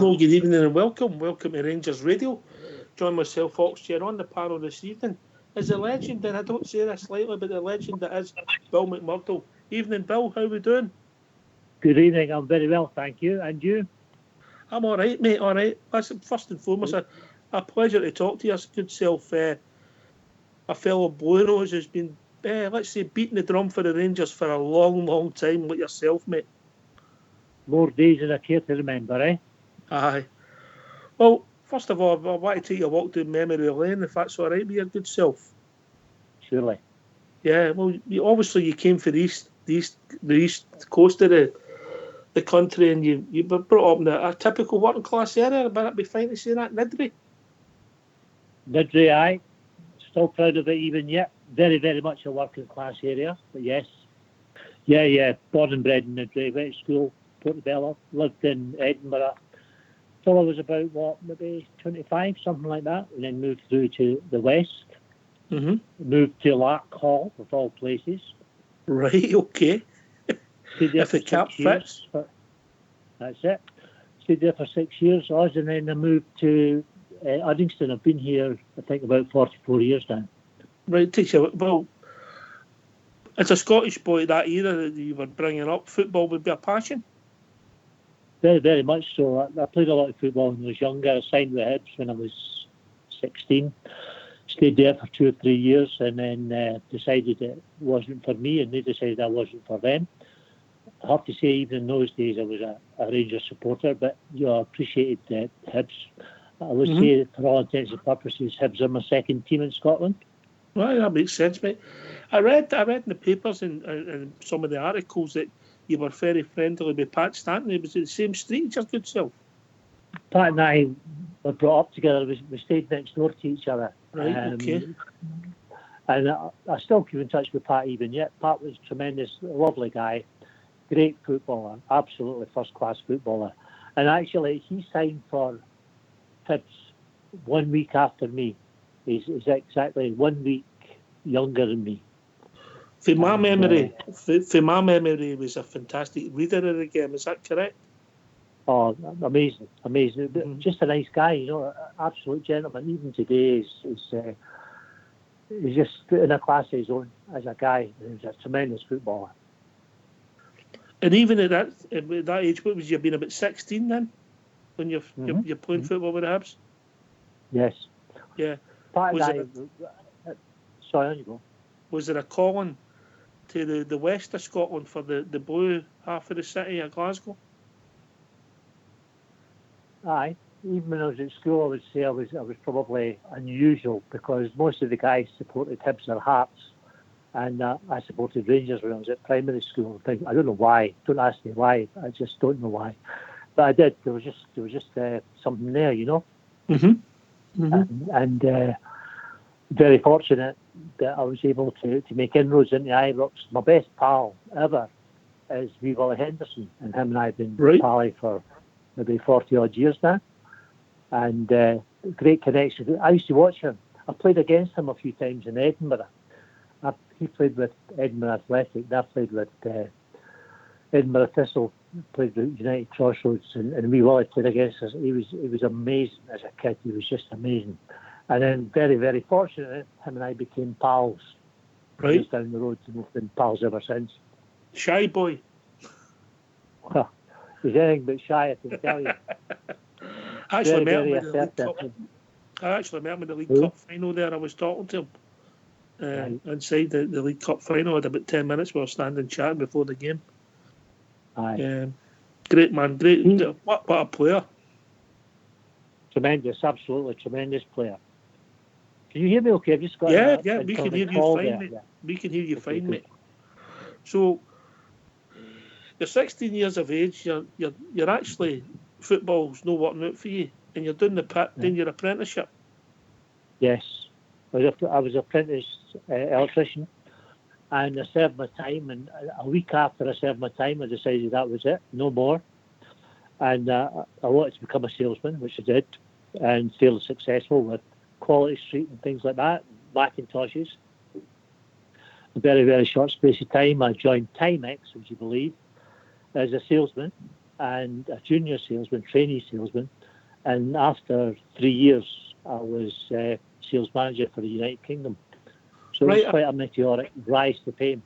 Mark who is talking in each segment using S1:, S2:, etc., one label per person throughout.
S1: Hello, good evening and welcome. Welcome to Rangers Radio. Join myself, Foxchair, on the panel this evening is a legend, and I don't say this lightly, but the legend that is Bill McMurdo. Evening, Bill. How we doing?
S2: Good evening. I'm very well, thank you. And you?
S1: I'm all right, mate. All right. Listen, first and foremost, a pleasure to talk to you. Good self, a fellow Blue Rose who's been, let's say, beating the drum for the Rangers for a long, long time, like yourself, mate.
S2: More days than I care to remember, eh?
S1: Aye. Well, first of all, I want to take a walk down memory lane, if that's all right with your good self.
S2: Surely.
S1: Yeah, well, you came for the east coast of the country, and you were brought up in a typical working class area. But it'd be fine to say that, Nidri.
S2: Nidri, aye. Still proud of it even yet. Very, very much a working class area, but yes. Yeah. Born and bred in Nidri, went to school, Portobello, lived in Edinburgh till I was about, maybe 25, something like that, and then moved through to the west.
S1: Mm-hmm.
S2: Moved to Lark Hall, of all places.
S1: Right, okay. If the cap fits.
S2: That's it. Stayed there for 6 years, and then I moved to Uddingston. I've been here, I think, about 44 years now.
S1: Right, takes you. Well, as a Scottish boy, that era that you were bringing up, football would be a passion.
S2: Very, very much so. I played a lot of football when I was younger. I signed with Hibs when I was 16. Stayed there for 2 or 3 years, and then decided it wasn't for me, and they decided I wasn't for them. I have to say, even in those days, I was a Rangers supporter, but I appreciated Hibs. I would say, for all intents and purposes, Hibs are my second team in Scotland.
S1: Right, that makes sense, mate. I read in the papers and some of the articles that you were very friendly with Pat Stanton. Was it the same street as your good self?
S2: Pat and I were brought up together. We stayed next door to each other.
S1: Right, okay.
S2: And I still keep in touch with Pat even yet. Pat was tremendous, lovely guy, great footballer, absolutely first-class footballer. And actually, he signed for Hibs 1 week after me. He's exactly 1 week younger than me.
S1: For my memory, he was a fantastic reader of the game. Is that correct?
S2: Oh, amazing. Just a nice guy, absolute gentleman. Even today, he's just in a class of his own as a guy. He's a tremendous footballer.
S1: And even at that age, what was you been about 16 then, when you're playing football with the Hibs?
S2: Yes.
S1: Yeah.
S2: Sorry, on you go.
S1: Was there a calling to the west of Scotland for the blue half of the city of Glasgow?
S2: Aye. Even when I was at school, I would say I was probably unusual because most of the guys supported Hibs or Hearts, and I supported Rangers when I was at primary school. I don't know why. Don't ask me why. I just don't know why. But I did. There was just something there, And very fortunate that I was able to make inroads into Ibrox. My best pal ever is Wee Willie Henderson, and him and I have been pally for maybe 40 odd years now, and great connection. I used to watch him. I played against him a few times in Edinburgh. He played with Edinburgh Athletic, and I played with Edinburgh Thistle, played with United Crossroads, and Wee Willie played against us. He was amazing as a kid. He was just amazing. And then very, very fortunate, him and I became pals.
S1: Right.
S2: Just down the road, and we've been pals ever since.
S1: Shy boy.
S2: Well, he's anything but shy, I can tell you.
S1: I actually met him in the League Cup final there. I was talking to him inside the League Cup final. I had about 10 minutes. We were standing chatting before the game.
S2: Aye.
S1: Great man. Great. What a player.
S2: Tremendous. Absolutely tremendous player. Can you hear me okay? I've just got
S1: we can hear you fine, mate. We can hear you fine, mate. So, you're 16 years of age. You're actually, football's not working out for you, and you're doing the pit, doing your apprenticeship.
S2: Yes, I was an apprentice electrician, and I served my time. And a week after I served my time, I decided that was it, no more. And I wanted to become a salesman, which I did, and fairly successful with Quality Street and things like that, Macintoshes. A very, very short space of time, I joined Timex, would you believe, as a salesman and a junior salesman, trainee salesman. And after 3 years, I was sales manager for the United Kingdom. So it was quite a meteoric rise to fame.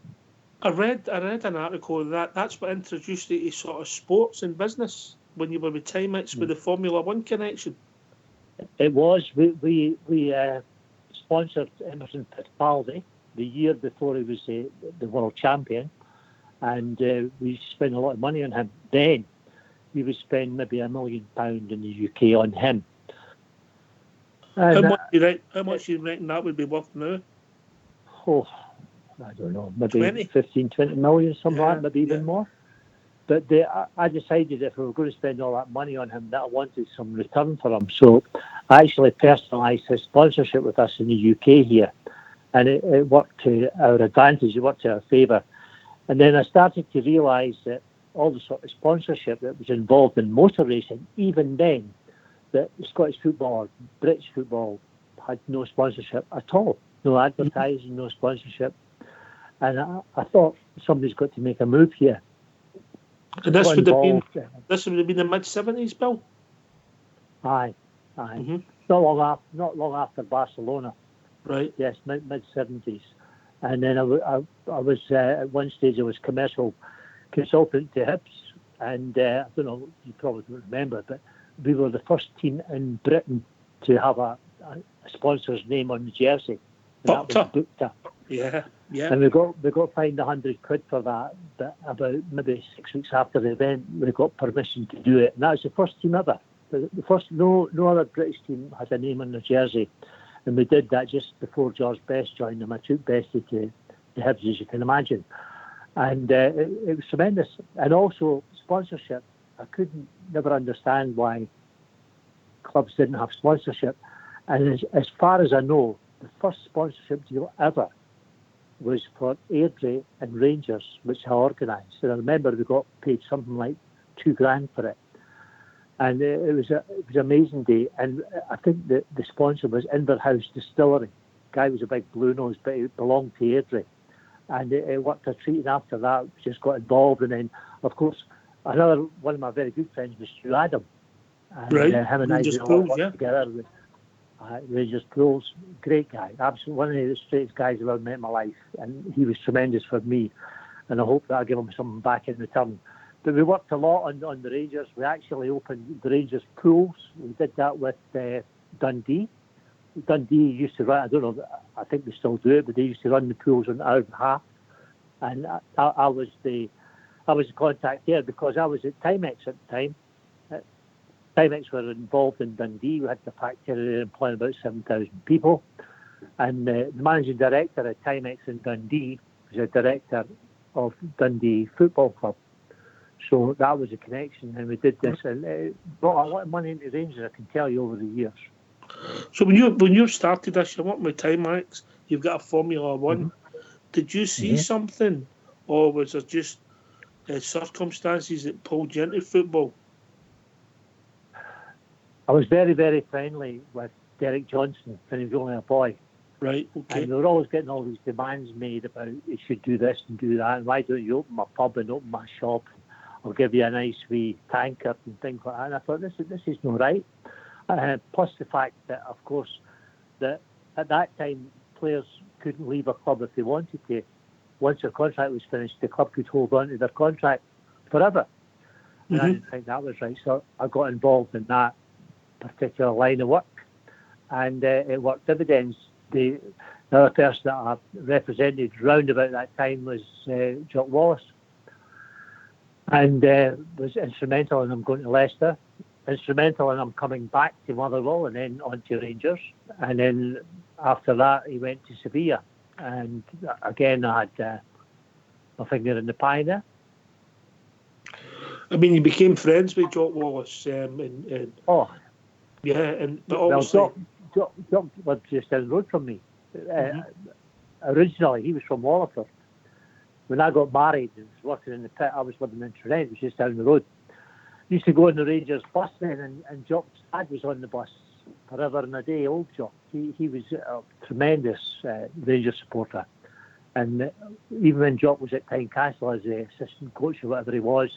S1: I read an article that's what introduced you to sort of sports and business when you were with Timex with the Formula One connection.
S2: It was. We sponsored Emerson Fittipaldi the year before he was the world champion, and we spent a lot of money on him. Then we would spend maybe £1 million in the UK on him. And,
S1: how much you reckon that would be worth now?
S2: Oh, I don't know, maybe
S1: 20?
S2: 15, 20 million, something like that, maybe even more. But I decided if we were going to spend all that money on him, that I wanted some return for him. So I actually personalised his sponsorship with us in the UK here. And it worked to our advantage, it worked to our favour. And then I started to realise that all the sort of sponsorship that was involved in motor racing, even then, that Scottish football or British football had no sponsorship at all. No advertising, no sponsorship. And I thought somebody's got to make a move here.
S1: And this would have been the mid-70s, Bill?
S2: Aye. Mm-hmm. Not long after Barcelona.
S1: Right.
S2: Yes, mid-70s. And then I was at one stage I was commercial consultant to Hibs, and I don't know, you probably don't remember, but we were the first team in Britain to have a sponsor's name on the jersey. And that was Bukta.
S1: Yeah.
S2: And we got fined £100 for that, but about maybe 6 weeks after the event, we got permission to do it. And that was the first team ever. The first, no other British team had a name on their jersey. And we did that just before George Best joined them. I took Bestie to the Hibs, as you can imagine. And it was tremendous. And also sponsorship. I never understand why clubs didn't have sponsorship. And as far as I know, the first sponsorship deal ever was for Airdrie and Rangers, which I organised. And I remember we got paid something like $2,000 for it. And it was an amazing day. And I think the sponsor was Inverhouse Distillery. The guy was a big blue nose, but he belonged to Airdrie. And it worked a treat. And after that, we just got involved. And then, of course, another one of my very good friends was Stu Adam. And him and
S1: Rangers
S2: I did work together with Rangers Pools. Great guy. Absolutely one of the straightest guys I've ever met in my life. And he was tremendous for me. And I hope that I'll give him something back in return. But we worked a lot on the Rangers. We actually opened the Rangers Pools. We did that with Dundee. Dundee used to run, I don't know, I think they still do it, but they used to run the pools on our behalf. And I was the contact there because I was at Timex at the time. Timex were involved in Dundee. We had the factory there employing about 7,000 people. And the managing director at Timex in Dundee was a director of Dundee Football Club. So that was a connection, and we did this, and it brought a lot of money into Rangers, I can tell you, over the years.
S1: So when you started this, you're working with Timex, you've got a Formula One. Mm-hmm. Did you see something, or was it just circumstances that pulled you into football?
S2: I was very, very friendly with Derek Johnson when he was only a boy.
S1: Right, okay.
S2: And we were always getting all these demands made about you should do this and do that, and why don't you open my pub and open my shop? I'll give you a nice wee tankard and things like that. And I thought, this is not right. Plus the fact that, of course, that at that time, players couldn't leave a club if they wanted to. Once their contract was finished, the club could hold on to their contract forever. And I didn't think that was right. So I got involved in that particular line of work. And it worked dividends. The other person that I represented round about that time was Jock Wallace. And was instrumental in him going to Leicester, instrumental in him coming back to Motherwell and then on to Rangers. And then after that, he went to Sevilla. And again, I had my finger in the pie there.
S1: I mean, you became friends with Jock Wallace. But obviously...
S2: Jock lived just down the road from me. Originally, he was from Wallingford. When I got married and was working in the pit, I was living in Trent, which is down the road. Used to go on the Rangers bus then, and Jock's dad was on the bus forever and a day, old Jock. He was a tremendous Rangers supporter. And even when Jock was at Tynecastle as the assistant coach or whatever he was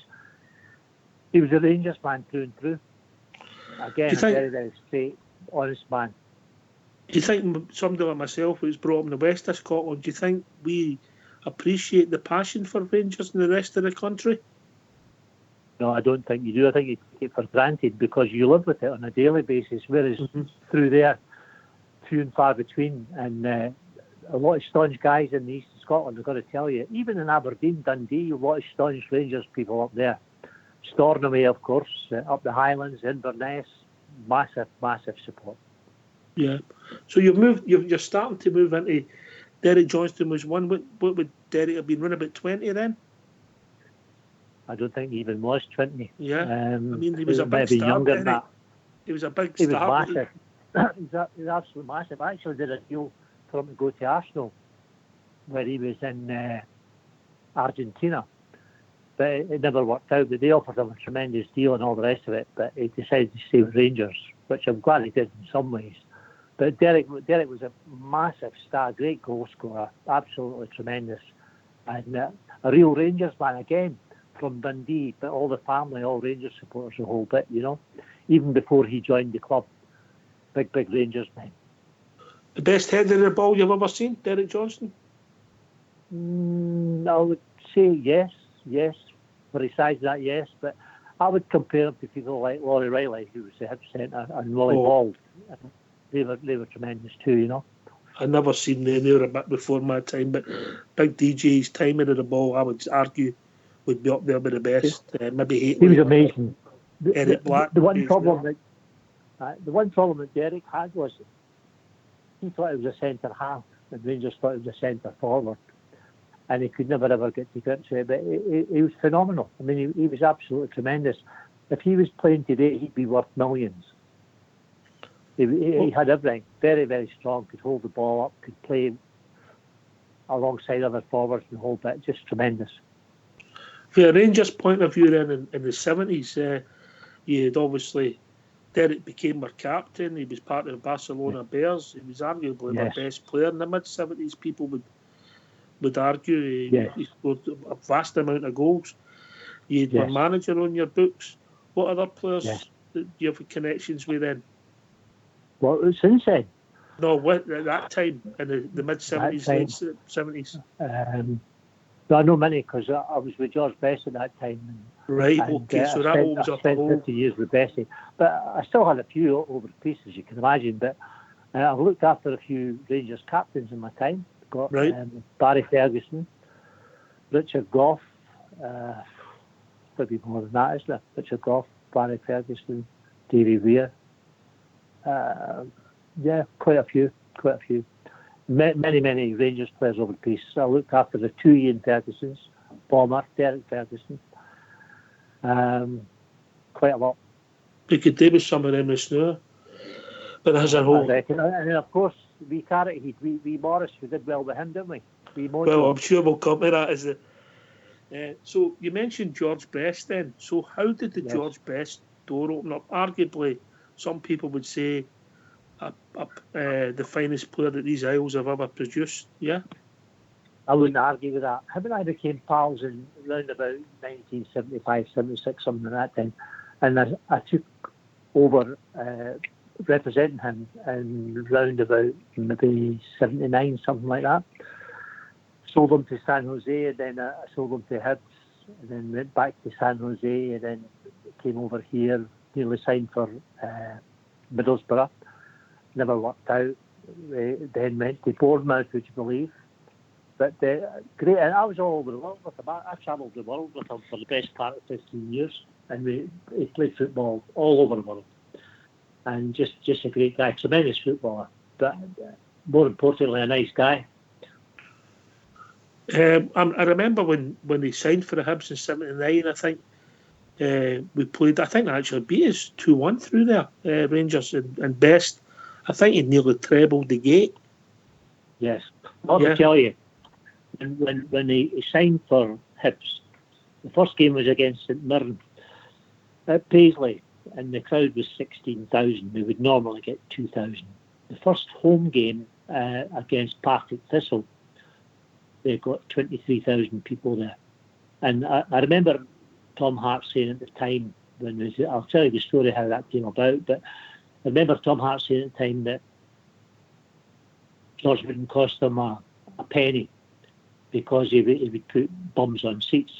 S2: a Rangers man through and through. Again, a very, very straight, honest man.
S1: Do you think somebody like myself who's brought up in the west of Scotland, do you think we appreciate the passion for Rangers in the rest of the country?
S2: No, I don't think you do. I think you take it for granted because you live with it on a daily basis, whereas through there, few and far between. And a lot of staunch guys in the east of Scotland, I've got to tell you, even in Aberdeen, Dundee, a lot of staunch Rangers people up there. Stornoway, of course, up the Highlands, Inverness, massive, massive support.
S1: Yeah. So you're starting to move into Derek Johnston was one. What would Derek have been running about 20 then?
S2: I don't think he even was 20.
S1: Yeah. I mean, he was a big star.
S2: Younger than that.
S1: He was a big star.
S2: He was massive. He was absolutely massive. I actually did a deal for him to go to Arsenal where he was in Argentina. But it never worked out. But they offered him a tremendous deal and all the rest of it. But he decided to stay with Rangers, which I'm glad he did in some ways. But Derek was a massive star, great goal scorer, absolutely tremendous. And a real Rangers man again from Dundee, but all the family, all Rangers supporters, the whole bit, you know. Even before he joined the club, big Rangers man.
S1: The best header of the ball you've ever seen, Derek Johnston?
S2: I would say yes. For his size, that yes, but I would compare him to people like Laurie Riley, who was the hip centre, and Willie Bald. They were tremendous too, you know.
S1: I never seen them. They were a bit before my time, but Big DJ's timing of the ball, I would argue, would be up there with the best. Maybe
S2: he was amazing.
S1: Eric Black.
S2: The one problem that Derek had was he thought it was a centre half, and Rangers thought it was a centre forward, and he could never ever get to grips with it. But he was phenomenal. I mean, he was absolutely tremendous. If he was playing today, he'd be worth millions. He had everything. Very, very strong. Could hold the ball up. Could play alongside other forwards and the whole bit. Just tremendous.
S1: From a Rangers point of view, then in the 70s, you had obviously Derek became our captain. He was part of the Barcelona Bears. He was arguably our best player in the mid 70s. People would argue he scored a vast amount of goals. You had your manager on your books. What other players do you have connections with then?
S2: Well, since then?
S1: No, at that time, in the mid-70s, late 70s.
S2: No, I know many because I was with George Best at that time.
S1: Right, okay, so that opens up a whole...
S2: 50 years with Bessie. But I still had a few over the piece, as you can imagine. But I've looked after a few Rangers captains in my time. Got Barry Ferguson, Richard Gough, maybe more than that, isn't it? Richard Gough, Barry Ferguson, Davy Weir. Quite a few. Many Rangers players over the piece. I looked after the two Ian Fergusons, Bomber, Derek Ferguson. Quite a lot.
S1: You could do with some of them as now. But as a whole...
S2: And then, of course, we Morris, we did well with him, didn't we?
S1: Well, I'm sure we'll come to that. So you mentioned George Best then. So how did the George Best door open up? Arguably, some people would say the finest player that these Isles have ever produced, yeah?
S2: I wouldn't argue with that. Him and I became pals in around about 1975, 76, something like that time. And I took over representing him in round about maybe 79, something like that. Sold him to San Jose, and then I sold him to Hibs, and then went back to San Jose, and then came over here, nearly signed for Middlesbrough. Never worked out. Then went to Bournemouth, would you believe? But great, and I was all over the world with him. I travelled the world with him for the best part of 15 years, and he played football all over the world. And just a great guy, tremendous footballer, but more importantly, a nice guy.
S1: I remember when he signed for the Hibs in '79. I think we played. I think I actually beat us 2-1 through there, Rangers and Best. I think he nearly trebled the gate.
S2: Yes, I'll tell you. When he signed for Hibs, the first game was against St Mirren at Paisley, and the crowd was 16,000. We would normally get 2,000. The first home game against Partick Thistle, they got 23,000 people there. And I remember Tom Hart saying at the time, I'll tell you the story how that came about. But I remember Tom Hart saying at the time that George wouldn't cost them a penny because he would put bums on seats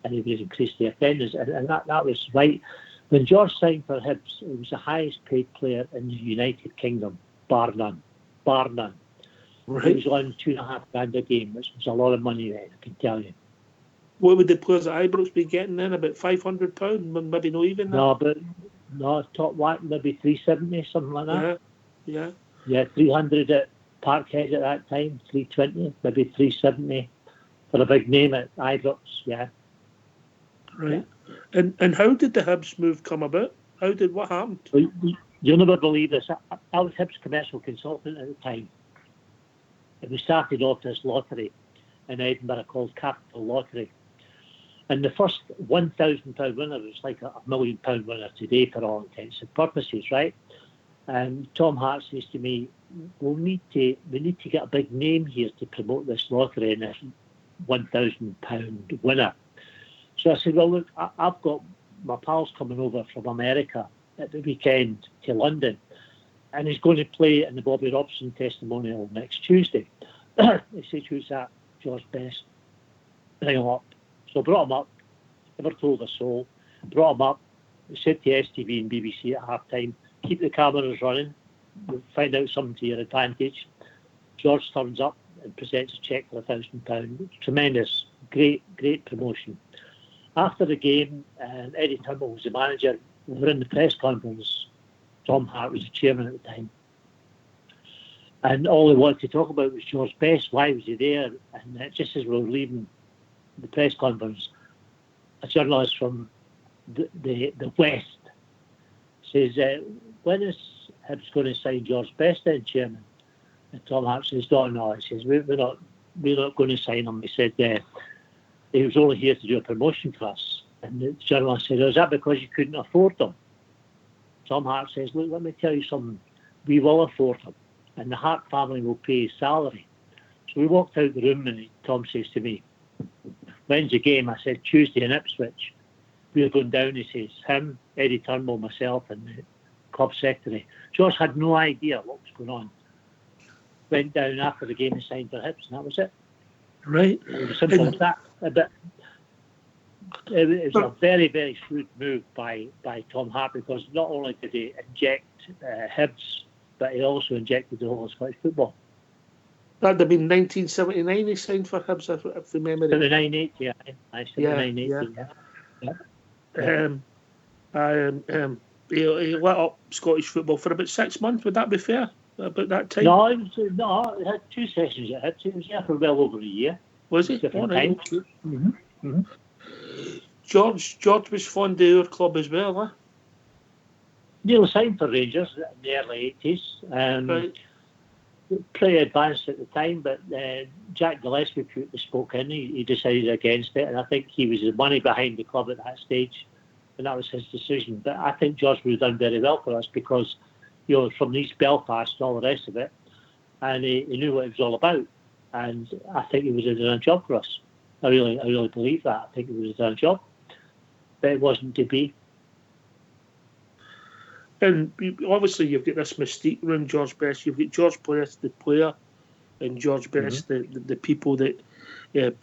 S2: and he would increase the attendance. And that was right. When George signed for Hibs, he was the highest paid player in the United Kingdom, bar none. Bar none. Right. He was on £2.5 a game, which was a lot of money then, I can tell you.
S1: What would the players at Ibrox be getting then? About £500? Maybe not even that?
S2: No, top one, maybe 370, something like that.
S1: Yeah.
S2: Yeah, 300 at Parkhead at that time, 320, maybe 370 for a big name at Ibrox, yeah.
S1: Right. Yeah. And how did the Hibs move come about? What happened?
S2: Well, you'll never believe this. I was Hibs commercial consultant at the time. And we started off this lottery in Edinburgh called Capital Lottery. And the first £1,000 winner was like a £1 million winner today for all intents and purposes, right? And Tom Hart says to me, we need to get a big name here to promote this lottery and this £1,000 winner. So I said, well, look, I've got my pals coming over from America at the weekend to London, and he's going to play in the Bobby Robson testimonial next Tuesday. He said, who's that? George Best. Bring him up. So I brought him up, never told a soul, brought him up, said to STV and BBC at half-time, keep the cameras running, we'll find out something to your advantage. George turns up and presents a cheque for £1,000. Tremendous, great promotion. After the game, Eddie Turnbull was the manager. We were in the press conference. Tom Hart was the chairman at the time. And all he wanted to talk about was George Best. Why was he there? And just as we were leaving the press conference, a journalist from the West says, when is Hibs going to sign George Best then, chairman? And Tom Hart says, no. He says, we're not going to sign him. He said, he was only here to do a promotion for us. And the journalist said, is that because you couldn't afford them? Tom Hart says, look, let me tell you something. We will afford them. And the Hart family will pay his salary. So we walked out the room and Tom says to me, when's the game? I said, Tuesday in Ipswich. We're going down, he says, him, Eddie Turnbull, myself, and the club secretary. George had no idea what was going on. Went down after the game and signed for Hibs, and that was it.
S1: Right.
S2: It was simple as that. But it was a very, very shrewd move by Tom Hart, because not only did he inject Hibs, but he also injected the whole of Scottish football.
S1: That'd have been 1979 he signed for Hibs, if the memory.
S2: 79-80, yeah. 79-80,
S1: yeah. He lit up Scottish football for about 6 months. Would that be fair? About that time?
S2: No, he had 2 sessions at Hibs. He was there for well over a year.
S1: Was he?
S2: Different times. Mm-hmm. Mm-hmm.
S1: George was fond of our club as well, huh?
S2: Neil signed for Rangers in the early 80s.
S1: Right.
S2: Pretty advanced at the time, but Jack Gillespie put the spoke in. He decided against it, and I think he was the money behind the club at that stage, and that was his decision. But I think George would have done very well for us, because from East Belfast and all the rest of it, and he knew what it was all about, and I think he would have done a job for us. I really believe that. I think he would have done a job, but it wasn't to be.
S1: And obviously you've got this mystique around George Best. You've got George Best, the player, and George Best, the people that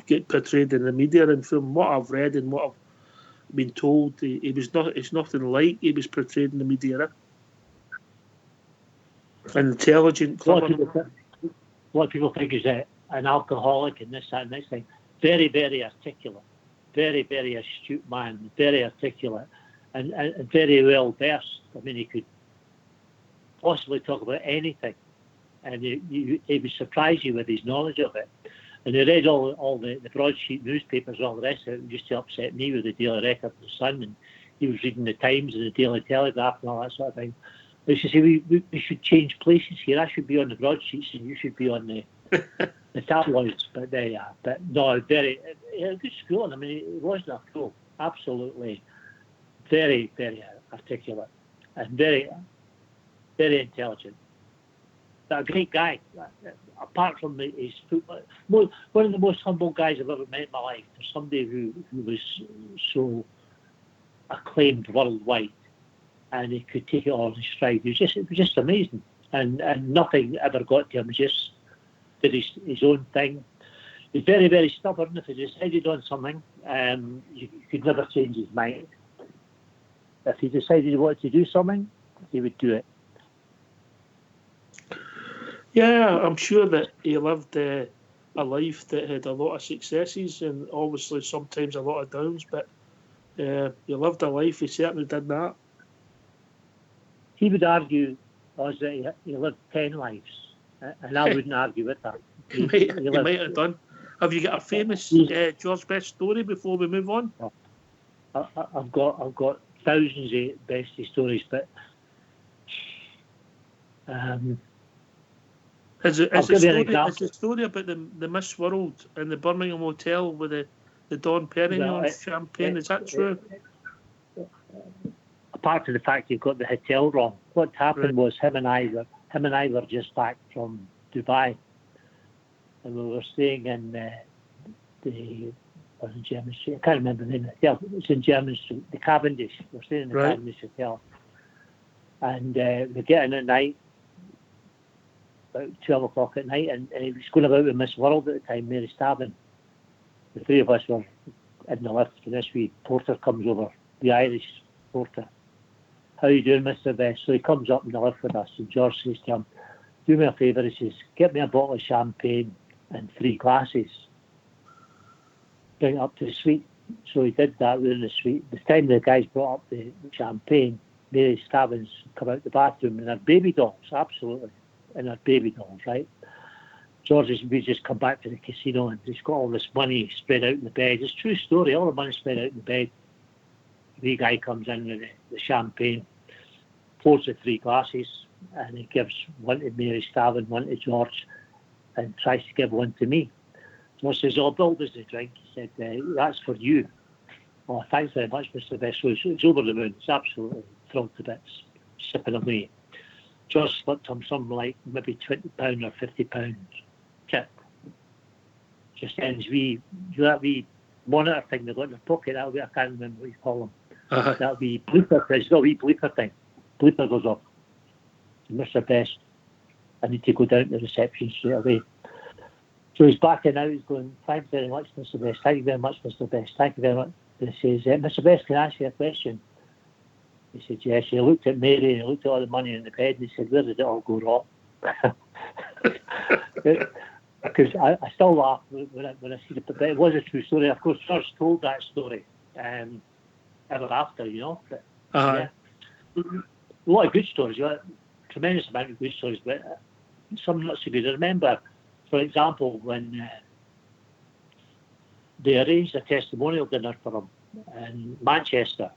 S1: get portrayed in the media. And from what I've read and what I've been told, it's nothing like he was portrayed in the media. An intelligent, clever.
S2: A lot of people think he's an alcoholic and this, that, and this thing. Very, very articulate. Very, very astute man. Very articulate. And very well versed. I mean, he could possibly talk about anything, and he would surprise you with his knowledge of it. And he read all the broadsheet newspapers and all the rest of it. It used to upset me with the Daily Record and the Sun, and he was reading the Times and the Daily Telegraph and all that sort of thing. I used to say, we should change places here. I should be on the broadsheets and you should be on the tabloids. But there you are. But no, very good school. I mean, it wasn't a fool. Absolutely. Very, very articulate and very, very intelligent. But a great guy. Apart from his football, one of the most humble guys I've ever met in my life. Somebody who was so acclaimed worldwide, and he could take it all in stride. It was just amazing, and nothing ever got to him. He just did his own thing. He's very, very stubborn. If he decided on something, you could never change his mind. If he decided he wanted to do something, he would do it.
S1: Yeah, I'm sure that he lived a life that had a lot of successes and obviously sometimes a lot of downs, but he lived a life, he certainly did that.
S2: He would argue that he lived 10 lives, and I wouldn't argue with that.
S1: He might have done. Have you got a famous George Best story before we move on?
S2: I've got thousands of Bestie stories, but
S1: is the story about the Miss World in the Birmingham Hotel with the Don Perignon champagne? Is that true?
S2: Apart from the fact you got the hotel wrong, what happened was him and I were just back from Dubai, and we were staying in the German Street. I can't remember the name of the hotel. It was in German Street, the Cavendish. We're staying in the Cavendish Hotel, and we're getting at night, about 12 o'clock at night, and he was going about with Miss World at the time, Mary Stabbin. The three of us were in the lift, and this wee porter comes over, the Irish porter. How you doing, Mr. Best? So he comes up in the lift with us, and George says to him, do me a favour, he says, get me a bottle of champagne and 3 glasses. Bring it up to the suite. So he did that. We were in the suite. By the time the guys brought up the champagne, Mary Stabbins come out the bathroom in her baby dolls, absolutely, in her baby dolls, right? George we just come back to the casino, and he's got all this money spread out in the bed. It's a true story, all the money spread out in the bed. The guy comes in with the champagne, pours the 3 glasses, and he gives one to Mary Stabbin, one to George, and tries to give one to me. George says, oh, Bill does the drink. He said, that's for you. Oh, thanks very much, Mr. Best. So it's over the moon. It's absolutely thrilled to bits, sipping away. George slipped him something like maybe £20 or £50 tip. Just ends that wee monitor thing they got in their pocket. That'll be, I can't remember what you call them. That'll be bleeper. It's got a wee bleeper thing. Bleeper goes off. Mr. Best, I need to go down to the reception straight away. So he's backing out. He's going, thank you very much, Mr. Best. Thank you very much, Mr. Best. Thank you very much. And he says, Mr. Best, can I ask you a question? He said, yes. He looked at Mary and he looked at all the money in the bed and he said, where did it all go wrong? Because I still laugh when I see it, but it was a true story. Of course, George told that story ever after, you know. But, yeah. A lot of good stories, tremendous amount of good stories, but some not so good. I remember, for example, when they arranged a testimonial dinner for him in Manchester.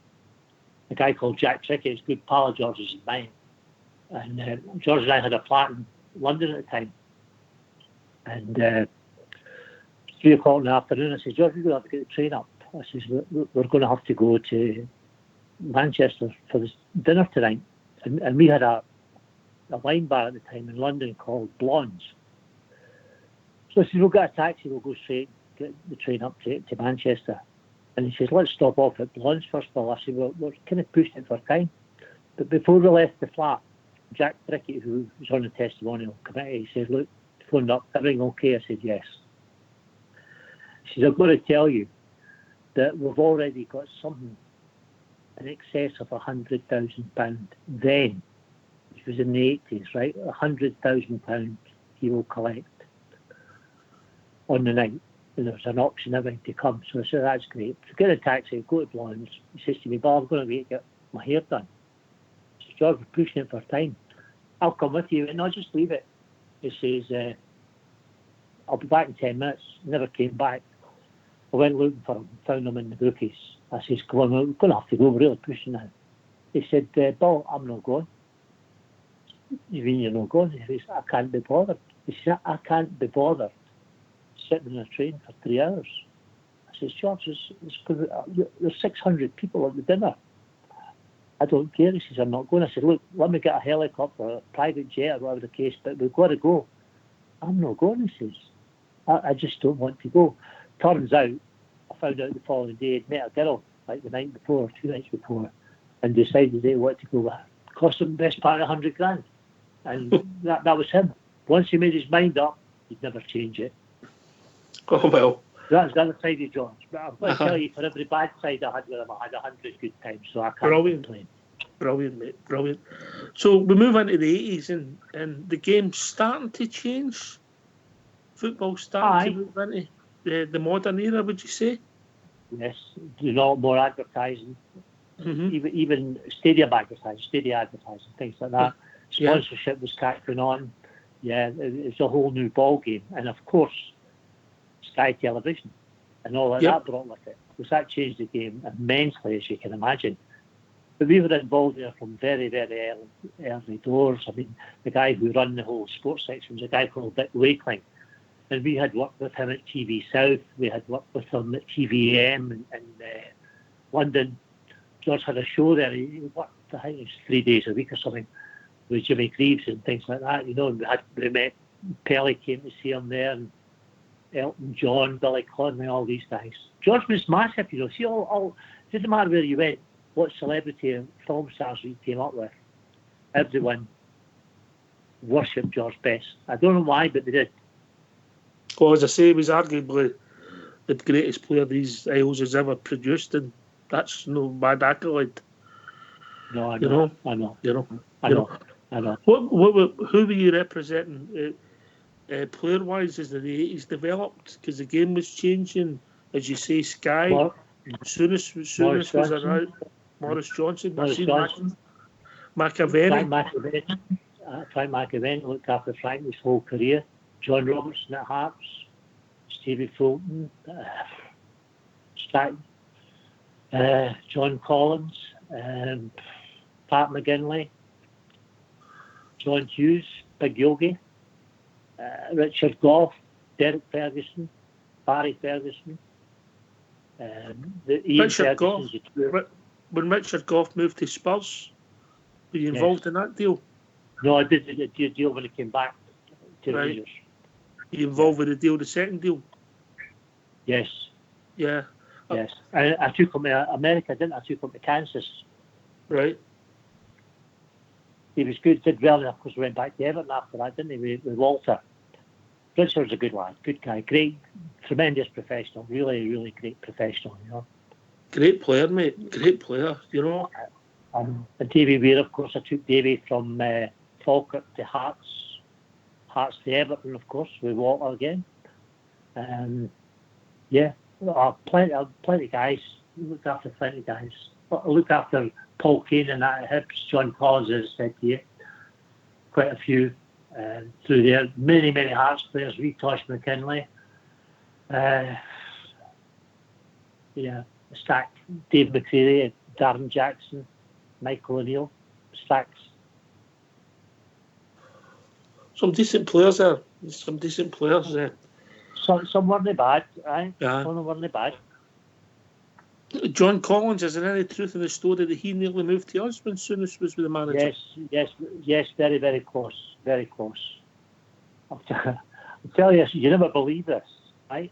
S2: A guy called Jack Trickett, his good pal of George's and mine. And George and I had a flat in London at the time. And 3 o'clock in the afternoon, I said, George, we're going to have to get the train up. I says, we're going to have to go to Manchester for this dinner tonight. And we had a wine bar at the time in London called Blondes. So I said, we'll get a taxi, we'll go straight, get the train up to Manchester. And he says, let's stop off at Blondes first of all. I said, well, we're kind of pushed it for time. But before we left the flat, Jack Trickett, who was on the testimonial committee, he says, look, phoned up, everything okay? I said, yes. He says, I've got to tell you that we've already got something in excess of £100,000 then, which was in the 80s, right? £100,000 he will collect on the night. And there was an auction, everything to come. So I said, that's great. So get a taxi, go to Blondes. He says to me, Bob, I'm going to wait to get my hair done. I said, George, we're pushing it for time. I'll come with you. And I'll just leave it. He says, I'll be back in 10 minutes. Never came back. I went looking for him, found him in the bookies. I says, come on, we're going to have to go, we're really pushing now. He said, Bill, I'm not going. You mean you're not going? He says, I can't be bothered. He says, I can't be bothered sitting in a train for 3 hours. I says, George, there's 600 people at the dinner. I don't care. He says, I'm not going. I said, look, let me get a helicopter, a private jet, or whatever the case, but we've got to go. I'm not going, he says. I just don't want to go. Turns out, I found out the following day he'd met a girl like the night before, 2 nights before, and decided they wanted to go with it. Cost him the best part of $100,000. And that was him. Once he made his mind up, he'd never change it.
S1: Oh, well.
S2: That's the other side of George. But I've got to tell you, for every bad side I had with him, I had 100 good times, so I can't complain.
S1: Brilliant, mate. Brilliant. So we move into the 80s and the game's starting to change. Football's starting to move into the modern era, would you say?
S2: Yes. There's a lot more advertising. Mm-hmm. Even stadium advertising, things like that. Sponsorship was cracking on. Yeah, it's a whole new ball game. And of course, Sky Television and all that brought with it. Because that changed the game immensely, as you can imagine. But we were involved there from very, very early doors. I mean, the guy who ran the whole sports section was a guy called Dick Wakeling. And we had worked with him at TV South. We had worked with him at TVM in London. George had a show there. He worked, I think it was 3 days a week or something, with Jimmy Greaves and things like that. You know, and we met, Pelly came to see him there, and Elton John, Billy Connolly, all these guys. George was massive, you know. See, all it didn't matter where you went, what celebrity and film stars you came up with. Everyone worshipped George best. I don't know why, but they did.
S1: Well, as I say, he was arguably the greatest player these Isles has ever produced, and that's no bad accolade.
S2: No, I know. I know.
S1: I know. Who were you representing player-wise as the 80s developed? Because the game was changing, as you say. Sky. Soonest was around. Maurice Johnson.
S2: McAvenny. Frank McAvenny looked after Frank his whole career. John Robertson at Hearts. Stevie Fulton. John Collins. Pat McGinley. John Hughes. Big Yogi. Richard Gough. Derek Ferguson. Barry Ferguson.
S1: When Richard Gough moved to Spurs, were you involved in that deal?
S2: No, I did the deal when he came back to Rangers.
S1: Were you involved with the second deal?
S2: Yes.
S1: Yeah.
S2: Yes. I took him to America, didn't I? I took him to Kansas.
S1: Right.
S2: He was good, did well, and of course we went back to Everton after that, didn't he, with Walter. Richard's a good lad, good guy, great, tremendous professional, really, really great professional, you know.
S1: Great player, mate. Great player, you know.
S2: And Davy Weir, of course, I took Davy from Falkirk to Hearts to Everton, of course, with Walter again. Plenty of guys. Looked after plenty of guys. I looked after Paul Kane and that at Hibs, John Collins, as I said to you. Quite a few through there. Many, many Hearts players. Tosh McKinley. Stacked. Dave McCreary, Darren Jackson, Michael O'Neill. Stacks.
S1: Some decent players there. Some
S2: weren't bad, right? Yeah. Some weren't bad.
S1: John Collins, is there any truth in the story that he nearly moved to us when Souness was with the manager?
S2: Yes, very, very close. Very close. I'll tell you, you never believe this, right?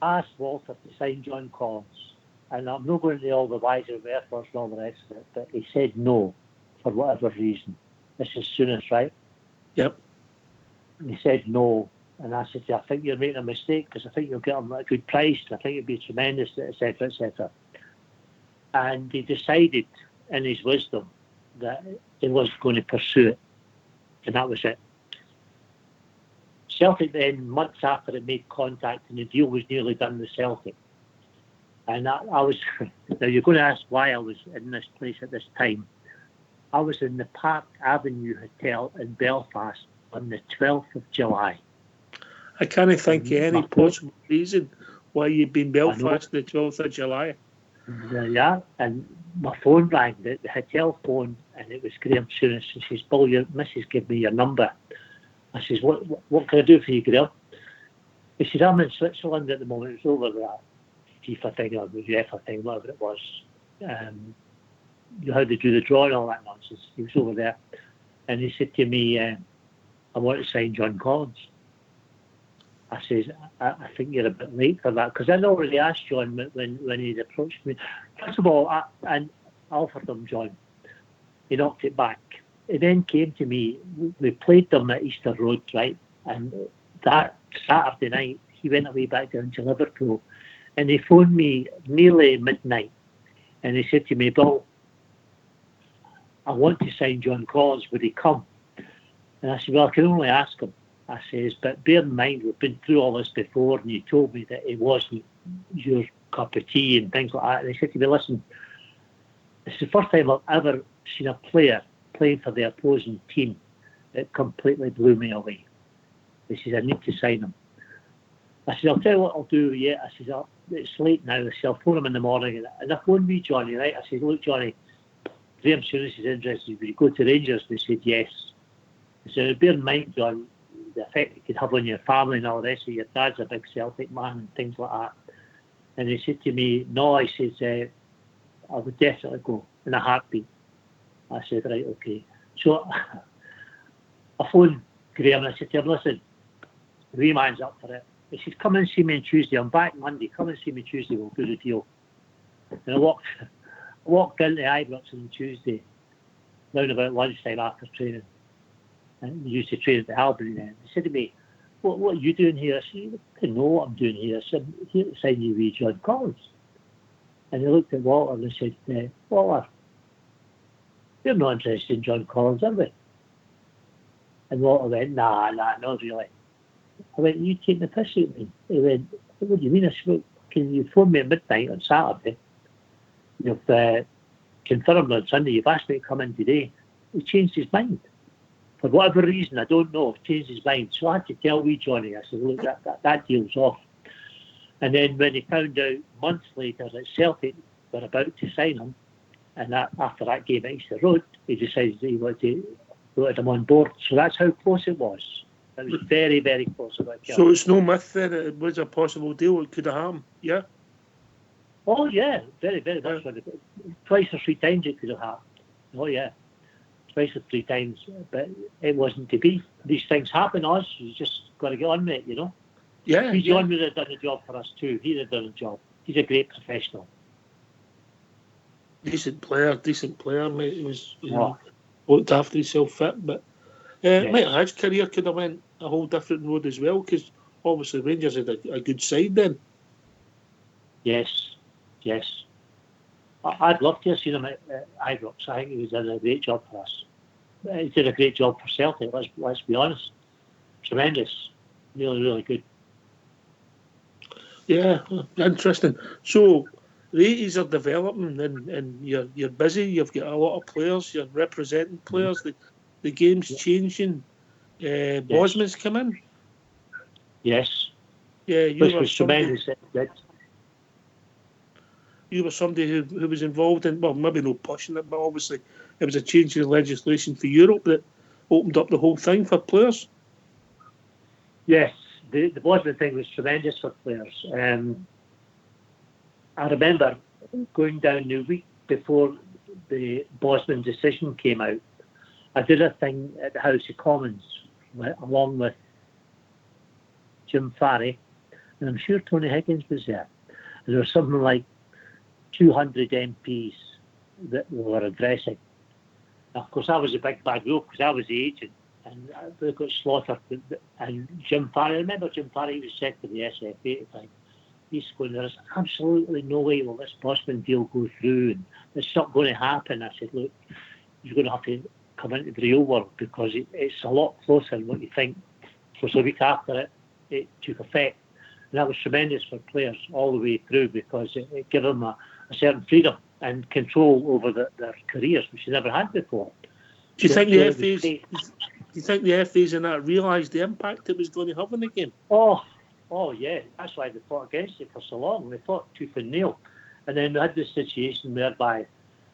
S2: I asked Walter to sign John Collins, and I'm not going into all the whys and wherefores and all the rest of it, but he said no for whatever reason. This is Souness, right?
S1: Yep.
S2: And he said no, and I said, I think you're making a mistake because I think you'll get him at a good price, and I think it'd be tremendous, etc., etc. And he decided, in his wisdom, that he was going to pursue it, and that was it. Celtic then, months after it made contact, and the deal was nearly done with Celtic. And I was, now you're going to ask why I was in this place at this time. I was in the Park Avenue Hotel in Belfast on the 12th of July.
S1: I can't think of any possible reason why you'd been in Belfast the 12th of July.
S2: Yeah, and my phone rang, the hotel phone, and it was Graham Souness. And she says, Bill, your missus gave me your number. I says, what can I do for you, Graham? He said, I'm in Switzerland at the moment. It's over that FIFA thing or the UEFA thing, whatever it was. How they do the draw and all that nonsense. He was over there. And he said to me, I want to sign John Collins. I says, I think you're a bit late for that, because I'd already asked John when he'd approached me. First of all, I offered him John. He knocked it back. It then came to me. We played them at Easter Road, right? And that Saturday night, he went away back down to Liverpool, and he phoned me nearly midnight, and he said to me, Bill, I want to sign John Collins. Would he come? And I said, well, I can only ask him. I says, but bear in mind, we've been through all this before, and you told me that it wasn't your cup of tea and things like that. And he said to me, listen, it's the first time I've ever seen a player playing for the opposing team that completely blew me away. He says, I need to sign him. I said, I'll tell you what I'll do, yeah. I said, it's late now. I said, I'll phone him in the morning. And I phoned me, Johnny, right? I said, look, Johnny, Graham Souness is interested. Would you go to Rangers? They said, yes. I said, bear in mind, John, the effect it could have on your family and all the rest of it. Your dad's a big Celtic man and things like that. And he said to me, no, he says, I would definitely go in a heartbeat. I said, right, okay. So I phoned Graham and I said to him, listen, the man's up for it. He said, come and see me on Tuesday. I'm back Monday. Come and see me Tuesday. We'll do the deal. And I walked into Ibrox on Tuesday, round about lunchtime after training. And we used to train at the Albany then. He said to me, what are you doing here? I said, I didn't know what I'm doing here. I said, I'm here to sign you with John Collins. And he looked at Walter and he said, Walter, we're not interested in John Collins, are we? And Walter went, nah, not really. I went, you taking the piss out of me? He went, what do you mean? I said, can you phone me at midnight on Saturday? You've confirmed on Sunday, you've asked me to come in today. He changed his mind. For whatever reason, I don't know, he changed his mind. So I had to tell wee Johnny, I said, look, that deal's off. And then when he found out months later that Celtic were about to sign him, and after that game at Easter Road, he decided that he wanted him on board. So that's how close it was. It was very, very close.
S1: So it's no myth that it was a possible deal. It could have happened, yeah?
S2: Oh, yeah, very, very much. Twice or three times it could have happened. Oh, yeah. Twice or three times. But it wasn't to be. These things happen, Oz. You just got to get on with it, you know?
S1: Yeah.
S2: John would have done a job for us too. He'd have done a job. He's a great professional.
S1: Decent player, mate. He was looked after himself fit, but Mike Hodge's career could have went a whole different road as well, because obviously Rangers had a good side then.
S2: Yes. I'd love to have seen him at Ibrox. I think he was doing a great job for us. He did a great job for Celtic, let's be honest. Tremendous. Really, really good.
S1: Yeah, interesting. So the 80s are developing, and you're busy. You've got a lot of players. You're representing players. The game's changing. Bosman's come in.
S2: Yes.
S1: Yeah,
S2: which was tremendous.
S1: You were somebody who was involved in, well, maybe no pushing it, but obviously it was a change in legislation for Europe that opened up the whole thing for players.
S2: Yes. The Bosman thing was tremendous for players. I remember going down the week before the Bosman decision came out. I did a thing at the House of Commons along with Jim Farry, and I'm sure Tony Higgins was there. And there was something like 200 MPs that we were addressing. Now, of course, I was a big bad wolf because I was the agent. And they got slaughtered. And Jim Farry, I remember Jim Farry was secretary of the SFA at the time. He's going, there's absolutely no way will this Bosman deal go through, and it's not going to happen. I said, look, you're going to have to come into the real world because it's a lot closer than what you think. So a week after it took effect. And that was tremendous for players all the way through because it gave them a certain freedom and control over their careers, which they never had before.
S1: Do you think the FAs and that realised the impact it was going to have on the game?
S2: Oh yeah, that's why they fought against it for so long. They fought tooth and nail. And then we had this situation whereby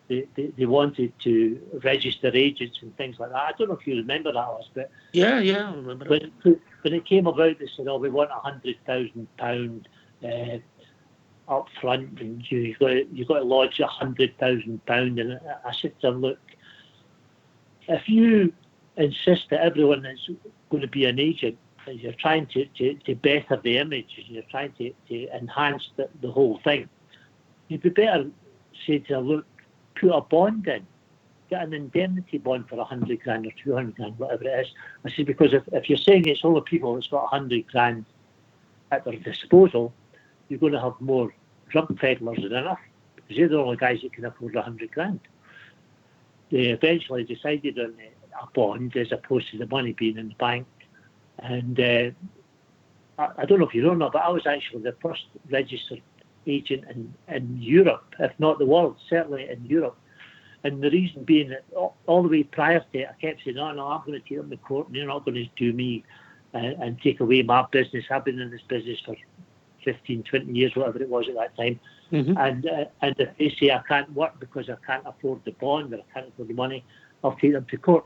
S2: they wanted to register agents and things like that. I don't know if you remember that, but
S1: yeah, I remember
S2: when it came about, they said, we want £100,000 up front, and you've got to lodge £100,000. And I said to them, look, if you insist that everyone is going to be an agent, you're trying to better the image, and you're trying to enhance the whole thing. You'd be better say to her, look, put a bond in, get an indemnity bond for 100 grand or 200 grand, whatever it is. I see, because if you're saying it's all the people that's got 100 grand at their disposal, you're going to have more drug peddlers than enough, because they're the only guys that can afford 100 grand. They eventually decided on a bond as opposed to the money being in the bank. And I don't know if you know or not, but I was actually the first registered agent in Europe, if not the world, certainly in Europe. And the reason being that all the way prior to it, I kept saying, no, I'm going to take them to court, and you're not going to do me and take away my business. I've been in this business for 15, 20 years, whatever it was at that time. Mm-hmm. And if they say I can't work because I can't afford the bond or I can't afford the money, I'll take them to court.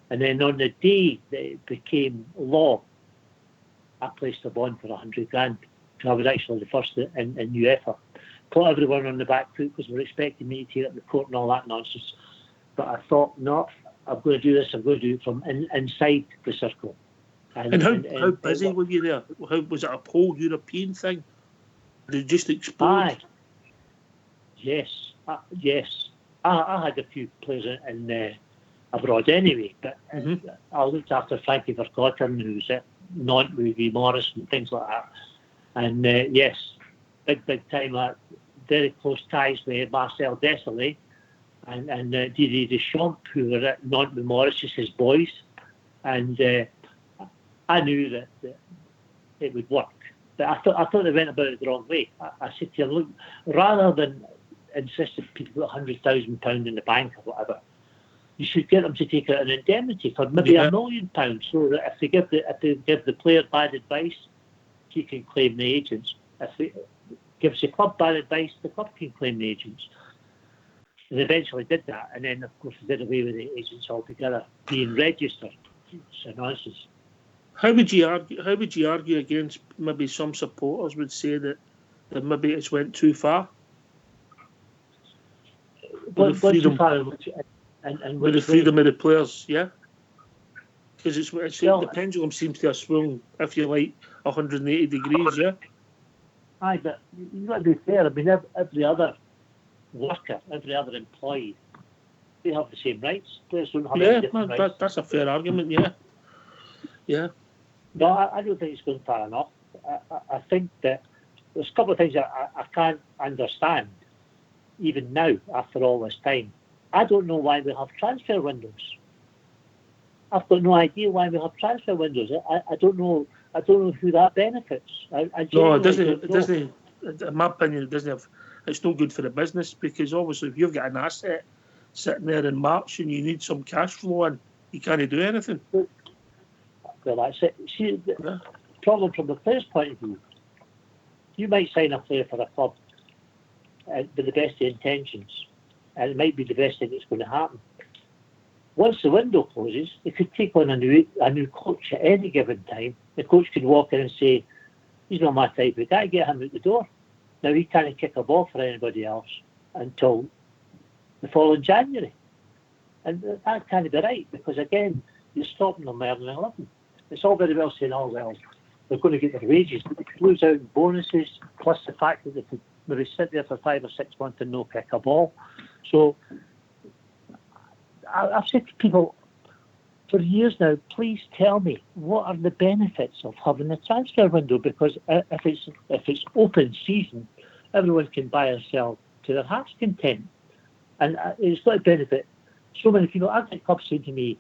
S2: And then on the day that it became law, I placed a bond for 100 grand. So I was actually the first in UEFA. Put everyone on the back foot because we're expecting me to take it to court and all that nonsense. But I thought, no, I'm going to do this. I'm going to do it from inside the circle.
S1: And how busy were you there? How, was it a whole European thing? Did it just explode?
S2: Yes. I had a few players in abroad anyway, but I looked after Frankie Verkotten, who's at Nantes with Morris and things like that. And yes, big time, very close ties with Marcel Desailly and Didier Deschamps, who were at Nantes with Morris, just his boys. And I knew that it would work. But I thought they went about it the wrong way. I said to them, look, rather than insist that people put £100,000 in the bank or whatever, you should get them to take out an indemnity for maybe £1 million, so that if they give the player bad advice, he can claim the agents. If they gives the club bad advice, the club can claim the agents. And they eventually did that, and then of course they did away with the agents altogether being registered. It's nonsense.
S1: How would you argue against maybe some supporters would say that maybe it's went too far? With the freedom of the players, yeah? Because the pendulum seems to have swung, if you like, 180 degrees, yeah?
S2: Aye, but you've got to be fair. I mean, every other worker, every other employee, they have the same rights. Players don't have any different rights.
S1: That's a fair argument, yeah. Yeah.
S2: No, I don't think it's going far enough. I think that there's a couple of things that I can't understand, even now, after all this time. I don't know why we have transfer windows. I've got no idea why we have transfer windows. I don't know who that benefits.
S1: No, it doesn't. In my opinion, it doesn't have. It's no good for the business, because obviously if you've got an asset sitting there in March and you need some cash flow in, you can't do anything.
S2: Well, that's it. See, the problem from the player's point of view, you might sign a player for a club with the best of intentions, and it might be the best thing that's going to happen. Once the window closes, they could take on a new coach at any given time. The coach could walk in and say, he's not my type, we can't get him out the door. Now he can't kick a ball for anybody else until the following January. And that can't be right, because again, you're stopping them earning a living. It's all very well saying, oh well, they're going to get their wages, but they could lose out in bonuses, plus the fact that they could maybe sit there for 5 or 6 months and no kick a ball. So I've said to people for years now, please tell me, what are the benefits of having a transfer window? Because if it's open season, everyone can buy or sell to their heart's content. And it's got to benefit so many people. I've got clubs saying to me,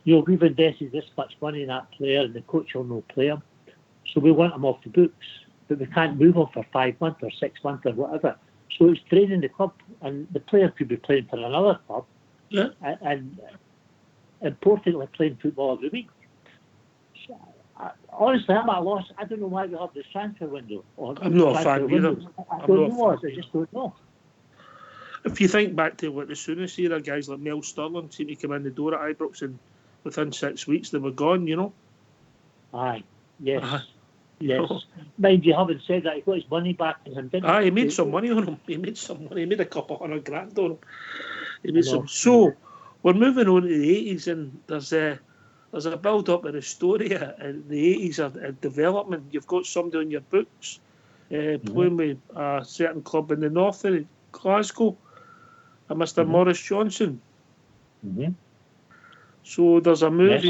S2: we've invested this much money in that player and the coach will not play him. So we want him off the books, but we can't move him for 5 months or 6 months or whatever. So it's draining the club, and the player could be playing for another club.
S1: Yeah.
S2: And importantly, playing football every week. So, honestly, I'm at a loss. I don't know why we have this transfer window.
S1: I'm not a fan either.
S2: I don't know. I just don't know.
S1: If you think back to what the soonest era, guys like Mel Sterling seemed to come in the door at Ibrox, and within 6 weeks they were gone,
S2: Aye, yes. Yes. Mind you, having said that, he got his money back in him, didn't he?
S1: Aye, he made some money on him. He made a couple $100,000 on him. He made some. So, we're moving on to the 80s, and there's there's a build-up of the story in the 80s of development. You've got somebody on your books playing with a certain club in the north of Glasgow, a Mr. Morris Johnson. So there's a move.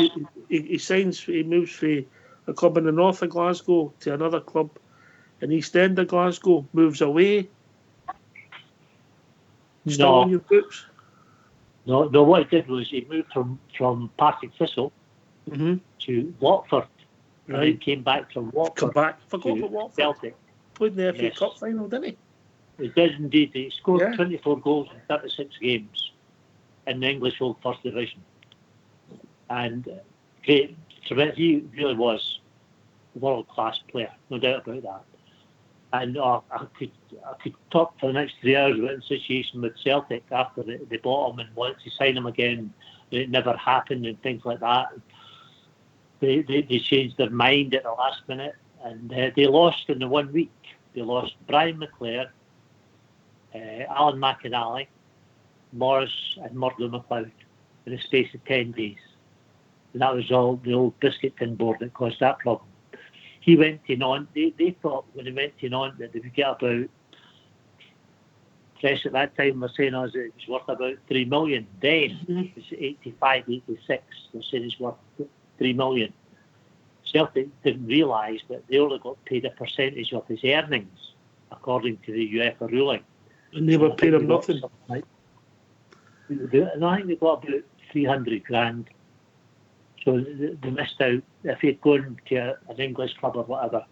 S2: Yes.
S1: He moves from a club in the north of Glasgow to another club in the east end of Glasgow, moves away. Still on your books?
S2: No, what he did was he moved from Partick Thistle to Watford, and then came back from Watford.
S1: Forgot about Watford.
S2: Celtic.
S1: Played in the FA Cup final, didn't he?
S2: He did indeed. He scored 24 goals in 36 games in the English Old First Division. And great. He really was a world-class player, no doubt about that. And I could talk for the next 3 hours about the situation with Celtic after they bought him and wanted to sign him again. It never happened and things like that. They changed their mind at the last minute, and they lost in the 1 week. They lost Brian McClair, Alan McInally, Morris and McMurdo McLeod in the space of 10 days. And that was all the old biscuit tin board that caused that problem. He went to Nantes. They thought when he went to Nantes that they would get about, press at that time were saying it was worth about 3 million. Then, it was 85, 86, they said it's worth 3 million. Celtic didn't realise that they only got paid a percentage of his earnings, according to the UEFA ruling.
S1: And they were paid him nothing.
S2: And I think they got about 300 grand. So they missed out. If he'd gone to an English club or whatever,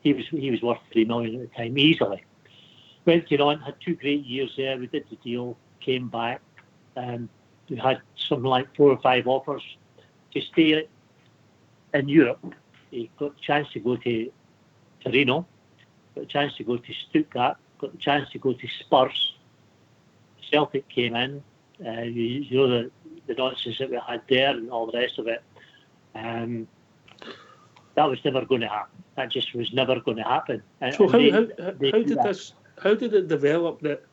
S2: he was worth 3 million at the time, easily. Went on, had 2 great years there. We did the deal, came back, and we had something like 4 or 5 offers to stay in Europe. He got a chance to go to Torino, got a chance to go to Stuttgart, got a chance to go to Spurs. Celtic came in. You know the nonsense that we had there and all the rest of it. That was never going to happen. That just was never going to happen.
S1: So how did it develop that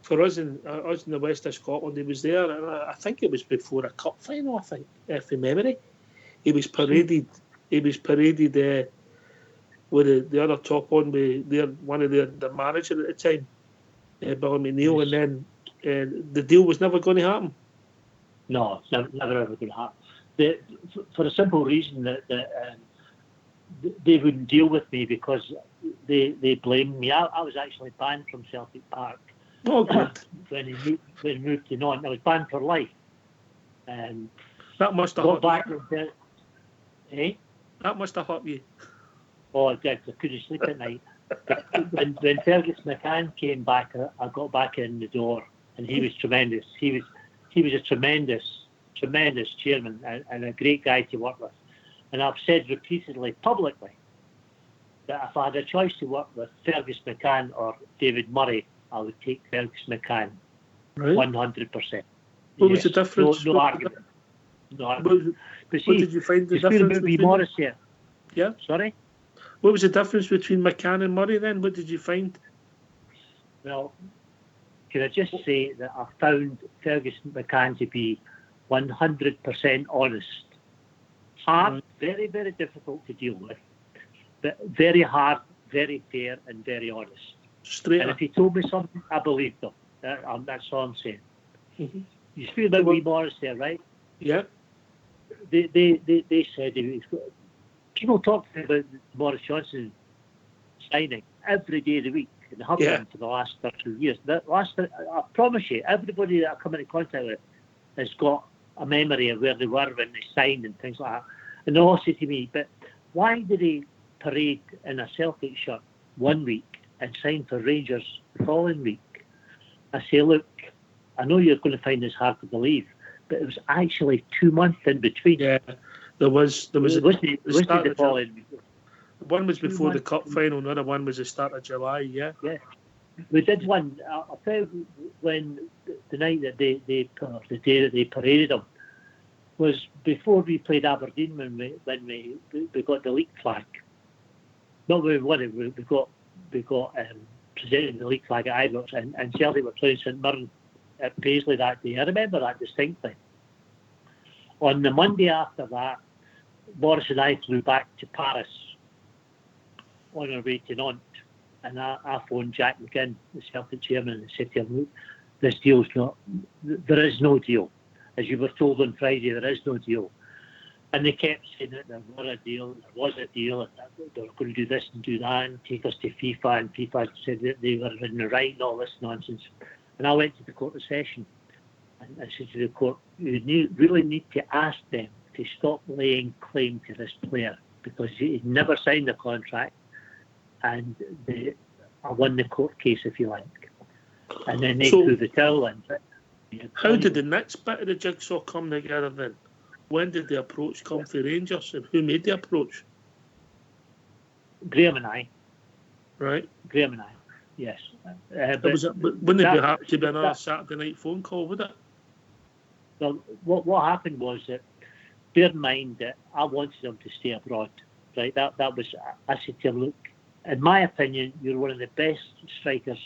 S1: for us in the west of Scotland? He was there, and I think it was before a cup final. I think, from memory, he was paraded. He was paraded with the other top on with one of the manager at the time, Billy McNeil, and then the deal was never going to happen.
S2: No, it's never ever going to happen. For a simple reason that they wouldn't deal with me because they blamed me. I was actually banned from Celtic Park when he moved to Nantes. I was banned for life.
S1: That must have hurt
S2: you.
S1: That must have hurt you.
S2: Oh, I did. I couldn't sleep at night. when Fergus McCann came back, I got back in the door, and he was tremendous. He was a tremendous chairman and a great guy to work with. And I've said repeatedly, publicly, that if I had a choice to work with Fergus McCann or David Murray, I would take Fergus McCann, 100%.
S1: What was the difference?
S2: No argument. No
S1: argument. What did you find the difference between
S2: Morris here?
S1: Yeah.
S2: Sorry?
S1: What was the difference between McCann and Murray then? What did you find?
S2: Well, can I just say that I found Fergus McCann to be 100% honest. Hard, very, very difficult to deal with, but very hard, very fair, and very honest.
S1: Straight
S2: and
S1: up.
S2: If he told me something, I believed him. That's all I'm saying. You speak about Wee Morris there, right?
S1: Yeah.
S2: They said people talked about Morris Johnson signing every day of the week, and have been for the last 2 years. I promise you, everybody that I come into contact with has got a memory of where they were when they signed and things like that. And they all say to me, but why did he parade in a Celtic shirt 1 week and sign for Rangers the following week? I say, look, I know you're going to find this hard to believe, but it was actually 2 months in between.
S1: Yeah, there was
S2: the following week.
S1: One was before the cup final, another one was the start of July, yeah.
S2: We did one, I'll tell you, when the night that the day that they paraded him was before we played Aberdeen when we got the league flag. Not when we won it, we got presented the league flag at Ibrox, and Celtic were playing St Mirren at Paisley that day. I remember that distinctly. On the Monday after that, Boris and I flew back to Paris on our way to Nantes, and I phoned Jack McGinn, the Celtic chairman, and said to him, look, this deal's not, there is no deal. As you were told on Friday, there is no deal. And they kept saying that there was a deal, and they were going to do this and do that, and take us to FIFA, and FIFA said that they were in the right and all this nonsense. And I went to the Court of Session, and I said to the court, you really need to ask them to stop laying claim to this player, because he never signed the contract, and I won the court case, if you like. And then they threw the towel in.
S1: How did the next bit of the jigsaw come together then? When did the approach come for Rangers, and who made the approach?
S2: Graham and I.
S1: Right.
S2: Graham and I, yes.
S1: Wouldn't it be happy to be another Saturday night phone call, would it?
S2: Well, what happened was that, bear in mind that I wanted him to stay abroad, right? That was, I said to him, look, in my opinion, you're one of the best strikers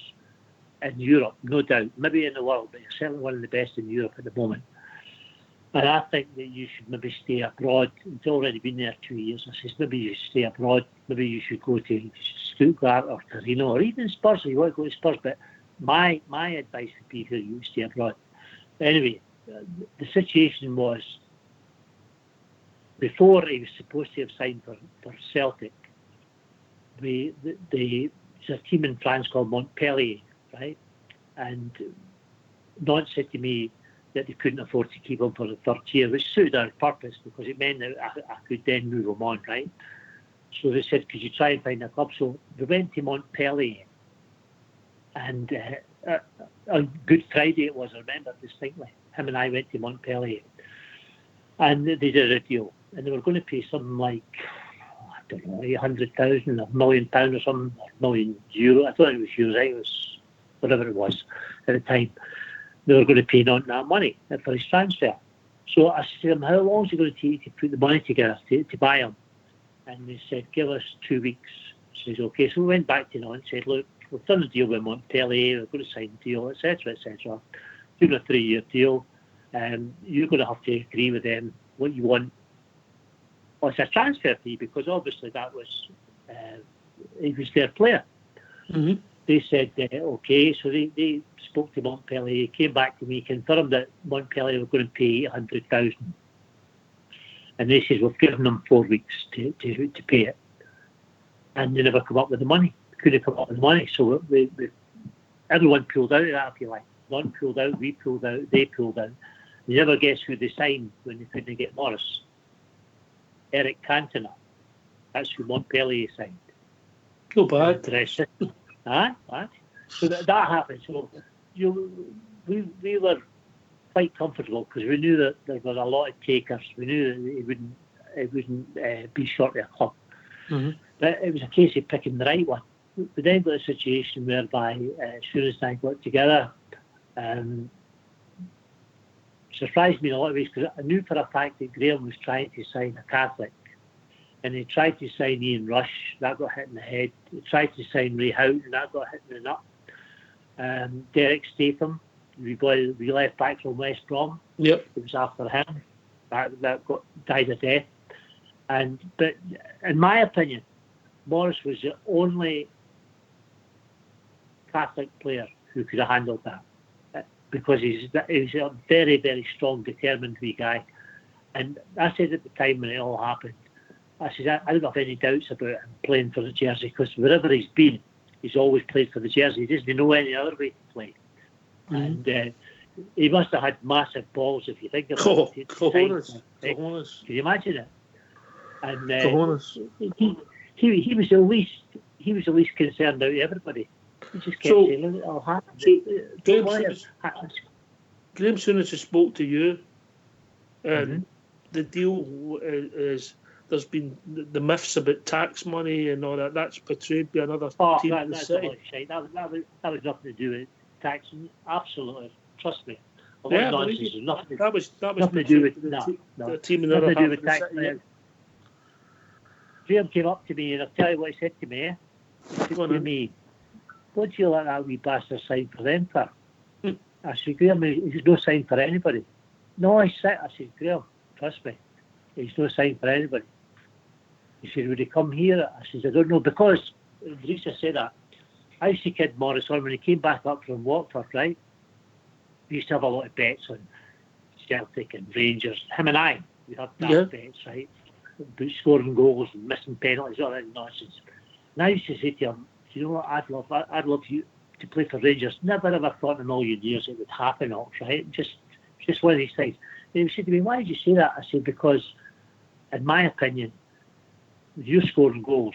S2: in Europe, no doubt. Maybe in the world, but you're certainly one of the best in Europe at the moment. And I think that you should maybe stay abroad. It's already been there 2 years. I says, maybe you should stay abroad. Maybe you should go to Stuttgart or Torino or even Spurs if you want to go to Spurs. But my advice would be that you stay abroad. Anyway, the situation was, before he was supposed to have signed for Celtic, there's a team in France called Montpellier, right? And Nantes said to me that they couldn't afford to keep him for the third year, which suited our purpose because it meant that I could then move him on, right? So they said, could you try and find a club? So we went to Montpellier, and on Good Friday it was, I remember distinctly. Him and I went to Montpellier, and they did a deal, and they were going to pay something like, I don't know, 800,000, £1 million or something, €1 million. I thought it was euros, I think it was whatever it was at the time. They were going to pay Nantes that money for his transfer. So I said to them, how long is it going to take to put the money together to buy him? And they said, give us 2 weeks. I says, okay. So we went back to Nantes and said, look, we've done a deal with Montpellier, we're going to sign a deal, etc., etc. Doing a 3-year deal. You're going to have to agree with them what you want. Well, it's a transfer fee, because obviously that was, he was their player.
S1: Mm-hmm.
S2: They said, okay, so they spoke to Montpellier, came back to me, confirmed that Montpellier were going to pay 800,000. And they said, we've given them 4 weeks to pay it. And they never come up with the money. Couldn't come up with the money. So everyone pulled out of that, if you like. One pulled out, we pulled out, they pulled out. You never guess who they signed when they couldn't get Morris. Eric Cantona. That's who Montpellier signed.
S1: Go bad.
S2: So that happened. So we were quite comfortable because we knew that there were a lot of takers. We knew that it wouldn't be short of a club.
S1: Mm-hmm.
S2: But it was a case of picking the right one. We then got a situation whereby Suarez and I got together. Surprised me in a lot of ways because I knew for a fact that Graham was trying to sign a Catholic. And he tried to sign Ian Rush, that got hit in the head. He tried to sign Ray Houghton, that got hit in the nut. Derek Statham, we left back from West Brom.
S1: Yep.
S2: It was after him. That died a death. But in my opinion, Morris was the only Catholic player who could have handled that. Because he's a very, very strong, determined wee guy. And I said at the time when it all happened, I said, I don't have any doubts about him playing for the jersey, because wherever he's been, he's always played for the jersey. He doesn't know any other way to play. Mm-hmm. And he must have had massive balls, if you think about it.
S1: Cojones.
S2: Can you imagine it? And he was the least concerned out of everybody. He just kept saying, it'll happen.
S1: Graham Souness has spoke to you, and the deal is there's been the myths about tax money and all that. That's portrayed by another team in the city.
S2: That was nothing to do with tax. Absolutely, trust me.
S1: That was
S2: nothing to do with
S1: the team in the other half of the city.
S2: Graham came up to me, and I'll tell you what he said to me. He said to me, what do you let that wee bastard sign for them for? I said, Graham, he's no sign for anybody. No, I said, Graham, Trust me. He's no sign for anybody. He said, would he come here? I said, I don't know, because the reason I say that, I used to kid Morris on when he came back up from Watford, right? We used to have a lot of bets on Celtic and Rangers. Him and I, we had that bets, right? About scoring goals and missing penalties, all that nonsense. And I used to say to him, you know what, I'd love you to play for Rangers. Never ever thought in a million years it would happen, right? Just one of these things. And he said to me, why did you say that? I said, because in my opinion, if you're scoring goals,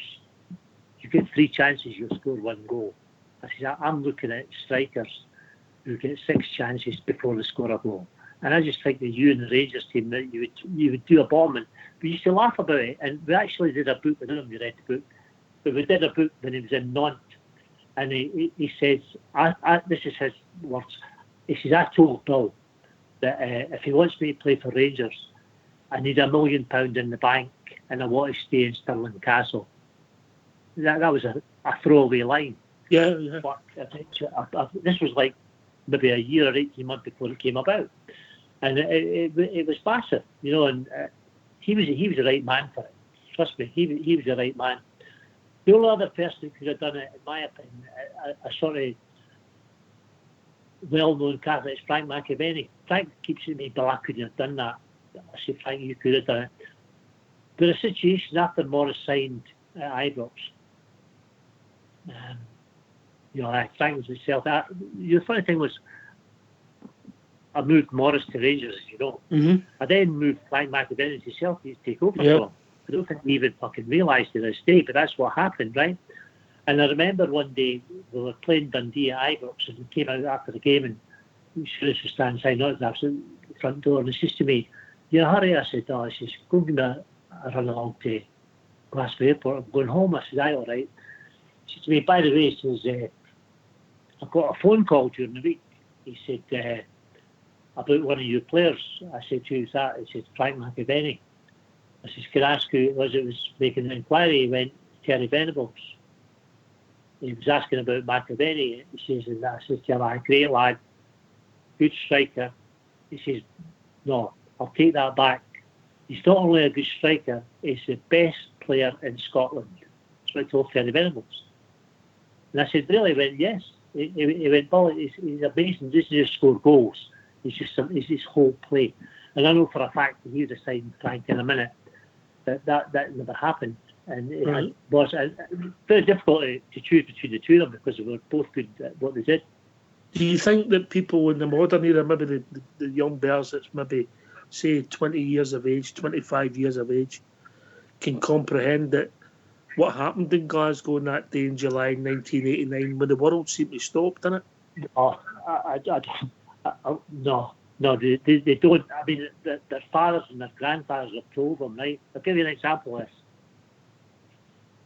S2: you get 3 chances, you'll score 1 goal. I said, I'm looking at strikers who get 6 chances before they score a goal. And I just think that you and the Rangers team, that you would do a bombing. We used to laugh about it, and we actually did a book. I don't know if you read the book, but we did a book when he was in Nantes. And he says, this is his words, he says, I told Bill that if he wants me to play for Rangers, I need £1 million in the bank and I want to stay in Stirling Castle. That was a throwaway line.
S1: Yeah.
S2: But this was like maybe a year or 18 months before it came about. And it was massive, and he was the right man for it. Trust me, he was the right man. The only other person who could have done it, in my opinion, a sort of well-known Catholic, is Frank McAvenny. Frank keeps at me, but I couldn't have done that. I said, Frank, you could have done it. But a situation after Morris signed at Ibrox, Frank was himself. The funny thing was, I moved Morris to Rangers, as you know.
S1: Mm-hmm.
S2: I then moved Frank McAvenny to Celtic to take over for him. I don't think we even fucking realised to this day, but that's what happened, right? And I remember one day we were playing Dundee at Ibrox, and we came out after the game, and Suresh was standing inside, not at the front door, and he says to me, "You in a hurry?" I said, "No." He says, "Go and give me a run along to Glasgow Airport. I'm going home." I said, "Aye, all right." He said to me, "By the way," he says, "I got a phone call during the week." He said, "About one of your players." I said, "Who's that?" He said, "Frank McAvenny." I said, "Can I ask who it was that was making the inquiry?" He went, "Terry Venables." He was asking about McAvenny. He says, and I said to him, "Great lad, good striker." He says, "No, I'll take that back. He's not only a good striker, he's the best player in Scotland." That's what I told Terry Venables. And I said, "Really?" He went, "Yes." He went, "Bill, he's amazing. He doesn't just score goals. It's his whole play." And I know for a fact that he would have signed Frank in a minute. That never happened. And it was very difficult to choose between the two of them because they were both good at what they did.
S1: Do you think that people in the modern era, maybe the young bears that's maybe, say, 20 years of age, 25 years of age, can comprehend that what happened in Glasgow on that day in July 1989 when the world seemed to stop, didn't it?
S2: Oh, no, they don't. I mean, their fathers and their grandfathers have told them, right? I'll give you an example of this.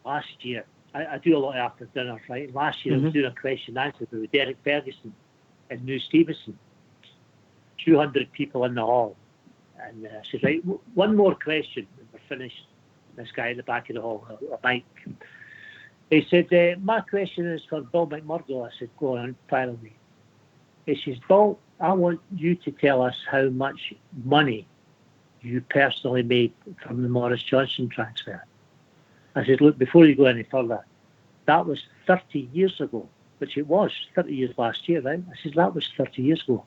S2: Last year, I do a lot after dinners, right? Last year I was doing a question and answer with Derek Ferguson and New Stevenson. 200 people in the hall. And I said, right, one more question and we're finished. This guy at the back of the hall, a mic. He said, "My question is for Bill McMurdo." I said, "Go on, fire away." He says, "Bill, I want you to tell us how much money you personally made from the Morris Johnson transfer." I said, "Look, before you go any further, that was 30 years ago," which it was 30 years last year, right? I said, "That was 30 years ago.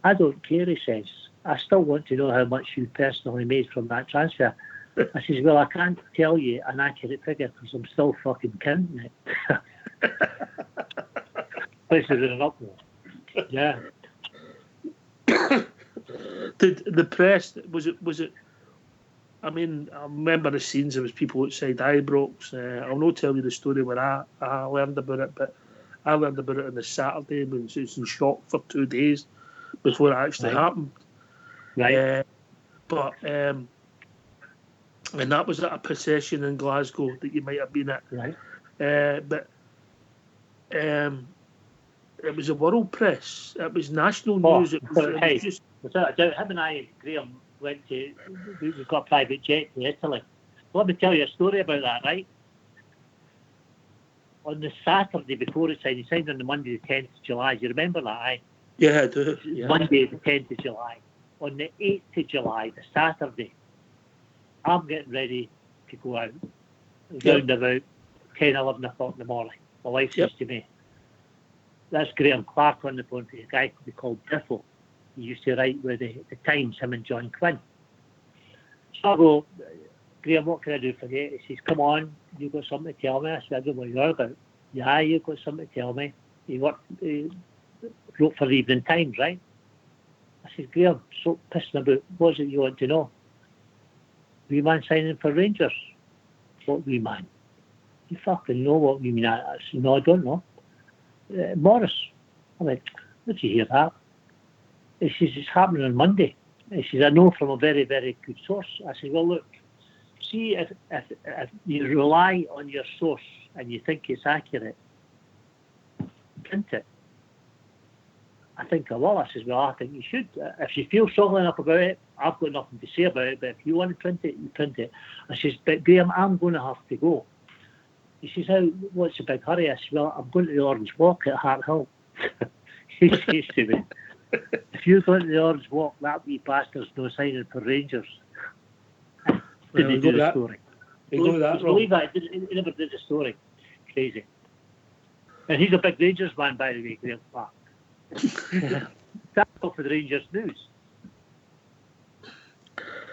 S2: I don't care," he says. "I still want to know how much you personally made from that transfer." I says, "Well, I can't tell you an accurate figure because I'm still fucking counting it." Places in an uproar. Yeah.
S1: The press, was it? I mean, I remember the scenes. There was people outside Ibrox. I'll not tell you the story where I learned about it, but I learned about it on the Saturday when I was in shock for 2 days before it actually happened.
S2: Right.
S1: And that was at a procession in Glasgow that you might have been at.
S2: Right.
S1: But it was a world press. It was national news. It was just.
S2: Without a doubt, him and I, Graham, we got a private jet to Italy. Let me tell you a story about that, right? On the Saturday before he signed on the Monday the 10th of July. Do you remember that, aye?
S1: Yeah, I do. Yeah.
S2: Monday the 10th of July. on the 8th of July, the Saturday, I'm getting ready to go out round about 10, 11 o'clock in the morning. My wife says to me, that's Graham Clark on the phone to a guy we called Diffle. He used to write with the Times, him and John Quinn. So I go, Graham, what can I do for you? He says, come on, you've got something to tell me. I said, I don't know what you're about. Yeah, you've got something to tell me. He wrote for the Evening Times, right? I said, Graham, so pissing about, what's it you want to know? Wee man signing for Rangers. What wee man? You fucking know what we mean. I said, no, I don't know. Morris. I went, did you hear that? He says, it's happening on Monday. He says, I know from a very, very good source. I said, well, look, see, if you rely on your source and you think it's accurate, print it. I think I will. I says, well, I think you should. If you feel strongly enough about it, I've got nothing to say about it, but if you want to print it, you print it. I says, but Graham, I'm going to have to go. He says, what's the big hurry? I said, well, I'm going to the Orange Walk at Hart Hill. He says to me, if you go to the Orange Walk, that wee bastard's no signing for Rangers. Didn't do the story. Believe that, he never did the story. Crazy. And he's a big Rangers man, by the way, Graham Clark. That's all for the Rangers news.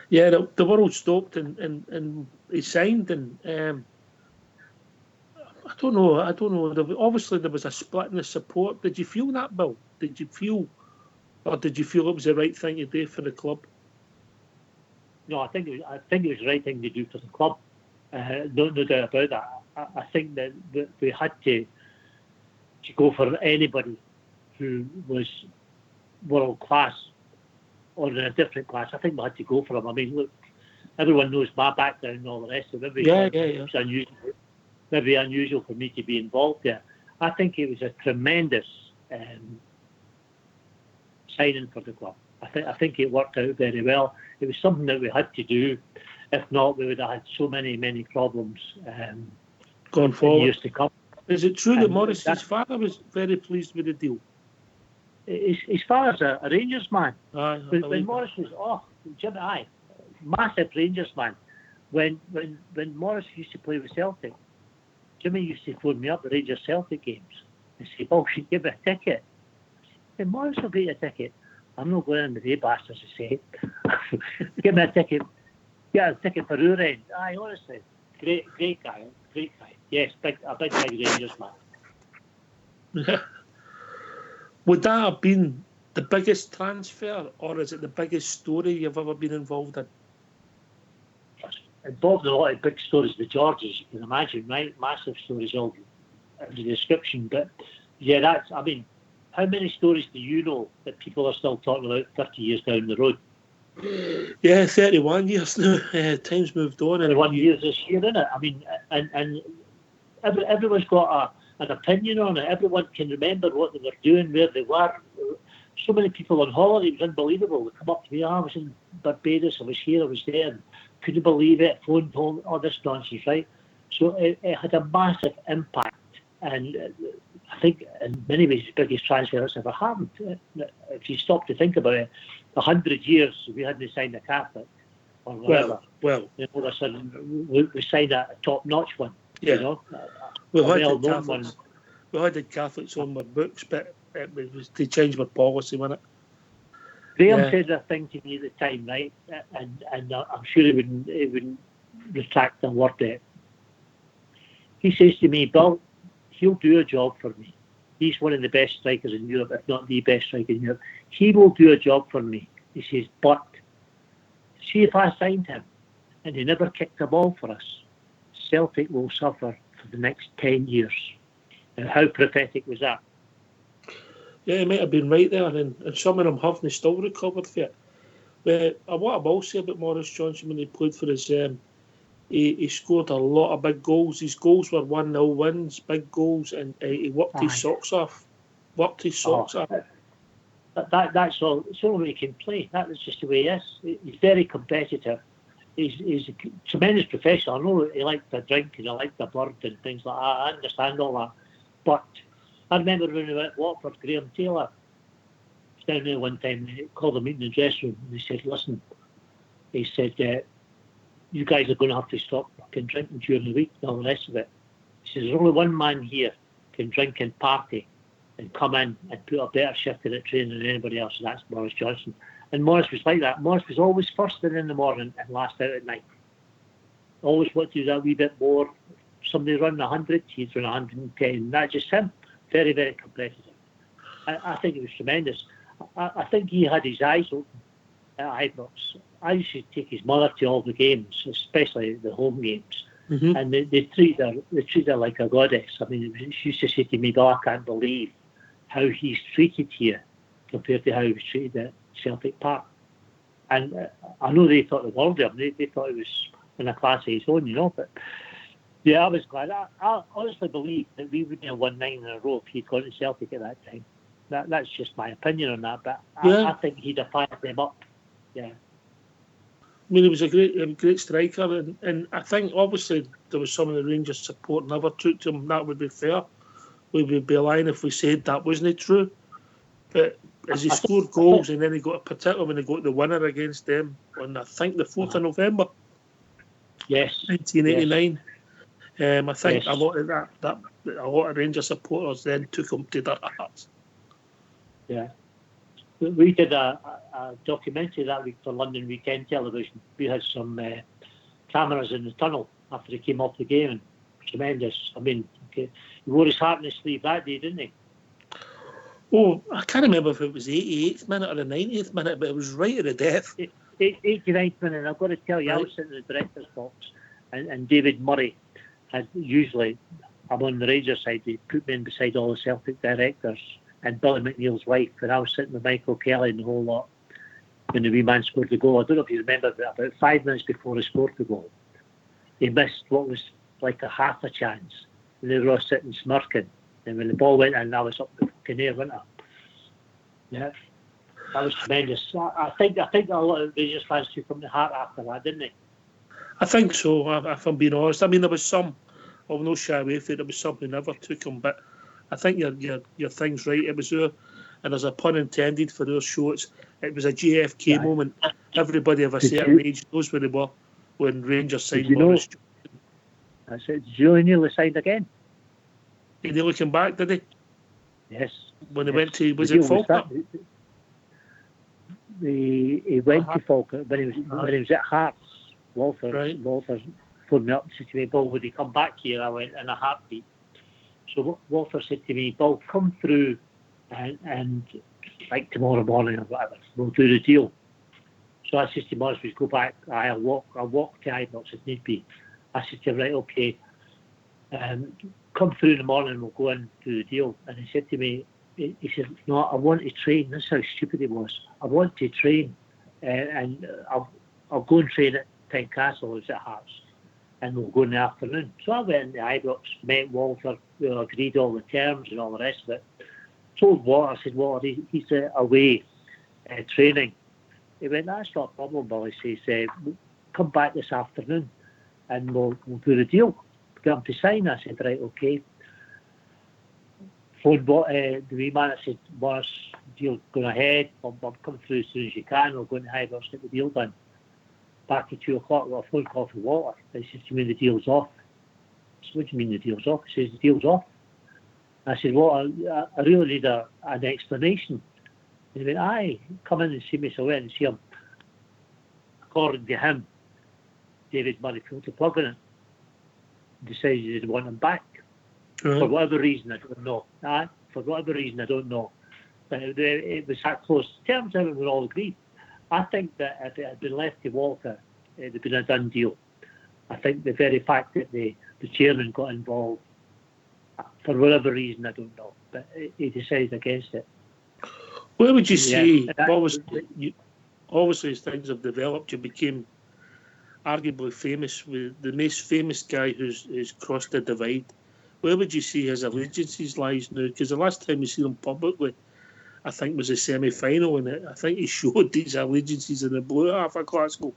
S1: Yeah, the world stopped and he signed, and I don't know. Obviously, there was a split in the support. Did you feel that, Bill? Did you feel it was the right thing to do for the club?
S2: No, I think it was the right thing to do for the club. No doubt about that. I think that we had to go for anybody who was world class or in a different class. I think we had to go for him. I mean, look, everyone knows my background and all the rest of it. It's unusual. Maybe unusual for me to be involved there. I think it was a tremendous signing for the club. I think it worked out very well. It was something that we had to do. If not, we would have had so many problems
S1: going forward.
S2: Years to come.
S1: Is it true that Morris's father was very pleased with the deal?
S2: His father's a Rangers man.
S1: When
S2: Morris was Jimmy, massive Rangers man. When Morris used to play with Celtic, Jimmy used to phone me up at Rangers Celtic games and say, "Oh, she'd give me a ticket." I said, "Morris will get you a ticket." I'm not going in with the bastards to say, "Give me a ticket." Get a ticket for your end. Aye, honestly, great guy. Yes, a big Rangers man.
S1: Would that have been the biggest transfer, or is it the biggest story you've ever been involved in?
S2: Involved in a lot of big stories. The Georges, you can imagine, right? Massive stories, all in the description. But yeah, how many stories do you know that people are still talking about 30 years down the road?
S1: Yeah, 31 years now. Time's moved on.
S2: 31 years this year, isn't it? I mean, and everyone's got an opinion on it. Everyone can remember what they were doing, where they were. So many people on holiday, it was unbelievable. They come up to me, I was in Barbados, I was here, I was there, and couldn't believe it, phoned home, all this nonsense, right? So it had a massive impact, and I think in many ways the biggest transfer that's ever happened. If you stop to think about it, 100 years we hadn't signed a Catholic or whatever.
S1: Well,
S2: all of a sudden we signed a top-notch one.
S1: Yeah.
S2: You know,
S1: we had Catholics on my books, but it was to change my policy, wasn't it?
S2: Graham said a thing to me at the time, right? And I'm sure he wouldn't retract a word there. He says to me, "Bill, he'll do a job for me. He's one of the best strikers in Europe, if not the best striker in Europe. He will do a job for me." He says, "But see if I signed him and he never kicked a ball for us, Celtic will suffer for the next 10 years. And how prophetic was that?
S1: Yeah, he might have been right there, and some of them haven't still recovered for it. But what I will say about Maurice Johnson when he played for us, he scored a lot of big goals. His goals were 1-0 wins, big goals, and he worked his socks off. That's
S2: all. It's the only way he can play. That is just the way he is. He's very competitive. He's a tremendous professional. I know he liked to drink and he liked to bird and things like that. I understand all that. But I remember when we went to Watford, Graham Taylor down there one time, they called a meeting in the dressing room, and they said, listen, he said, you guys are going to have to stop fucking drinking during the week and all the rest of it. He says, there's only one man here can drink and party and come in and put a better shift in at training than anybody else, and that's Morris Johnson. And Morris was like that. Morris was always first in the morning and last out at night. Always wanted to do that wee bit more. Somebody run 100, he'd run 110. That's just him. Very, very competitive. I think it was tremendous. I think he had his eyes open at Ibrox. I used to take his mother to all the games, especially the home games. Mm-hmm. And they treat her like a goddess. I mean, she used to say to me, "Oh, I can't believe how he's treated here compared to how he was treated at Celtic Park." And I know they thought the world of him. They thought he was in a class of his own, But yeah, I was glad. I honestly believe that we wouldn't have won 9 in a row if he'd gone to Celtic at that time. That's just my opinion on that. But I think he'd have fired them up. Yeah.
S1: I mean, he was a great striker, and I think obviously there was some of the Rangers support never took to him. That would be fair. We would be lying if we said that wasn't true. But as he scored goals, and then he got, particularly when he got the winner against them on, I think, the 4th of November.
S2: Yes.
S1: 1989. Yes. I think a lot of that a lot of Rangers supporters then took him to their hearts.
S2: Yeah. We did a documentary that week for London Weekend Television. We had some cameras in the tunnel after he came off the game, and tremendous. I mean, he wore his heart in his sleeve that day, didn't he?
S1: Oh, I can't remember if it was the 88th minute or the 90th minute, but it was right at the death.
S2: 89th minute, and I've got to tell you, right. I was sitting in the director's box, and David Murray had usually, I'm on the Rangers side, they put me in beside all the Celtic directors, and Billy McNeil's wife, and I was sitting with Michael Kelly and the whole lot when the wee man scored the goal. I don't know if you remember, but about 5 minutes before he scored the goal, he missed what was like a half a chance, and they were all sitting smirking. And when the ball went in, I was up the fucking air, wasn't I? Yeah, that was tremendous. I think a lot of Rangers fans took from the heart after that, didn't they? I
S1: think so, if I'm being honest. I mean, there was some, I'll no shy away from it, there was some who never took him, but I think your thing's right. It was and there's a pun intended for those shots. It was a JFK moment. Everybody of a certain age knows where they were when Rangers signed Morris.
S2: That's it. Did you nearly signed again?
S1: He nearly came back, did he?
S2: Yes.
S1: When he went to, was it Falkirk?
S2: He went to Falkirk, but when he was at Hearts. Walter phoned me up and said to me, "Paul, would he come back here?" I went, in a heartbeat. So Walter said to me, "Paul, come through and like tomorrow morning or whatever, we'll do the deal." So I said to Morris, "We go back. I'll walk to Ibrox if need be." I said to him, "Right, okay. Come through in the morning, we'll go and do the deal." And he said to me, he said, "No, I want to train." That's how stupid he was. "I want to train, and I'll go and train at Tynecastle, it was at Hearts, and we'll go in the afternoon." So I went into Ibrox, met Walter, we agreed all the terms and all the rest of it. Told Walter, I said, "Walter, he's away training." He went, "That's not a problem, Billy." He says, "Come back this afternoon and we'll do the deal. Get him to sign." I said, "Right, okay." Phoned the wee man, I said, "Morris, deal going ahead. I'll come through as soon as you can. We'll go into Ibrox, get the deal done." Back at 2 o'clock, I got a phone call from Walter. He said to me, "The deal's off." I said, "What do you mean the deal's off?" He says, "The deal's off." I said, "Well, I really need an explanation." And he went, "Aye, come in and see me." So I went and see him. According to him, David Murray pulled the plug on it. Decided he didn't want him back. Mm-hmm. For whatever reason, I don't know. For whatever reason, I don't know. But it was that close. Terms of it were all agreed. I think that if it had been left to Walter, it had been a done deal. I think the very fact that the chairman got involved, for whatever reason, I don't know, but he decided against it.
S1: Where would you say, obviously as things have developed, you became arguably famous, with the most famous guy who's crossed the divide. Where would you see his allegiances lies now? Because the last time we see him publicly, I think, was a semi-final, and I think he showed these allegiances in the blue half of Glasgow.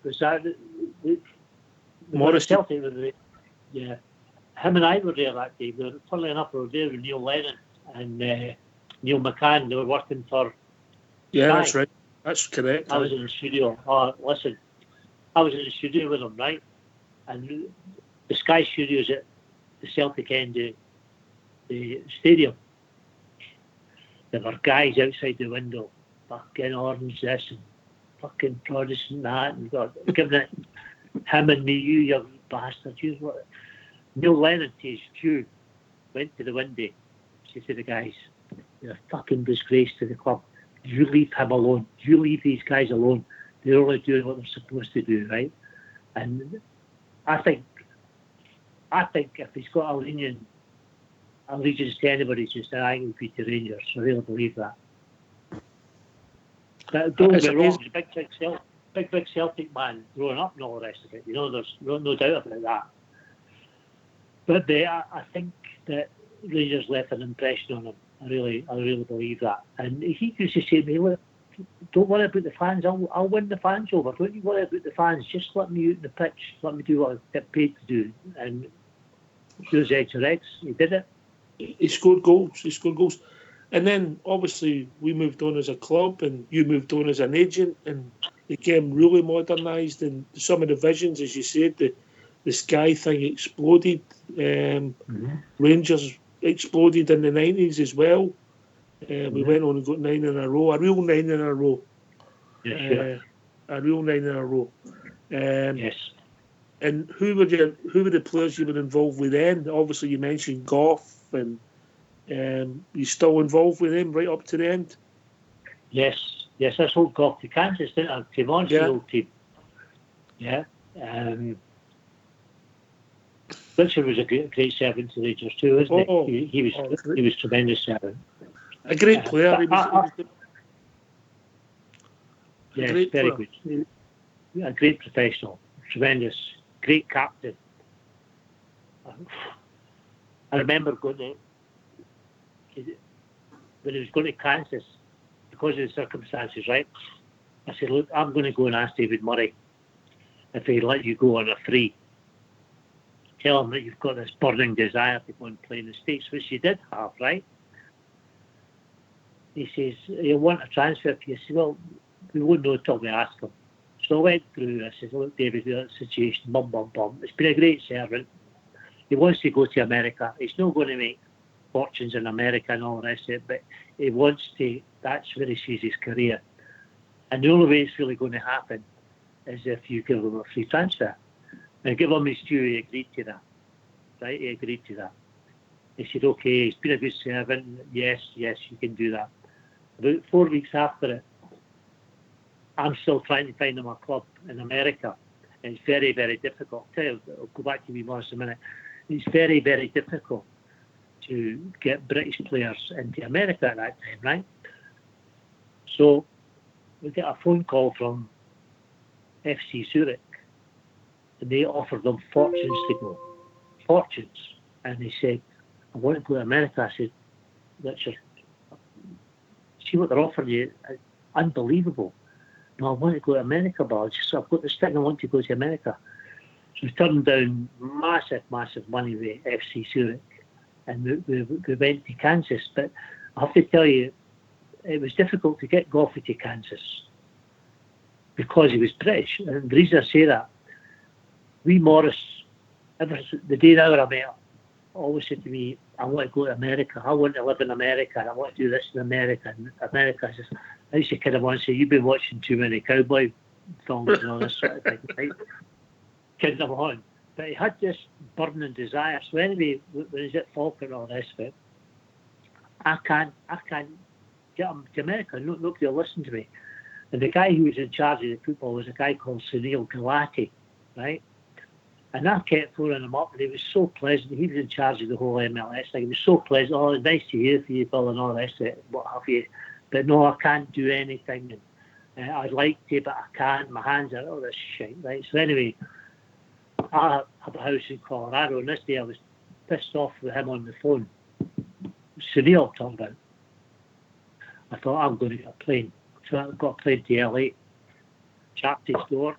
S2: Was that
S1: Morris?
S2: Yeah. Him and I were there that day. Funnily enough, we were there with Neil Lennon and Neil McCann, they were working for
S1: Yeah,
S2: Sky.
S1: that's right. That's correct.
S2: I was in the studio. Oh, listen, I was in the studio with them, right? And the Sky Studios at the Celtic end of the stadium. There were guys outside the window, fucking orange this and fucking Protestant that, and got giving it him and me, you bastard. You what? Neil Lennon, to his due, went to the window, said to the guys, "You're a fucking disgrace to the club. You leave him alone. You leave these guys alone. They're only doing what they're supposed to do, right?" And I think if he's got allegiance to anybody, just I think it would be to Rangers. I really believe that. But don't get me wrong, he's a big Celtic man growing up and all the rest of it. You know, there's no doubt about that. But I think that Rangers left an impression on him. I really believe that. And he used to say to me, "Look, don't worry about the fans. I'll win the fans over. Don't you worry about the fans. Just let me out in the pitch. Let me do what I get paid to do." And those eggs are eggs. He did it.
S1: He scored goals. And then, obviously, we moved on as a club and you moved on as an agent and the game really modernised and some of the visions, as you said, the Sky thing exploded. Rangers exploded in the 90s as well. We went on and got 9 in a row, a real 9 in a row.
S2: Yeah, sure.
S1: A real 9 in a row.
S2: Yes.
S1: And who were the players you were involved with then? Obviously, you mentioned Goff, and you still involved with him right up to the end.
S2: Yes. I sold Goff to Kansas, didn't I? Came on to the old team. Yeah. Richard was a great servant to the Rangers too, wasn't he? He was tremendous servant.
S1: A great player.
S2: Yes, very good. A great professional, tremendous, great captain. I remember going to, when he was going to Kansas, because of the circumstances, right? I said, "Look, I'm going to go and ask David Murray if he'd let you go on a free. Tell him that you've got this burning desire to go and play in the States," which you did have, right? He says, "He'll want a transfer for you." I said, "Well, we won't know until we ask him." So I went through, I said, "Look, David, we've got a situation, bum. It's been a great servant. He wants to go to America. He's not going to make fortunes in America and all the rest of it, but he wants to, that's where he sees his career. And the only way it's really going to happen is if you give him a free transfer." And give him his due, he agreed to that. Right? He agreed to that. He said, "Okay, he's been a good servant. Yes, you can do that." About 4 weeks after it, I'm still trying to find him a club in America. And it's very, very difficult. I'll go back to me Morris a minute. It's very, very difficult to get British players into America at that time, right? So we get a phone call from FC Zurich. And they offered them fortunes to go. Fortunes. And they said, "I want to go to America." I said, "Richard, see what they're offering you? Unbelievable." "No, I want to go to America, but I've got this thing, I want to go to America." So we turned down massive money with FC Zurich. And we went to Kansas. But I have to tell you, it was difficult to get Goffey to Kansas because he was British. And the reason I say that, Wee Morris, the day that I met him, always said to me, "I want to go to America. I want to live in America. And I want to do this in America." And America, I used to kind of want to say, "You've been watching too many cowboy films and all this sort of thing." Right? Kidding him on. But he had this burning desire. So anyway, when he's at Falkirk and all this bit, I can't get him to America. Nobody will listen to me. And the guy who was in charge of the football was a guy called Sunil Gulati, right? And I kept phoning him up, and he was so pleasant. He was in charge of the whole MLS thing. He was so pleasant. "Oh, it's nice to hear from you, Bill, and all the rest of it, what have you. But no, I can't do anything. And I'd like to, but I can't. My hands are all this shit," right? So anyway, I have a house in Colorado, and this day I was pissed off with him on the phone. Sunil turned out. I thought, I'm going to get a plane. So I got a plane to LA. Chapped his door.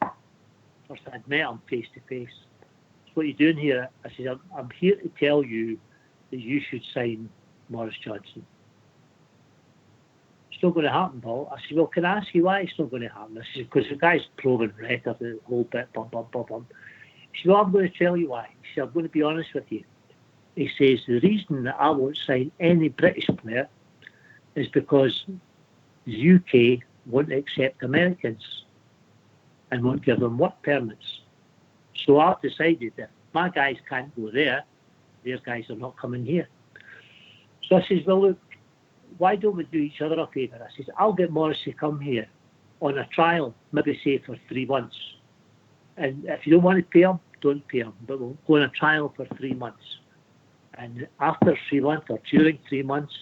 S2: First I'd met him face to face. "What are you doing here?" I said, I'm here to tell you that you should sign Maurice Johnson." it's not going to happen, Paul. I said, well, can I ask you why it's not going to happen? I said, because the guy's proven record, the whole bit, bum, bum, bum, bum. He said, well, I'm going to tell you why. He said, I'm going to be honest with you. He says, the reason that I won't sign any British player is because the UK won't accept Americans and won't give them work permits. So I've decided that my guys can't go there, their guys are not coming here. So I says, well, look, why don't we do each other a favour? I says, I'll get Morris to come here on a trial, maybe say for 3 months. And if you don't want to pay him, don't pay him. But we'll go on a trial for 3 months. And after 3 months or during 3 months,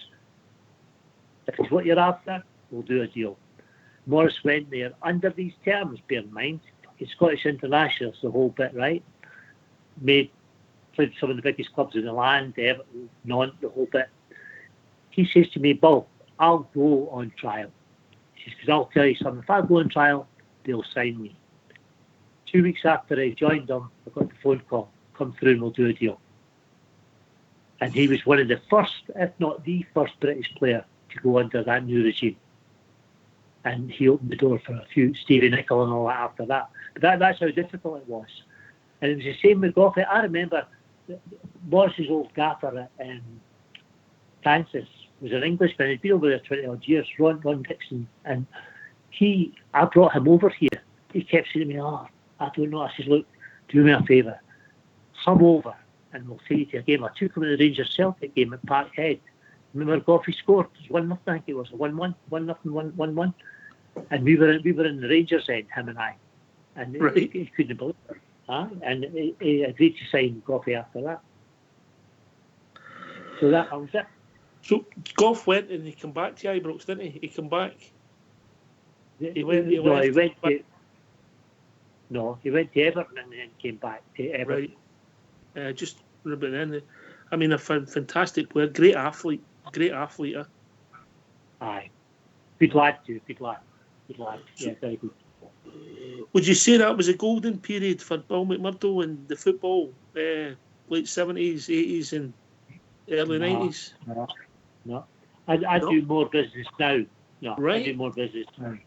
S2: if it's what you're after, we'll do a deal. Morris went there under these terms, bear in mind. It's Scottish Internationals, the whole bit, right? Played some of the biggest clubs in the land, Everton, Nantes, the whole bit. He says to me, Bill, I'll go on trial. He says, because I'll tell you something, if I go on trial, they'll sign me. 2 weeks after I joined them, I got the phone call, come through and we'll do a deal. And he was one of the first, if not the first British player to go under that new regime. And he opened the door for a few, Stevie Nicol and all that after that. But that's how difficult it was. And it was the same with Goffey. I remember Morris's old gaffer at Kansas was an Englishman. He'd been over there 20 odd years, Ron Dixon. And I brought him over here. He kept saying to me, I don't know. I said, look, do me a favour. Come over and we'll take you to a game. I took him to the Rangers Celtic game at Parkhead. Remember Goffey scored? It was 1-0, I think it was. 1-1, 1-0, 1-1. And we were in the Rangers end, him and I. And
S1: right.
S2: he couldn't believe it. And he agreed to sign Goffey after that. So that was it.
S1: So Goff went and he came back to Ibrox, didn't he? He came back. He went to Everton and then came back to Everton. Right. Just ribbon in. I mean, a fantastic player, great athlete.
S2: Aye. Good lad too. Good lad. Yeah, very good.
S1: Would you say that was a golden period for Bill McMurdo and the football, late 70s, 80s and early 90s?
S2: No. I do more business now. No, right. I do more business now.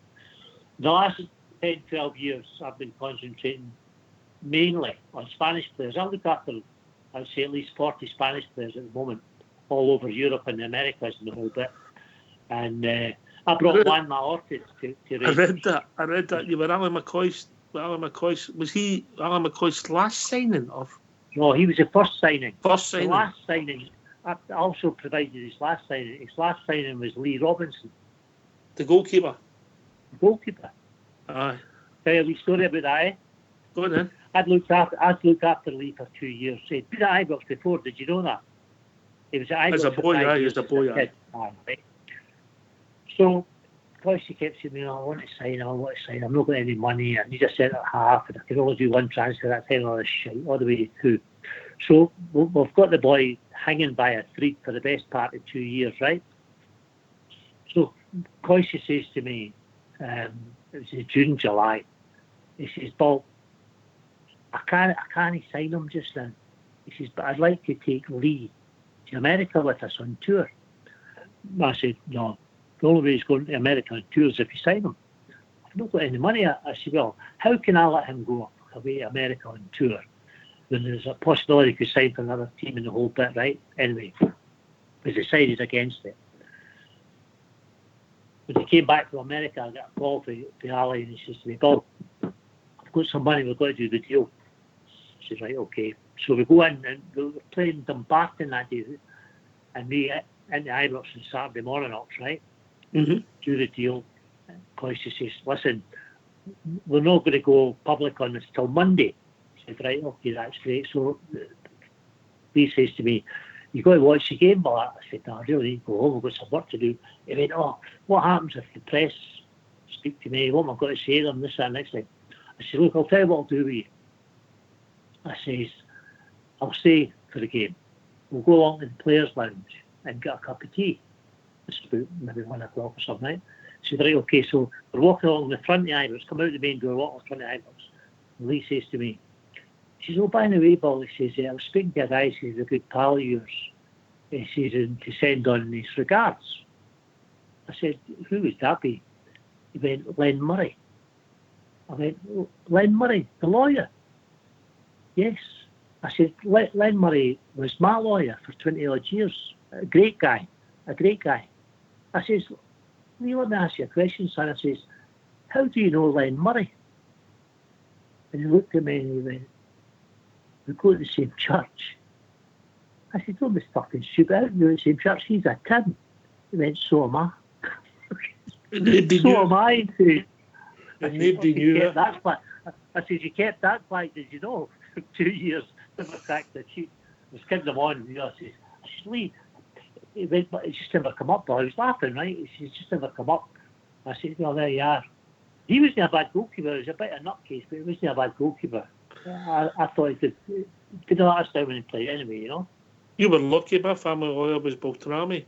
S2: The last 10, 12 years, I've been concentrating mainly on Spanish players. I look after, I'd say, at least 40 Spanish players at the moment, all over Europe and the Americas and the whole bit. And I brought Juan Maortiz to Rangers.
S1: I read that. You were Alan McCoy's. Was he Alan McCoy's last signing?
S2: No, he was the first signing.
S1: The
S2: last signing. I also provided his last signing. His last signing was Lee Robinson.
S1: The goalkeeper.
S2: Aye. Tell you a wee story about that, eh?
S1: Go on then.
S2: I'd looked after Lee for 2 years. He'd been at Ibrox before, did you know that? He was at Ibrox
S1: as a boy,
S2: Right. So, twice he kept saying, I want to sign, I'm not got any money, I need a centre half, and I can only do one transfer at a time, all this shit, all the way through. So, we've got the boy hanging by a thread for the best part of 2 years, right? So, Coyce says to me, it was June, July, he says, Bob, I can't sign him just now. He says, but I'd like to take Lee to America with us on tour. I said, no, the only way he's going to America on tour is if you sign him. I've not got any money. I said, well, how can I let him go away to America on tour when there's a possibility he could sign for another team in the whole bit, right? Anyway, we decided against it. When he came back from America, I got a call from Ali and he says to me, Bob, I've got some money, we've got to do the deal. I said, right, okay. So we go in and we were playing Dumbarton that day and we into Ibrox on Saturday morning, right?
S1: Mm-hmm.
S2: Do the deal. Coyce says, listen, we're not going to go public on this till Monday. I said, right, okay, that's great. So he says to me, you got to watch the game, but I said, no, I really need to go home, I've got some work to do. He went, what happens if the press speak to me? What am I going to say to them, this, that, next thing? I said, look, I'll tell you what I'll do with you. I says, I'll stay for the game. We'll go along to the players' lounge and get a cup of tea. It's about maybe 1 o'clock or something, right? I said, right, okay, so we're walking along the front of the Ibrox, come out the main door, walk along the front of the Ibrox. And Lee says to me, he says, by the way, Bill, he says, I was speaking to a guy, he's a good pal of yours. He says, to send on his regards. I said, who would that be? He went, Len Murray. I went, Len Murray, the lawyer? Yes. I said, Len Murray was my lawyer for 20 odd years. A great guy. I says, let me ask you a question, son. I says, how do you know Len Murray? And he looked at me and he went, we go to the same church. I said, don't be fucking stupid. How do you know the same church? He's a Tim. He went, so am I. So am I too.
S1: And nobody knew it.
S2: I said, you kept that quiet, did you know? For 2 years, never cracked the sheet. I was kidding him on. I said, Lee, it just never come up. I was laughing, right? He said, just never come up. I said, well, there you are. He wasn't a bad goalkeeper. He was a bit of a nutcase, but he wasn't a bad goalkeeper. I thought he could let us down when he played anyway, you know?
S1: You were lucky my family lawyer was Baltrami.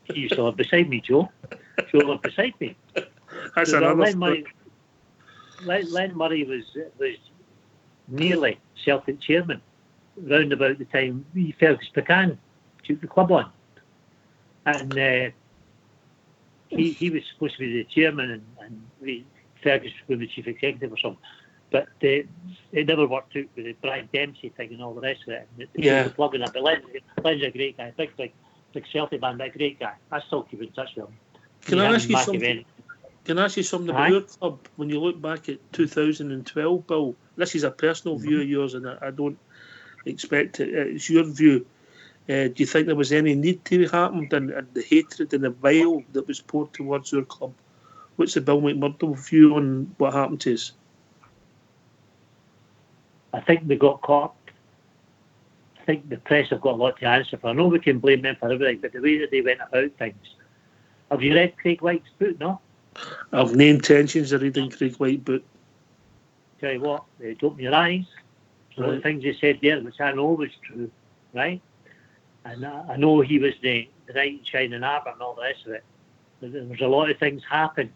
S2: He used to live beside me, Joe. Joe lived beside me.
S1: That's another story.
S2: Len Murray was nearly Celtic chairman round about the time Fergus Pecan took the club on. And he was supposed to be the chairman and Fergus was the chief executive or something. But it never worked out with the Brian Dempsey thing and all the rest of it. The plug in it. But Len's a great guy, big Celtic man, but a great guy. I still keep in touch with him. Can I ask
S1: you something about your club? When you look back at 2012, Bill, this is a personal view of yours, and I don't expect it. It's your view. Do you think there was any need to happen, and the hatred and the bile that was poured towards your club? What's the Bill McMurdo view on what happened to us?
S2: I think they got caught. I think the press have got a lot to answer for. I know we can blame them for everything, but the way that they went about things. Have you read Craig White's book, no?
S1: I've no intentions of reading Craig White's book.
S2: Tell you what, it opened your eyes. So the things he said there, which I know was true, right? And I know he was the knight in shining armour and all the rest of it. But there was a lot of things happened.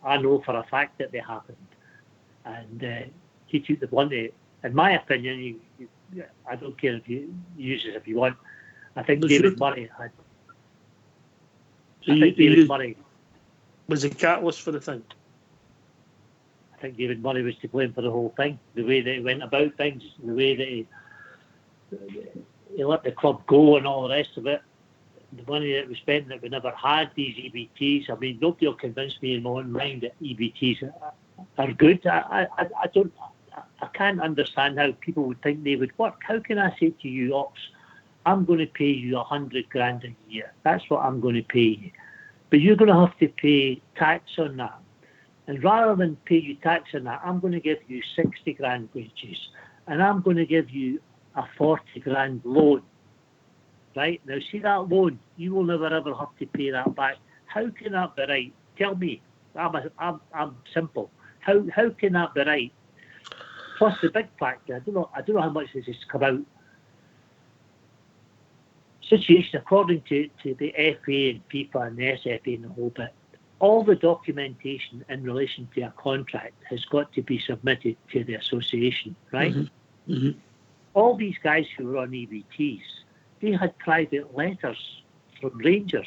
S2: I know for a fact that they happened. And he took the blunt of it. In my opinion, I don't care if you use it if you want. I think David Murray had... David Murray
S1: was a catalyst for the thing.
S2: I think David Murray was to blame for the whole thing. The way that he went about things, the way that he let the club go and all the rest of it. The money that was spent that we never had these EBTs. I mean, nobody will convince me in my own mind that EBTs are good. I can't understand how people would think they would work. How can I say to you, Ox, I'm going to pay you $100,000 a year. That's what I'm going to pay you. But you're going to have to pay tax on that. And rather than pay you tax on that, I'm going to give you $60,000 wages. And I'm going to give you a $40,000 loan. Right? Now, see that loan, you will never ever have to pay that back. How can that be right? Tell me. I'm simple. How can that be right? Plus the big factor, I don't know how much this has come out. Situation according to the FA and FIFA and the SFA and the whole bit, all the documentation in relation to a contract has got to be submitted to the association, right?
S1: Mm-hmm. Mm-hmm.
S2: All these guys who were on EBTs, they had private letters from Rangers,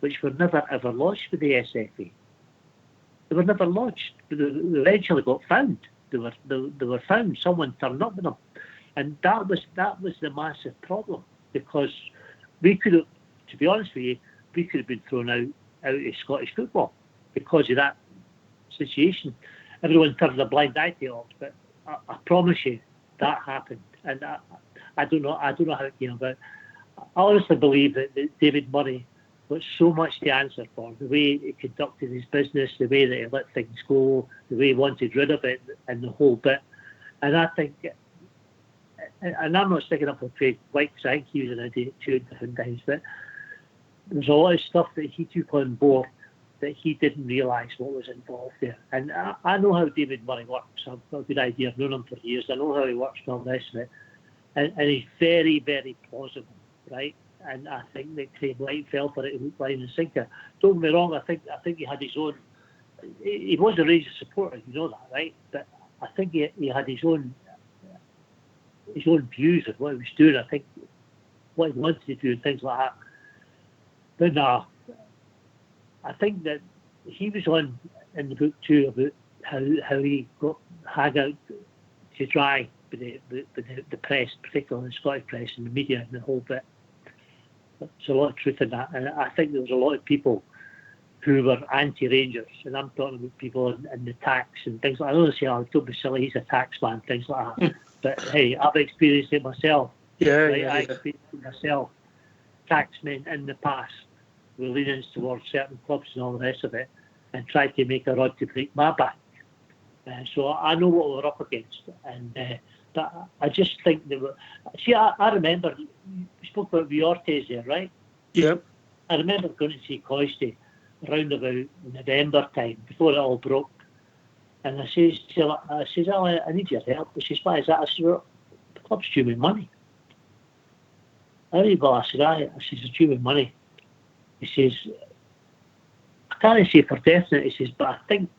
S2: which were never ever lodged with the SFA. They were never lodged. They eventually got found. They were found. Someone turned up with them, and that was the massive problem, because we could have, to be honest with you, we could have been thrown out of Scottish football because of that situation. Everyone turned a blind eye to it, but I promise you that happened, and I don't know how it came about. I honestly believe that David Murray got so much to answer for, the way he conducted his business, the way that he let things go, the way he wanted rid of it, and the whole bit. And I think, and I'm not sticking up for Craig White, because I think he was an idiot too at different times, but there's a lot of stuff that he took on board that he didn't realise what was involved there. And I know how David Murray works. I've got a good idea. I've known him for years. I know how he works and all the rest of it. And he's very, very plausible, right? And I think that Craig White fell for it, hook, line and sinker. Don't get me wrong, I think he had his own... He was a Rangers supporter, you know that, right? But I think he had his own views of what he was doing. I think what he wanted to do and things like that. But no, I think that he was on in the book too about how he got hung out to dry with the press, particularly the Scottish press and the media and the whole bit. There's a lot of truth in that, and I think there was a lot of people who were anti-Rangers, and I'm talking about people in the tax and things like that. I don't say, oh, don't be silly, he's a tax man, things like that. But hey, I've experienced it myself. I experienced it myself. Taxmen in the past were leanings towards certain clubs and all the rest of it, and tried to make a rod to break my back. So I know what we're up against, and but I just think that I remember you spoke about Viortes there, right?
S1: Yeah.
S2: I remember going to see Coisty around about November time before it all broke, and I says, I need your help. He says, why is that? I said, well, the club's due me money. I said, it's due me money. He says, I can't say for definite. He says, but I think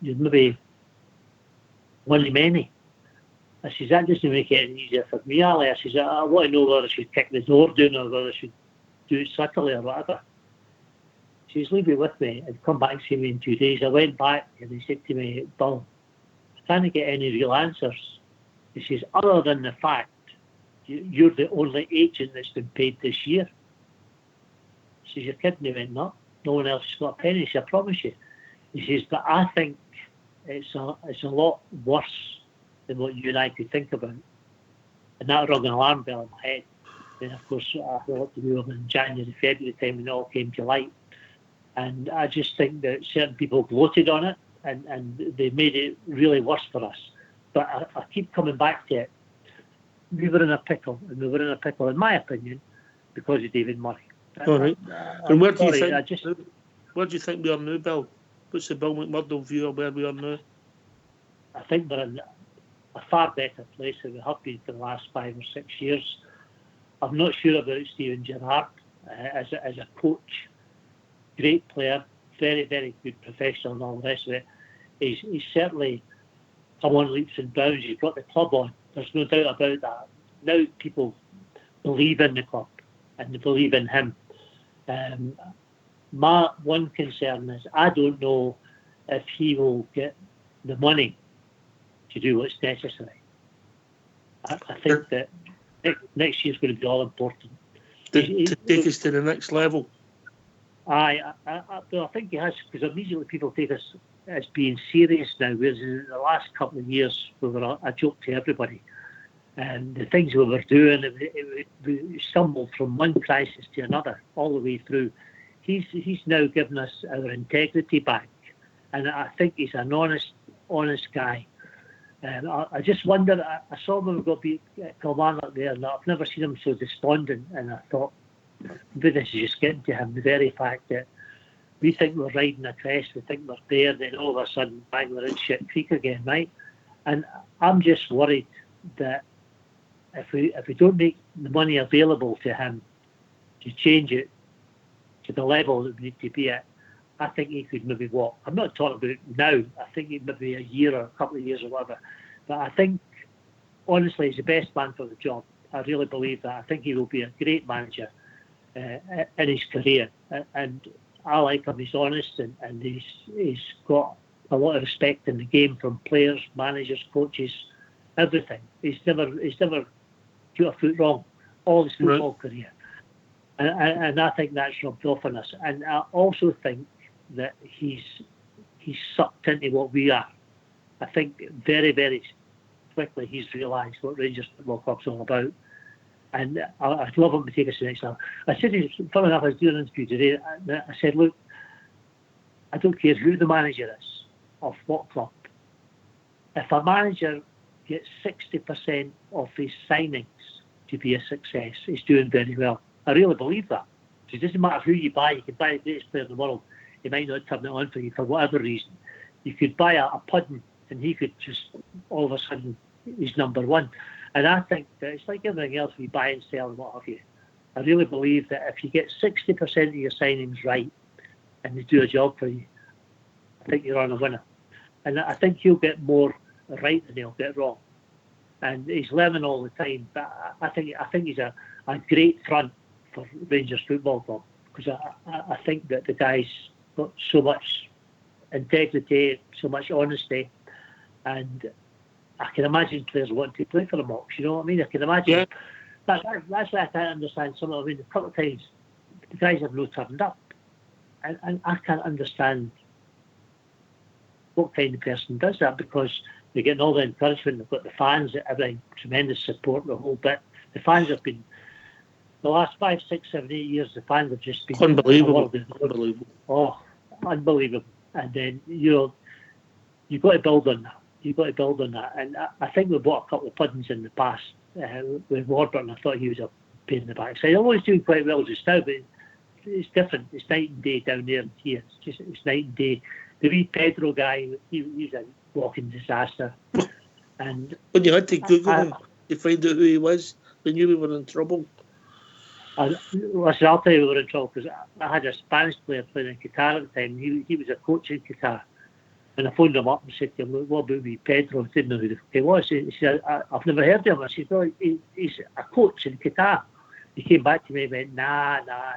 S2: you're maybe one of many. I says, that doesn't make it any easier for me, Ali. I says, I want to know whether I should kick the door down or whether I should do it subtly or whatever. She says, leave it with me and come back and see me in 2 days. I went back and he said to me, Bill, I can't get any real answers. He says, other than the fact you're the only agent that's been paid this year. He says, you're kidding? He went, no one else has got a penny. He says, I promise you. He says, but I think it's a lot worse than what you and I could think about. And that rung an alarm bell in my head. Then, of course, I had a lot to do with in January, February time when it all came to light. And I just think that certain people gloated on it and they made it really worse for us. But I keep coming back to it. We were in a pickle, and we were in a pickle, in my opinion, because of David Murray.
S1: All right. And where do you think we are now, Bill? What's the Bill McMurdo view of where we are now?
S2: I think we're in a far better place than we have been for the last 5 or 6 years. I'm not sure about Steven Gerrard as a coach. Great player, very, very good professional and all the rest of it. He's certainly come on leaps and bounds. He's got the club on. There's no doubt about that. Now people believe in the club and they believe in him. My one concern is I don't know if he will get the money to do what's necessary. I think that next year's going to be all important.
S1: To take us to the next level.
S2: I think he has, because immediately people take us as being serious now, whereas in the last couple of years we were a joke to everybody. And the things we were doing, we stumbled from one crisis to another all the way through. He's now given us our integrity back, and I think he's an honest guy. And I just wonder, I saw him go beat Kilmarnock there, and I've never seen him so despondent, and I thought, maybe this is just getting to him, the very fact that we think we're riding a crest, we think we're there, then all of a sudden, bang, we're in shit creek again, right? And I'm just worried that if we don't make the money available to him to change it to the level that we need to be at, I think he could maybe walk. I'm not talking about now. I think it maybe a year or a couple of years or whatever. But I think, honestly, he's the best man for the job. I really believe that. I think he will be a great manager in his career. And I like him. He's honest and he's got a lot of respect in the game from players, managers, coaches, everything. He's never put a foot wrong all his football career. And I think that's rubbed off on us. And I also think that he's sucked into what we are. I think very, very quickly he's realised what Rangers Football Club's all about. And I'd love him to take us to the next level. I said, funny enough, I was doing an interview today. I said, look, I don't care who the manager is of what club. If a manager gets 60% of his signings to be a success, he's doing very well. I really believe that. It doesn't matter who you buy. You could buy the greatest player in the world. He might not turn it on for you for whatever reason. You could buy a Puddin and he could just, all of a sudden, he's number one. And I think that it's like everything else we buy and sell and what have you. I really believe that if you get 60% of your signings right and they do a job for you, I think you're on a winner. And I think he'll get more right than he'll get wrong. And he's learning all the time. But I think he's a great front for Rangers Football Club, because I think that the guy's got so much integrity, so much honesty, and I can imagine players wanting to play for the Mox. You know what I mean? I can imagine.
S1: Yeah.
S2: That's why I can't understand some of. I mean, a couple of times the guys have no turned up, and I can't understand what kind of person does that, because they're getting all the encouragement. They've got the fans, everything, tremendous support, the whole bit. The fans have been, the last 5, 6, 7, 8 years, the fans have just been
S1: unbelievable. Unbelievable.
S2: Oh, unbelievable. And then, you've got to build on that. You've got to build on that. And I think we bought a couple of puddings in the past with Warburton. I thought he was a pain in the backside. I'm always doing quite well just now, but it's different. It's night and day down there and here. It's night and day. The wee Pedro guy, he's a walking disaster. And
S1: when you had to Google him to find out who he was, they knew we were in trouble.
S2: Listen, I'll tell you we were in trouble, because I had a Spanish player playing in Qatar at the time. He was a coach in Qatar. And I phoned him up and said to him, what about me, Pedro? I didn't know who the fuck he was. He said, I've never heard of him. I said, no, he's a coach in Qatar. He came back to me and went, nah. I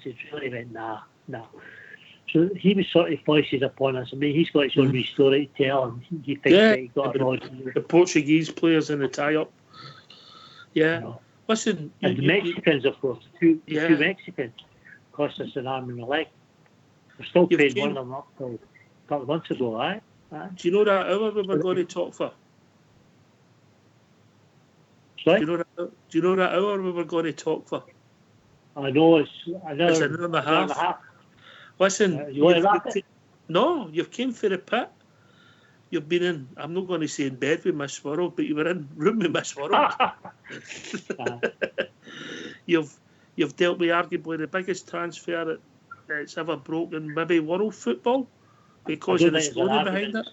S2: said, really? He went, nah. So he was sort of voices upon us. I mean, he's got his own wee story to tell, and he thinks that he got a rod.
S1: The Portuguese players in the tie-up. Yeah.
S2: No.
S1: Listen.
S2: And the Mexicans, of course, two Mexicans cost us an arm and a leg. We're still paying one of them up till a couple of months ago, right?
S1: Do you know that hour we were going to talk for?
S2: Sorry?
S1: Do you know that hour we were going to talk for?
S2: I know it's
S1: an hour and a half. Listen, you've came for the pit. You've been in, I'm not going to say in bed with Miss World, but you were in room with Miss World. You've dealt with arguably the biggest transfer that's ever broken maybe world football, because of the story behind it.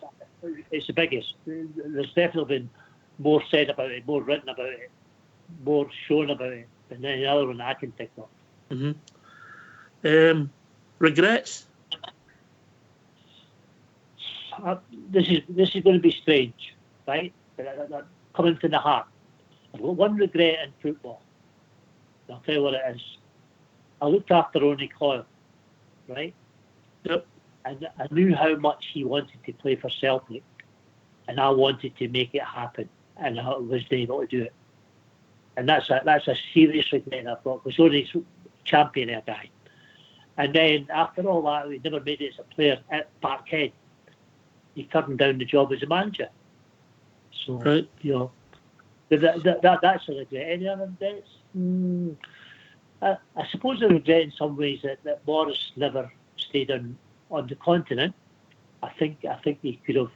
S2: It's the biggest. There's definitely been more said about it, more written about it, more shown about it than any other one I can think of.
S1: Mm-hmm. Regrets?
S2: This is going to be strange, right? Coming from the heart. I've got one regret in football. I'll tell you what it is. I looked after Ronnie Coyle, right?
S1: Yep.
S2: And I knew how much he wanted to play for Celtic, and I wanted to make it happen, and I wasn't able to do it. And that's a serious regret I've got, because Ronnie's championing a guy. And then after all that, we never made it as a player at Parkhead. He turned down the job as a manager. So,
S1: right.
S2: That's a regret. Any other regrets? I suppose I regret in some ways that Morris never stayed on the continent. I think he could have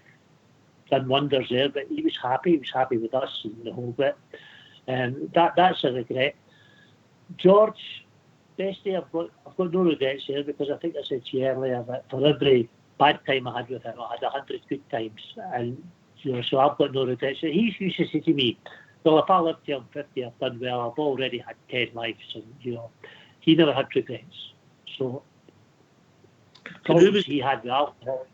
S2: done wonders there, but he was happy. He was happy with us and the whole bit. That's a regret. George, Bestie, I've got no regrets here, because I think I said to you earlier that for every bad time I had with him, I had 100 good times, and so I've got no regrets. He used to say to me, well, if I live till I'm 50, I've done well. I've already had 10 lives, and he never had regrets. So he had the alcohol.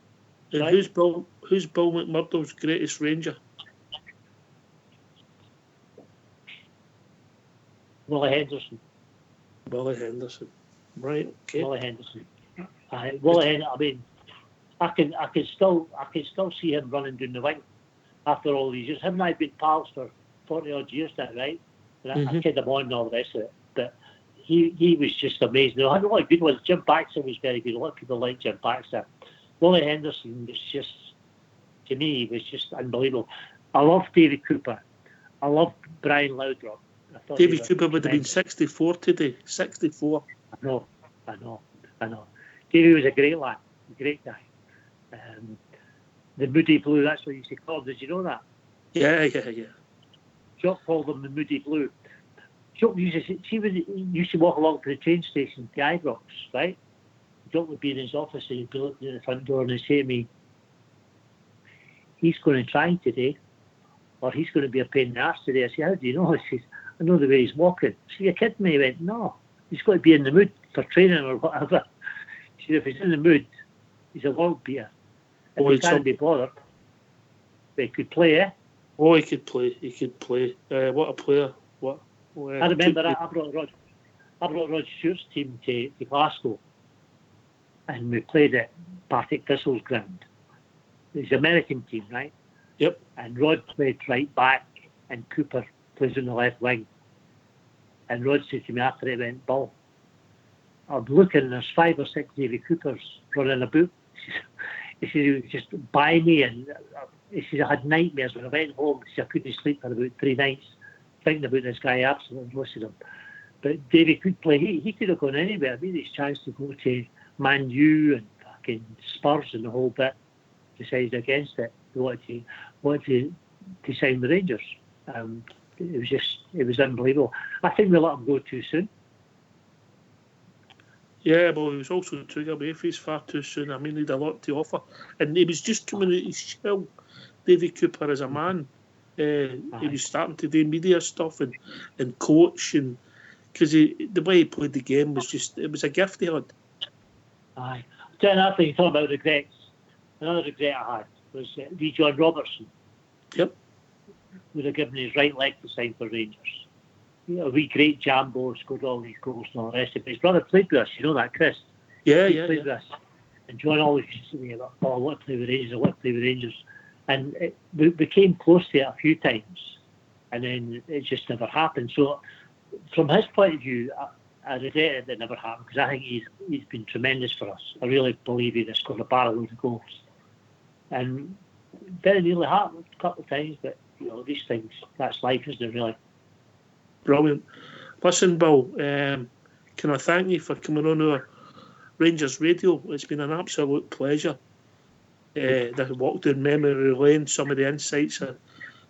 S1: And who's Bill McMurdo's greatest Ranger?
S2: Willie Henderson.
S1: Willie Henderson. Right. Okay.
S2: Willie Henderson. Willie Henderson. I mean, I can still see him running down the wing after all these years. Him and I have been pals for 40 odd years now, right? And I kid him on and all the rest of it. But he was just amazing. I had a lot of good ones. Jim Baxter was very good. A lot of people like Jim Baxter. Willie Henderson was just, to me, was just unbelievable. I love Davy Cooper. I love Brian Laudrup.
S1: Davy Cooper would have been 64 today. 64.
S2: I know. Davy was a great lad, a great guy. The Moody Blue, that's what you used to call him. Did you know that?
S1: Yeah.
S2: Jock called him the Moody Blue. Jock used to walk along to the train station, the Ibrox, right? Jock would be in his office and he'd be looking at the front door and he'd say to me, he's going to try today, or he's going to be a pain in the arse today. I said, how do you know? He says, I know the way he's walking. I said, you're kidding me? He went, no, he's got to be in the mood for training or whatever. He said, if he's in the mood, he's a world beater. If he can't be bothered, but he could play, eh?
S1: Oh, he could play. What a player.
S2: I remember that. I brought Rod Stewart's team to Glasgow. and we played at Partick Thistle's ground. It's an American team, right?
S1: Yep.
S2: And Rod played right back, and Cooper plays on the left wing. And Rod said to me after it went, "Bill, I'm looking and there's 5 or 6 Davy Coopers running about." He said he was just by me, and he said I had nightmares when I went home. He said I couldn't sleep for about 3 nights thinking about this guy. I absolutely loathed him. But Davy could play. He could have gone anywhere. I mean, his chance to go to Man U and fucking Spurs and the whole bit. Decided against it. They wanted to sign the Rangers. It was unbelievable. I think we let him go too soon.
S1: Yeah, but he was also took away from his far too soon. I mean, he had a lot to offer, and he was just coming out his shell. Davy Cooper as a man. He was starting to do media stuff and coach, and because the way he played the game was it was a gift he had.
S2: Aye. Another thing you talk about regrets. Another regret I had was V. John Robertson.
S1: Yep.
S2: Would have given his right leg to sign for Rangers. You know, a wee great Jambo, scored all these goals and all the rest of it. His brother played with us, you know that, Chris? He played with us. And John always used to say, "Oh, I want to play with Rangers, I want to play with Rangers." And we came close to it a few times, and then it just never happened. So, from his point of view, I regret it that never happened, because I think he's been tremendous for us. I really believe he'd have scored a barrel load of goals. And very nearly happened a couple of times, but you know, these things, that's life, isn't it, really?
S1: Brilliant. Listen, Bill, can I thank you for coming on our Rangers Radio? It's been an absolute pleasure. The walk down memory lane, some of the insights,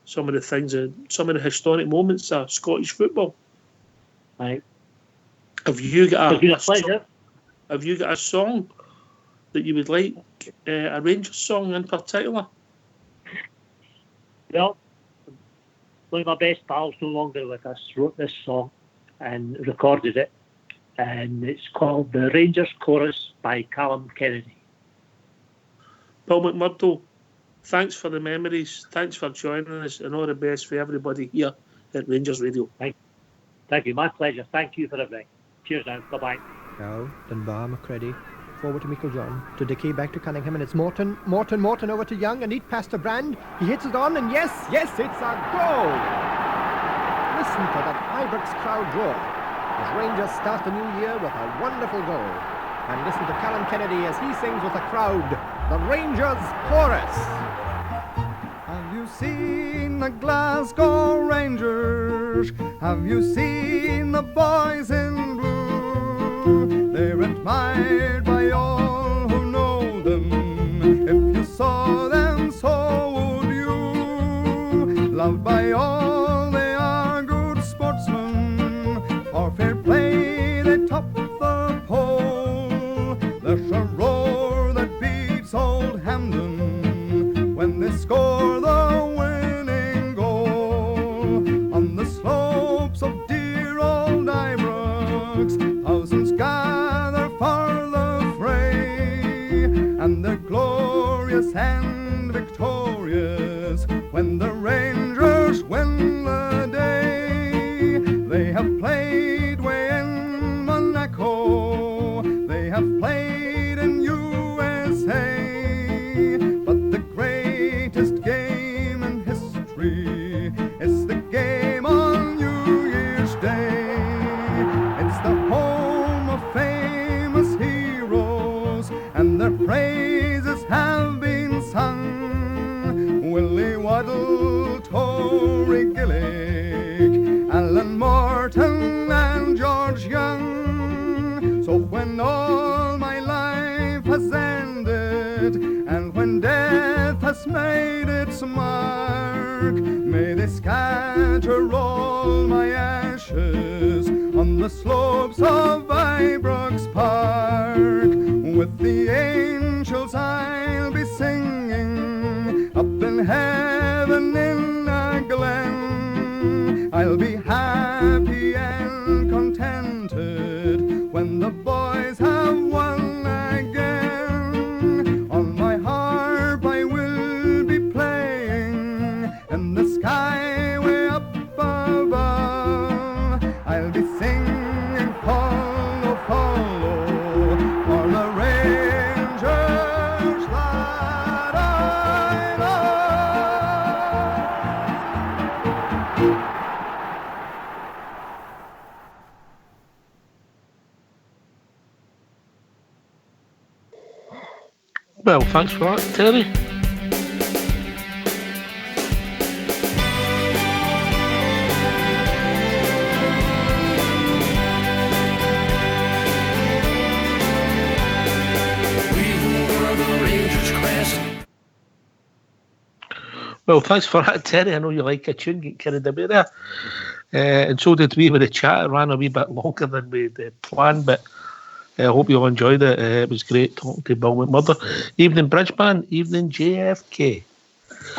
S1: some of the things, some of the historic moments of Scottish football.
S2: Right.
S1: Have you got
S2: a
S1: song that you would like, a Rangers song in particular?
S2: Well, one of my best pals, no longer with us, wrote this song and recorded it, and it's called The Rangers Chorus by Callum Kennedy.
S1: Bill McMurdo, thanks for the memories, thanks for joining us, and all the best for everybody here at Rangers Radio.
S2: Thank you, my pleasure. Thank you for everything. Cheers now, bye-bye.
S3: Now, Dunbar, McCready, forward to Meiklejohn, to Dickey, back to Cunningham, and it's Morton over to Young, a neat pass to Brand. He hits it on, and yes, it's a goal! Listen to that Ibrox crowd roar as Rangers start the new year with a wonderful goal. And listen to Callum Kennedy as he sings with the crowd, the Rangers Chorus.
S4: Have you seen the Glasgow Rangers? Have you seen the boys in blue? They're admired by all who know them. If you saw them, so would you. Loved by all, they are good sportsmen. For fair play, they top the pole. There's a roar that beats old Hampden when they score the winning goal. On the slopes of dear old Ibrox, thousands gather for the fray, and they're glorious and victorious when the Rangers win the day. They have played way in Monaco, they have played in USA, but the greatest game in history is the game on New Year's Day. It's the home of famous heroes, and their praises have been sung. Willie Waddle, Tory Gillick, Alan Morton and George Young. So when all my life has ended, and when death has made its mark, may they scatter all my ashes on the slopes of Ibrox Park. With the angels I'll be singing up in heaven in a glen. I'll be happy and contented when the boys have won again. On my harp I will be playing in the sky way up above. I'll be singing follow, follow, for the rain
S1: Well, thanks for that, Terry. Well, thanks for that, Terry. I know you like a tune, get carried away there. And so did we with the chat. It ran a wee bit longer than we planned, but I hope you all enjoyed it. It was great talking to Bill McMurdo. Evening, Bridgeman. Evening, JFK.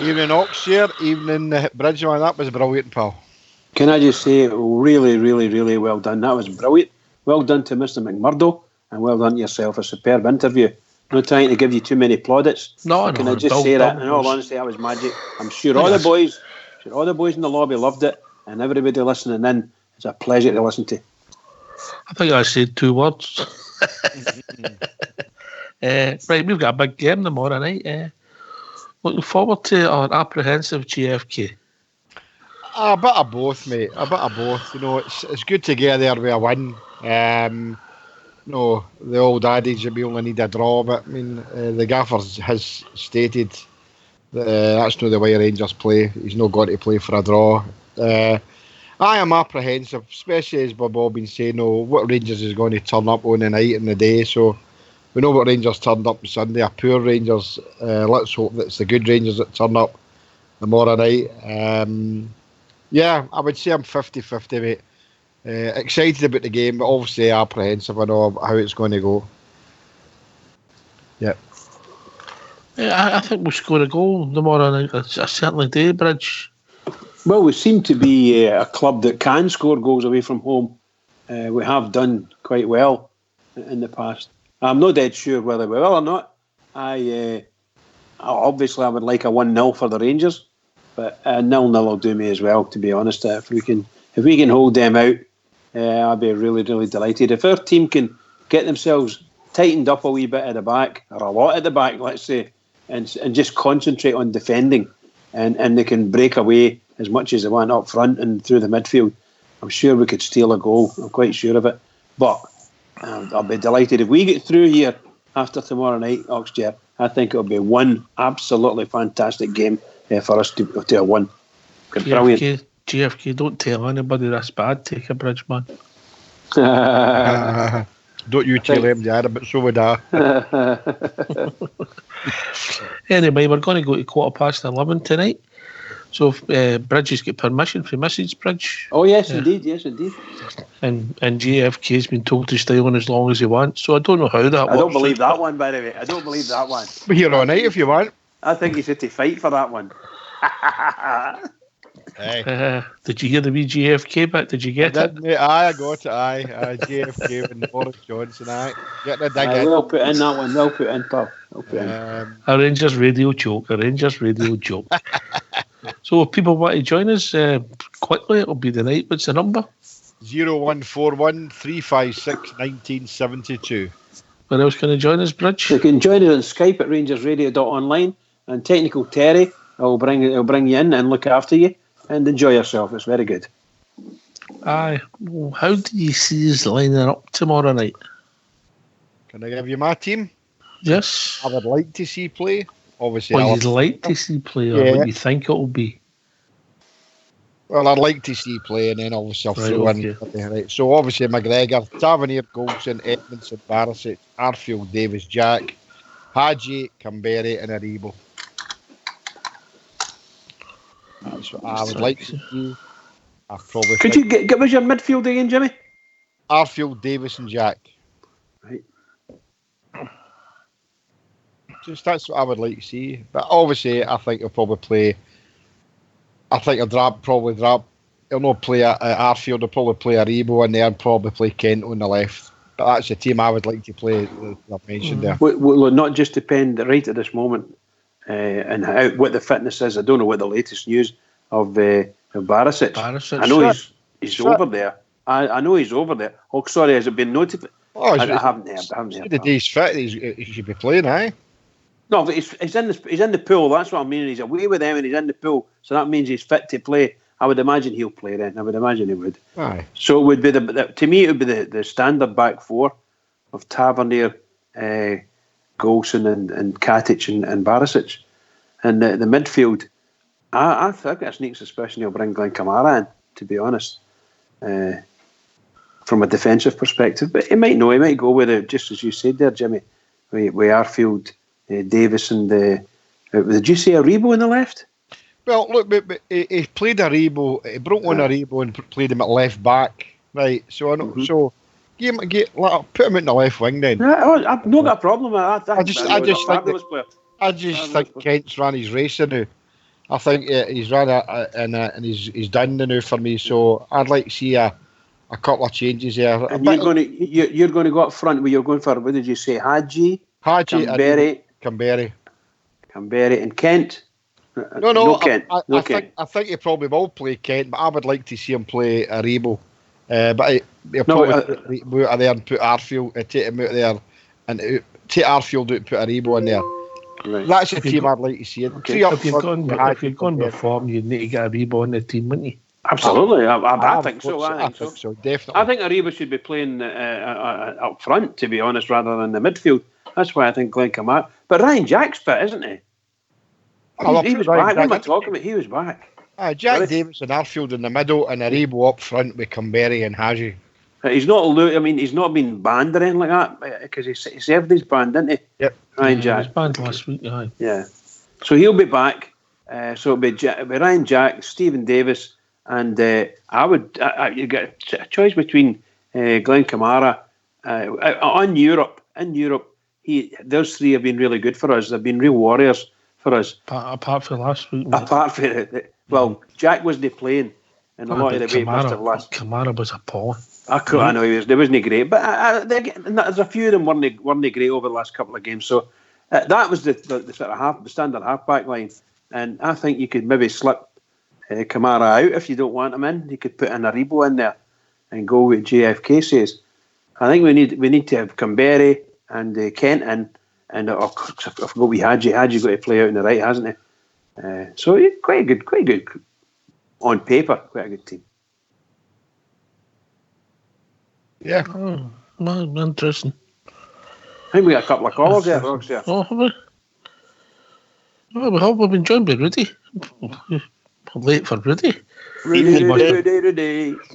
S5: Evening, Oxshire. Evening, Bridgeman. That was brilliant, pal.
S6: Can I just say, really, really, really well done. That was brilliant. Well done to Mr. McMurdo, and well done to yourself. A superb interview. Not trying to give you too many plaudits. Can I just say that? In all honesty, that was magic. I'm sure all the boys in the lobby loved it, and everybody listening in, it's a pleasure to listen to.
S1: I think I said 2 words. Right, we've got a big game tomorrow night. Looking forward to our apprehensive GFK.
S5: A bit of both, mate. A bit of both. You know, it's good to get there with a win. No, the old adage that we only need a draw, but I mean, the gaffer has stated that that's not the way Rangers play. He's not got to play for a draw. I am apprehensive, especially as we've all been saying, what Rangers is going to turn up on the night and the day. So we know what Rangers turned up on Sunday, a poor Rangers. Let's hope that it's the good Rangers that turn up tomorrow night. Yeah, I would say I'm 50-50, mate. Excited about the game, but obviously apprehensive. I know how it's going to go. Yeah.
S1: I think we'll score a goal tomorrow night. I certainly do, Bridge.
S6: Well, we seem to be a club that can score goals away from home. We have done quite well in the past. I'm not dead sure whether we will or not. Obviously I would like a 1-0 for the Rangers, but a 0-0 will do me as well, to be honest. If we can hold them out, I'd be really, really delighted. If our team can get themselves tightened up a wee bit at the back, or a lot at the back, let's say, and just concentrate on defending, and they can break away as much as they want up front and through the midfield, I'm sure we could steal a goal. I'm quite sure of it. But I'll be delighted if we get through here after tomorrow night, Oxshire. I think it'll be one absolutely fantastic game for us to have won. Brilliant.
S1: GFK, don't tell anybody that's bad. Take a Bridgeman.
S5: Don't you tell him, Dad, but so would I.
S1: Anyway, we're going to go to 11:15 tonight. So if Bridge has got permission for Mrs. Bridge.
S6: Oh, yes, indeed.
S1: And JFK's been told to stay on as long as he wants. So I don't know how that works.
S6: I don't believe that one, by the way. I don't believe that one.
S5: We're here all night if you want.
S6: I think he's had to fight for that one.
S1: Did you hear the wee JFK bit? Did you get it?
S5: Mate, I got it. JFK and Boris Johnson. Get the dig in.
S6: We'll put in that one. We'll put in, pal.
S1: A Rangers radio joke. So if people want to join us quickly, it'll be the night. What's the number?
S5: 0141 356 1972.
S1: Where else can I join us, Bridge?
S6: You can join us on Skype at rangersradio.online, and Technical Terry will bring you in and look after you and enjoy yourself. It's very good.
S1: Aye. Well, how do you see us lining up tomorrow night?
S5: Can I give you my team?
S1: Yes.
S5: I would like to see play. Obviously,
S1: what you'd like to see play, or what you think it'll be?
S5: Well, I'd like to see play, and then obviously I'll throw in. Right. So obviously McGregor, Tavernier, Goldson, Edmondson, Barisic, Arfield, Davis, Jack, Hadji, Canberra, and Aribo. That's what I would like to see.
S6: Could you give us your midfield again, Jimmy?
S5: Arfield, Davis, and Jack.
S6: Right.
S5: Just that's what I would like to see. But obviously, I think he'll probably play. I think he'll probably drop. He'll not play at Arfield. He'll probably play Aribo in there and probably play Kent on the left. But that's the team I would like to play. I've mentioned there.
S6: Will it not just depend right at this moment and what the fitness is? I don't know what the latest news of Barisic. I know he's over there. I know he's over there. Oh, sorry, has it been notified?
S5: Oh,
S6: I haven't heard.
S5: The day he's fit, he should be playing, aye.
S6: No, but he's in the pool. That's what I mean. He's away with them and he's in the pool, so that means he's fit to play. I would imagine he'll play then. I would imagine he would.
S5: Aye.
S6: So it would be to me it would be the standard back four of Tavernier, Golson and Katic and Barisic. And the midfield, I've got a sneak suspicion he'll bring Glenn Kamara in, to be honest, from a defensive perspective. But he might go with it, just as you said there, Jimmy, with Arfield, Davis, and did you say Aribo on the left?
S5: Well, look, but he played Aribo, he brought on Aribo and played him at left back, right? So I know, so put him in the left wing then.
S6: I've not got a problem with that.
S5: I just think Kent's ran his race now. I think he's ran and he's done now for me. So I'd like to see a couple of changes there.
S6: And you're going to go up front. Where you're going for? What did you say? Hadji, Canberry, and Kent.
S5: No,
S6: Kent.
S5: I think he probably will play Kent, but I would like to see him play Aribo. But he'll probably go out there and put Arfield, take him out there, and take Arfield out and put Aribo in there.
S6: Right.
S5: That's a team I'd like to see.
S1: Okay. If you've gone by form, you need to get Aribo on the team, wouldn't you?
S6: Absolutely, I think so.
S5: I think so, definitely.
S6: I think Aribo should be playing up front, to be honest, rather than the midfield. That's why I think Glenn Kamara. But Ryan Jack's fit, isn't he? He was back. What am I talking about? He was back.
S5: Jack Davis and Arfield in the middle, and Aribo up front with Canberry and Hadji.
S6: He's not been banned or anything like that because he served his ban, didn't he?
S5: Yep.
S6: Ryan Jack.
S1: He was banned last week.
S6: Yeah. So he'll be back. So it'll be Ryan Jack, Stephen Davis, and you get a choice between Glenn Kamara on Europe. In Europe, those three have been really good for us. They've been real warriors for us.
S1: Apart from last week.
S6: Apart from Jack wasn't playing, and a lot of the way must have lost.
S1: Kamara was appalling.
S6: I know he wasn't great, but there's a few of them weren't great over the last couple of games. So that was the sort of the standard half-back line, and I think you could maybe slip Kamara out if you don't want him in. You could put an Aribo in there and go with JFK says. I think we need to have Canberry and Kent in, and I forgot we Hadji. Hadji's got to play out on the right, hasn't he? So quite good on paper, quite a good team.
S5: Yeah.
S1: Interesting.
S6: I think we got a couple of callers there, Rogs.
S1: Oh, have we? Oh, we've been joined by Rudy. I'm late for Rudy.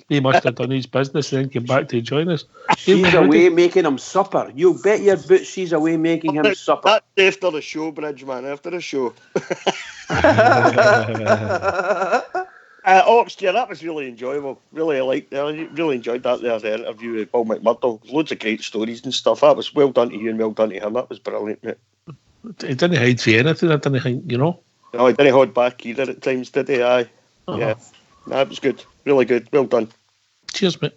S1: He must have done his business and then came back to join us.
S6: She's away making him supper. You bet your boots she's away making him supper.
S7: That's after the show, Bridgeman, after the show. Oxtear, that was really enjoyable. I really enjoyed that there, the interview with Paul McMurdo. Loads of great stories and stuff. That was well done to you and well done to him. That was brilliant, mate.
S1: He didn't hide for anything, I didn't think,
S7: No, he didn't hold back either at times, did he? Aye. Uh-huh. Yeah. That was good. Really good. Well done.
S1: Cheers, mate.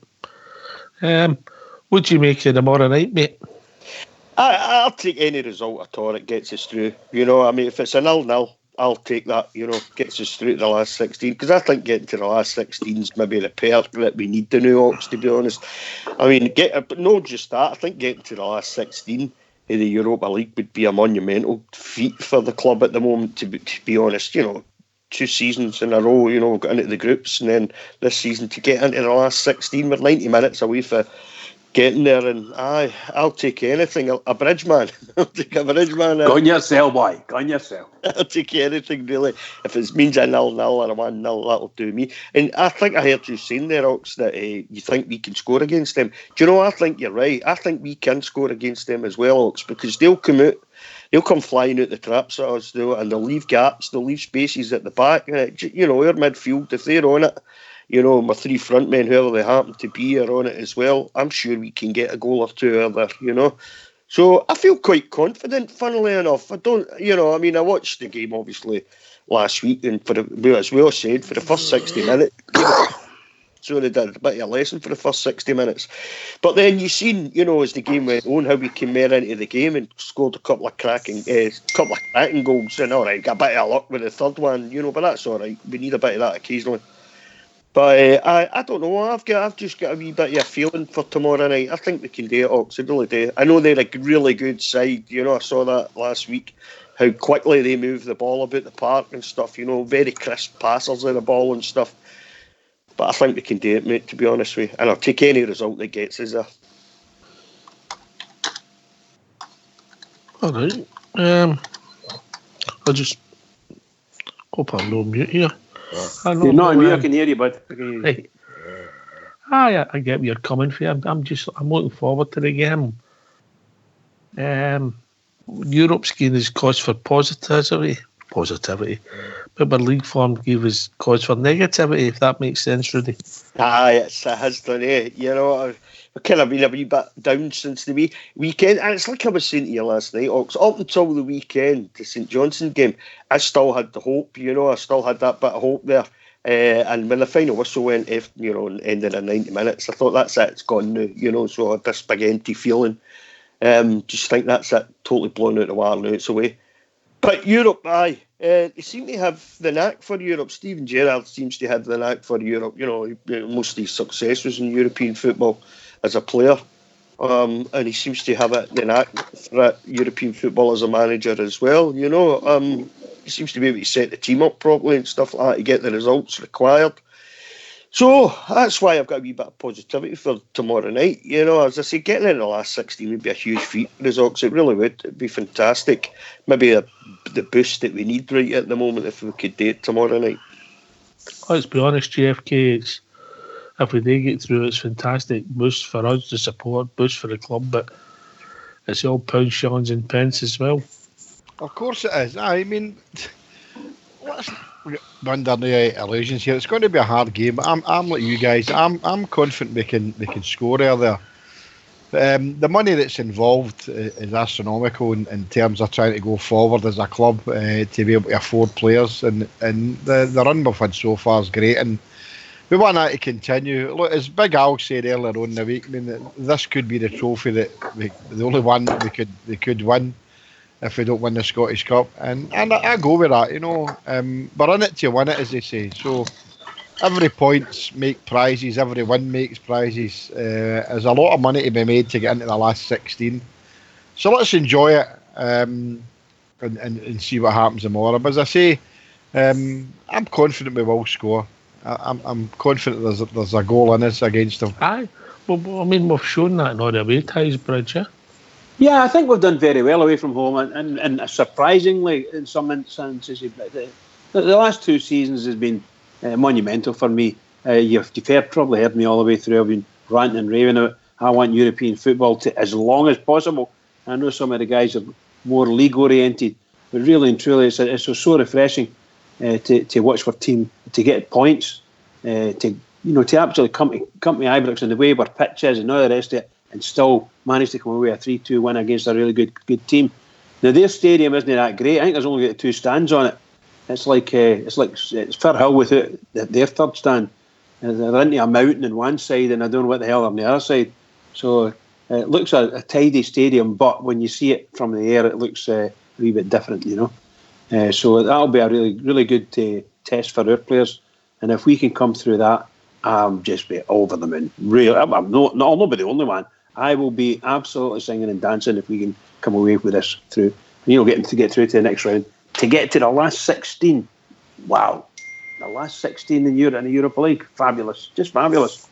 S1: What do you make of tomorrow night, mate?
S7: I'll take any result at all that gets us through. If it's a 0-0, I'll take that, gets us through to the last 16. Because I think getting to the last 16 is maybe the perk that we need the new Ox, to be honest. But not just that. I think getting to the last 16 of the Europa League would be a monumental feat for the club at the moment, to be honest. 2 seasons in a row, got into the groups, and then this season to get into the last 16 with 90 minutes away for getting there. And I'll take anything. A Bridgeman. I'll take a Bridgeman.
S6: Go on yourself, boy. Go on yourself.
S7: I'll take anything, really. If it means a 0-0 or a 1-0, that'll do me. And I think I heard you saying there, Ox, that you think we can score against them. Do you know, I think you're right. I think we can score against them as well, Ox, because they'll come flying out the traps at us, and they'll leave gaps, they'll leave spaces at the back. Our midfield, if they're on it, my 3 front men, whoever they happen to be, are on it as well. I'm sure we can get a goal or 2 out there, So I feel quite confident, funnily enough. I don't, I watched the game, obviously, last week, and as we all said, for the first 60 minutes, so they did a bit of a lesson for the first 60 minutes. But then you seen, as the game went on, how we came more into the game and scored a couple of cracking goals. And all right, got a bit of luck with the third one, but that's all right. We need a bit of that occasionally. But I don't know. I've just got a wee bit of a feeling for tomorrow night. I think we can do it, Ox. I really do. I know they're a really good side. I saw that last week, how quickly they move the ball about the park and stuff. Very crisp passers of the ball and stuff. But I think we can do it, mate, to be honest with you. And I'll take any result that gets us there.
S1: All right. I'll just hope I'm no mute here.
S6: You're not on mute, I can hear you, bud.
S1: Right. I get where you're coming from. I'm looking forward to the game. Europe's game is cause for positivity, but our league form gave us cause for negativity, if that makes sense, Rudy.
S7: It has done, eh? You know, I've kind of been a wee bit down since the weekend, and it's like I was saying to you last night, Ox, up until the weekend, the St Johnstone game, I still had the hope, you know, I still had that bit of hope there. And when the final whistle went, ended in 90 minutes, I thought that's it, it's gone now, you know, so I had this big empty feeling. Just think that's it, totally blown out the water now, it's away. But Europe, they seem to have the knack for Europe. Steven Gerrard seems to have the knack for Europe. You know, most of his success was in European football as a player. And he seems to have the knack for European football as a manager as well. You know, he seems to be able to set the team up properly and stuff like that to get the results required. So that's why I've got a wee bit of positivity for tomorrow night. You know, as I say, getting in the last 16 would be a huge feat for us, Ox. It really would. It'd be fantastic. Maybe the boost that we need right at the moment if we could do it tomorrow night.
S1: Let's be honest, GFK, if we do get through, it's fantastic. Boost for us, the support, boost for the club, but it's all pounds, shillings and pence as well.
S5: Of course it is. I mean, let's under no illusions here. It's going to be a hard game. I'm like you guys. I'm confident we can score there. The money that's involved is astronomical in terms of trying to go forward as a club to be able to afford players, and the run we've had so far is great, and we want that to continue. Look, as Big Al said earlier on in the week, I mean, this could be the trophy that the only one that we could win if we don't win the Scottish Cup, and I go with that. You know, we're in it to win it, as they say. So every points make prizes, every win makes prizes. There's a lot of money to be made to get into the last 16. So let's enjoy it and see what happens tomorrow. But as I say, I'm confident we will score. I'm confident there's a goal in us against them.
S1: Aye, well, I mean, we've shown that in all the away ties, Bridge, yeah?
S6: Yeah, I think we've done very well away from home, and surprisingly, in some instances, the last 2 seasons has been monumental for me. You've probably heard me all the way through. I've been ranting and raving about I want European football to as long as possible. I know some of the guys are more league oriented, but really and truly, it's so refreshing to watch for team to get points, to actually come to Ibrox in the way where pitch is and all the rest of it, and still manage to come away a 3-2 win against a really good team. Now their stadium isn't that great. I think there's only got 2 stands on it. It's like it's Firhill without their third stand. They're into a mountain on one side, and I don't know what the hell on the other side. So it looks a tidy stadium, but when you see it from the air, it looks a wee bit different, you know. So that'll be a really, really good test for our players. And if we can come through that, I'm just be over the moon. Real, I'll not be the only one. I will be absolutely singing and dancing if we can come away with this through. Getting to get through to the next round. To get to the last 16, wow. The last 16 in the Europa League, fabulous. Just fabulous.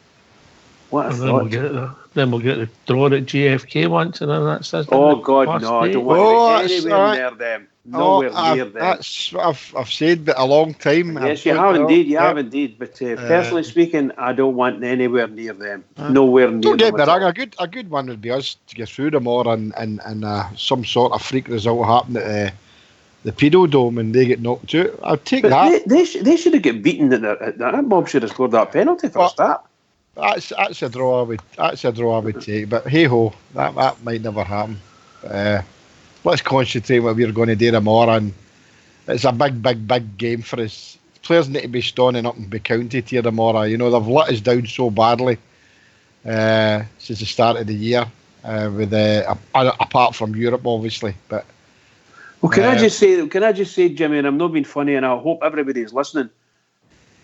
S6: What a thought.
S1: Then we'll get the draw at GFK once, and then that's it.
S6: Oh, God, no, I don't want to be anywhere near them. Nowhere near them.
S5: That's what I've said but a long time.
S6: Yes, you have indeed. But personally speaking, I don't want anywhere near them. Nowhere near them.
S5: Don't get me wrong, a good one would be us to get through them all and some sort of freak result happen at the Pedo Dome and they get knocked out. I'll take that.
S6: They should have got beaten at that. Bob should have scored that penalty for a start.
S5: That's a draw I would take. But hey ho, that might never happen. Let's concentrate on what we're going to do tomorrow, and it's a big game for us. Players need to be standing up and be counted here tomorrow. You know, they've let us down so badly since the start of the year, apart from Europe, obviously. But
S6: can I just say, Jimmy, and I'm not being funny, and I hope everybody's listening.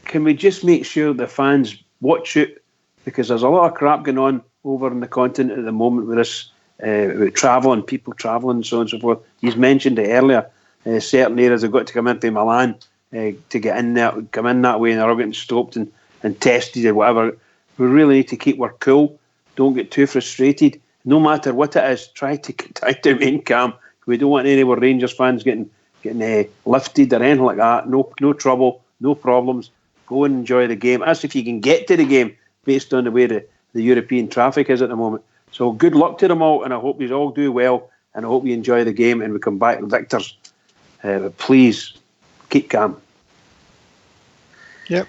S6: Can we just make sure the fans watch it, because there's a lot of crap going on over in the continent at the moment with this. With people travelling, and so on and so forth. He's mentioned it earlier. Certain areas have got to come into Milan to get in there, come in that way, and they're all getting stopped and tested or whatever. We really need to keep our cool. Don't get too frustrated. No matter what it is, try to remain calm. We don't want any more Rangers fans getting lifted or anything like that. No trouble, no problems. Go and enjoy the game. As if you can get to the game based on the way the European traffic is at the moment. So good luck to them all, and I hope you all do well, and I hope you enjoy the game and we come back victors. But please keep calm.
S5: Yep.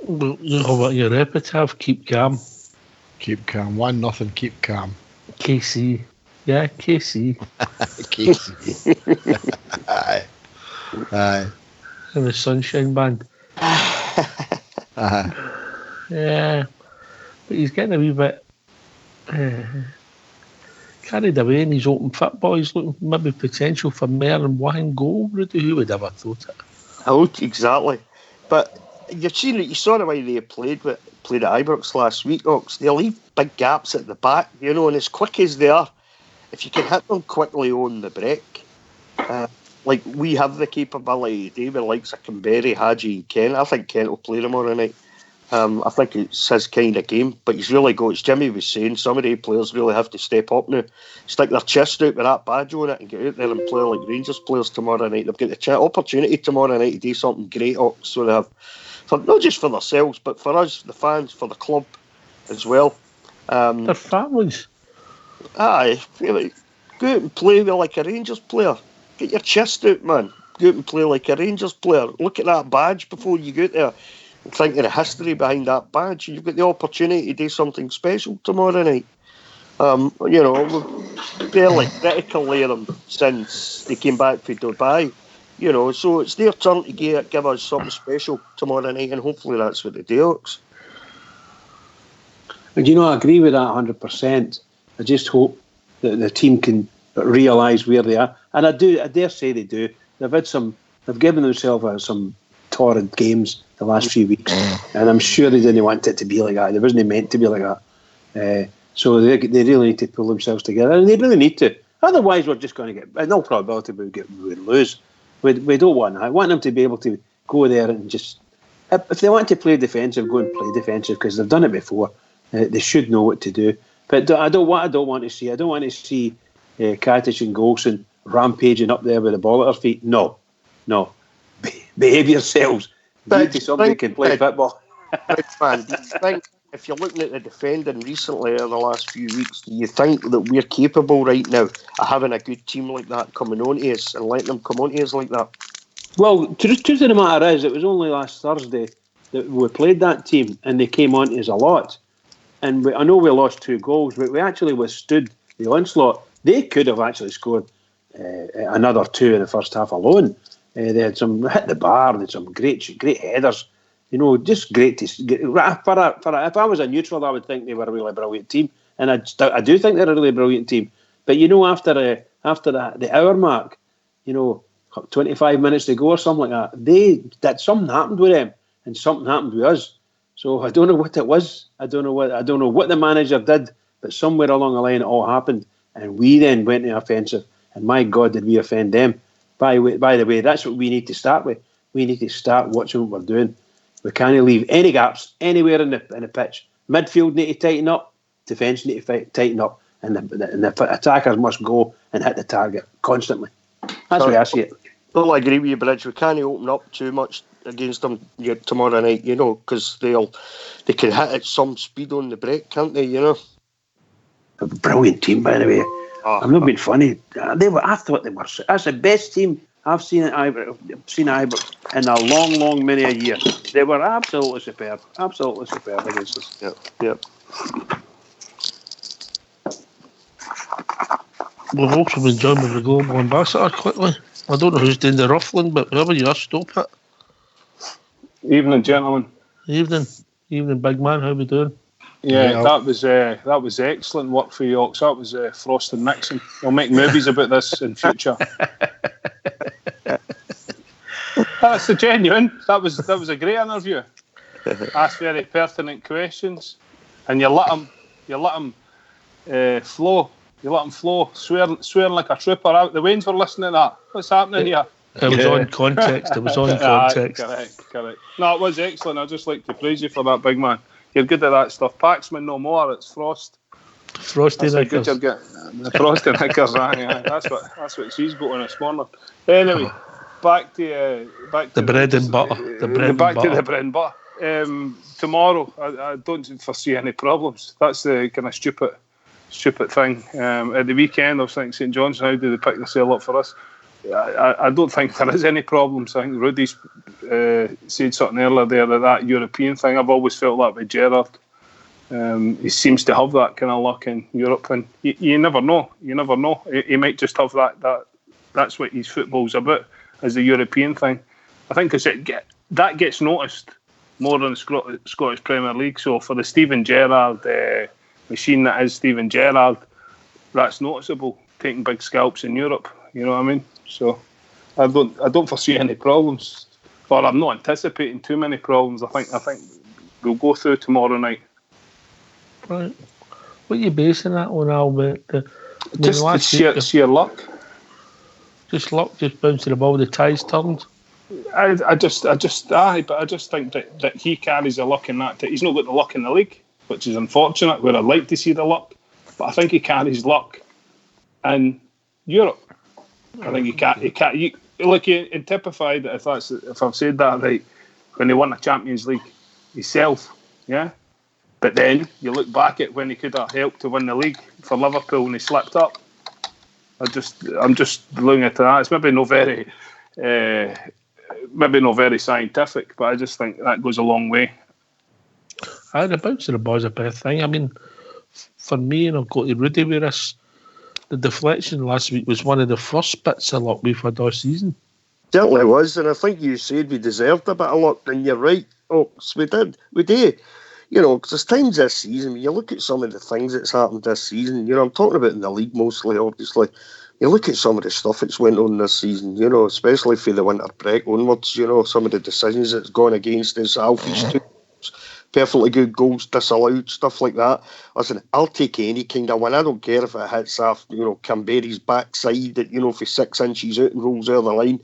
S1: You know what your epitaph? Keep calm.
S5: Keep calm. 1-0. Keep calm.
S1: KC. Yeah, KC.
S5: KC. Aye.
S1: And the Sunshine Band. Yeah. But he's getting a wee bit carried away in his open football. He's looking maybe potential for more than one goal. Rudy, who would ever thought it?
S7: Oh, exactly. But you've seen it. You saw the way they played at Ibrox last week, Ox. They leave big gaps at the back, and as quick as they are, if you can hit them quickly on the break, like we have the capability today with likes of Canberra, Hadji, Kent. I think Kent will play tomorrow night. I think it's his kind of game, but he's really got, as Jimmy was saying, some of the players really have to step up now, stick their chest out with that badge on it and get out there and play like Rangers players tomorrow night. They've got the opportunity tomorrow night to do something great, so they have, not just for themselves, but for us, the fans, for the club as well.
S1: Their families.
S7: Aye, really, go out and play like a Rangers player. Get your chest out, man. Go out and play like a Rangers player. Look at that badge before you go out there. Think of the history behind that badge. You've got the opportunity to do something special tomorrow night. We've barely critically of them since they came back from Dubai. So it's their turn to give us something special tomorrow night, and hopefully that's what they do.
S6: And I agree with that 100%. I just hope that the team can realise where they are, and I dare say they do. They've given themselves some torrid games the last few weeks, and I'm sure they didn't want it to be like that. It wasn't meant to be like that. So they really need to pull themselves together, and they really need to. Otherwise, we're just going to get, in all probability, we'll lose. We don't want that. I want them to be able to go there and just, if they want to play defensive, go and play defensive, because they've done it before. They should know what to do. But I don't want to see Katic and Golson rampaging up there with the ball at their feet. No. Behave yourselves. Somebody can play football.
S7: Big fan. Do you think, if you're looking at the defending recently over the last few weeks, do you think that we're capable right now of having a good team like that coming on to us and letting them come on to us like that?
S6: Well, truth of the matter is, it was only last Thursday that we played that team, and they came on to us a lot. And I know we lost 2 goals, but we actually withstood the onslaught. They could have actually scored another 2 in the first half alone. They had some hit the bar. They had some great headers. Just great to get. If I was a neutral, I would think they were a really brilliant team, and I do think they're a really brilliant team. But after the hour mark, 25 minutes to go or something like that, something happened with them, and something happened with us. So I don't know what it was. I don't know what the manager did, but somewhere along the line it all happened, and we then went to offensive. And my God, did we offend them? By the way, that's what we need to start with. We need to start watching what we're doing. We can't leave any gaps anywhere in the pitch. Midfield need to tighten up. Defence need to tighten up. And the attackers must go and hit the target constantly. That's the way I see it.
S7: Well, I agree with you, Bridge. We can't open up too much against them tomorrow night, because they can hit at some speed on the break, can't they,
S6: A brilliant team, by the way. I'm not being funny. I thought they were. That's the best team I've seen at Ibrox in a long many a year. They were absolutely superb against us.
S7: Yep.
S1: We've also been joined with the global ambassador quickly. I don't know who's doing the ruffling, but whoever you are, stop it.
S8: Evening, gentlemen.
S1: Evening, big man. How we doing?
S8: Yeah, that was excellent work for you, Ox. That was Frost and Nixon. We'll make movies about this in future. That's the genuine. That was a great interview. Asked very pertinent questions, and you let him flow. You let him flow, swearing like a trooper. The Waynes were listening to that. What's happening here?
S1: It was on context.
S8: Correct. No, it was excellent. I'd just like to praise you for that, big man. You're good at that stuff. Paxman no more. It's Frost.
S1: Frosty knickers.
S8: The frosty knickers, yeah. That's what she's got on this morning. Anyway, back to
S1: the bread and butter. The bread
S8: and butter. Tomorrow, I don't foresee any problems. That's the kind of stupid thing. At the weekend, I was thinking St John's, how do they pick themselves up for us? I don't think there is any problems. I think Rudy's said something earlier there that European thing. I've always felt that with Gerrard. He seems to have that kind of luck in Europe, and you never know. He might just have that. That's what his football's about, as the European thing. I think that gets noticed more than the Scottish Premier League. So for the Steven Gerrard machine that is Steven Gerrard, that's noticeable. Taking big scalps in Europe, you know what I mean. So I don't foresee any problems, or I'm not anticipating too many problems. I think we'll go through tomorrow night.
S1: Right. What are you basing that on, Albert?
S8: Just sheer luck.
S1: Just luck, just bouncing the ball, the ties turned.
S8: But I just think that he carries the luck in that. He's not got the luck in the league, which is unfortunate, where I'd like to see the luck. But I think he carries luck in Europe. I think he can't. He typified it, if I've said that right, when he won the Champions League himself, yeah. But then you look back at when he could have helped to win the league for Liverpool and he slipped up. I'm just looking at that. It's maybe not very scientific, but I just think that goes a long way.
S1: The bounce of the ball is a bad thing. I mean, for me, and I'll go to Rudy with this, the deflection last week was one of the first bits of luck we've had all season.
S7: Certainly was, and I think you said we deserved a bit of luck, and you're right. Oh, we did. We do. You know, because there's times this season, when you look at some of the things that's happened this season, you know, I'm talking about in the league mostly, obviously. You look at some of the stuff that's went on this season, you know, especially for the winter break onwards, you know, some of the decisions that's gone against us, Alfie's 2 perfectly good goals disallowed, stuff like that. Listen, I'll take any kind of win. I don't care if it hits off, you know, Canberra's backside, you know, for 6 inches out and rolls over the line.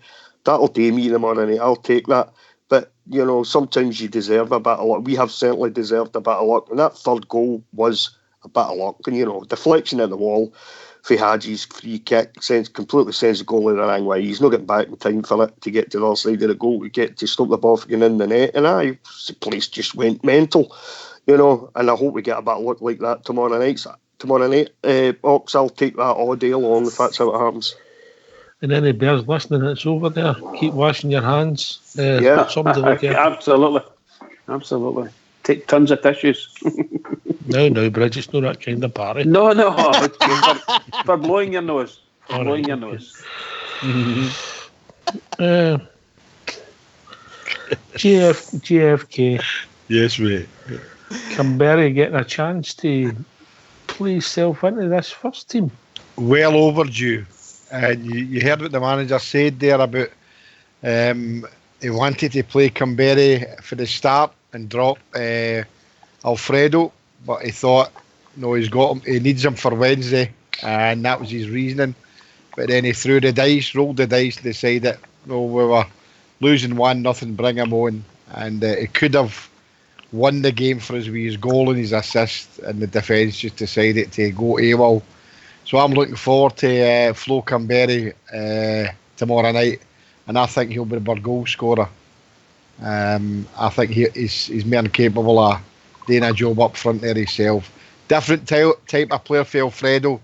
S7: That'll do me tomorrow night. I'll take that. But, you know, sometimes you deserve a bit of luck. We have certainly deserved a bit of luck. And that third goal was a bit of luck. And, you know, deflection at the wall for Hadji's free kick completely sends the goal in the wrong way. He's not getting back in time for it to get to the other side of the goal, to stop the ball from getting in the net. And the place just went mental, you know. And I hope we get a bit of luck like that tomorrow night. Ox, I'll take that all day long if that's how it happens.
S1: And any bears listening, it's over there. Keep washing your hands.
S6: Somebody look at. Absolutely. Take tons of tissues.
S1: No, Bridge, it's not that kind of party.
S6: No, for blowing your nose.
S1: GFK.
S5: Yes, mate.
S1: Canberra getting a chance to play himself into this first team.
S5: Well overdue. And you heard what the manager said there about he wanted to play Canberra for the start and drop Alfredo, but he thought, no, he needs him for Wednesday, and that was his reasoning. But then he rolled the dice, and decided, no, we were losing 1-0, bring him on, and he could have won the game for us with his goal and his assist, and the defence just decided to go AWOL. So I'm looking forward to Flo Canberra tomorrow night, and I think he'll be the goal scorer. I think he's more than capable of doing a job up front there himself. Different type of player for Alfredo,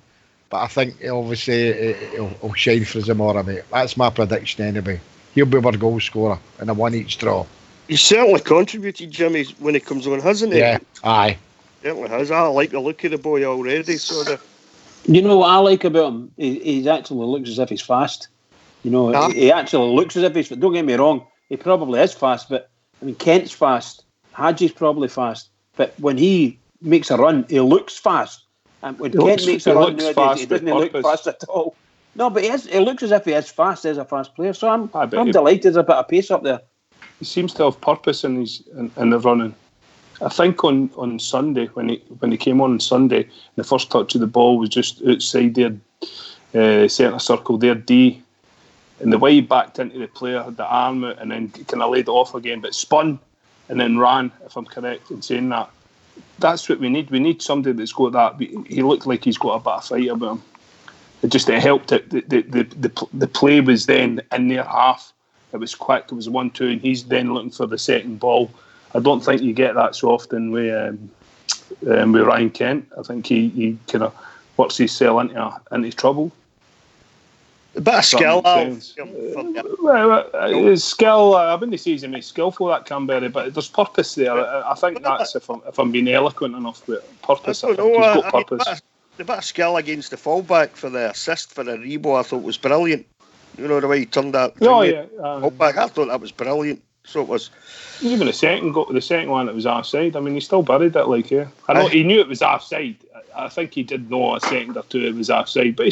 S5: but I think obviously he'll shine for us tomorrow, mate. That's my prediction anyway. He'll be our goal scorer in a 1-each draw.
S7: He's certainly contributed, Jimmy, when he comes on, hasn't he?
S5: Yeah, aye.
S7: Certainly has. I like the look of the boy already, sort of.
S6: You know what I like about him? He actually looks as if he's fast. You know, he actually looks as if he's... Don't get me wrong, he probably is fast, but, I mean, Kent's fast. Hadji's probably fast. But when he makes a run, he looks fast. And when Kent makes a run nowadays, he doesn't look fast at all. No, but he looks as if he is fast, as a fast player. So I'm delighted there's a bit of pace up there.
S8: He seems to have purpose in the running. I think on Sunday, when he came on Sunday, the first touch of the ball was just outside their centre circle, their D. And the way he backed into the player, had the arm out and then kind of laid it off again, but spun and then ran, if I'm correct in saying that. that's what we need. We need somebody that's got that. He looked like he's got a bit of fight about him. It helped that the play was then in their half. It was quick. It was 1-2, and he's then looking for the second ball. I don't think you get that so often with Ryan Kent. I think he kind of works himself into trouble.
S7: A bit of skill.
S8: Skill. I wouldn't say he's skillful, that Canberra, but there's purpose there. I think that's if I'm being eloquent enough with purpose. I think he's got purpose.
S7: The bit of skill against the fullback for the assist for the Rebo, I thought was brilliant. You know the way he turned that. Fullback, I thought that was brilliant. So it was.
S8: Even the second one that was offside. I mean, he still buried it like here. I know he knew it was offside. I think he did know a second or two it was offside, but he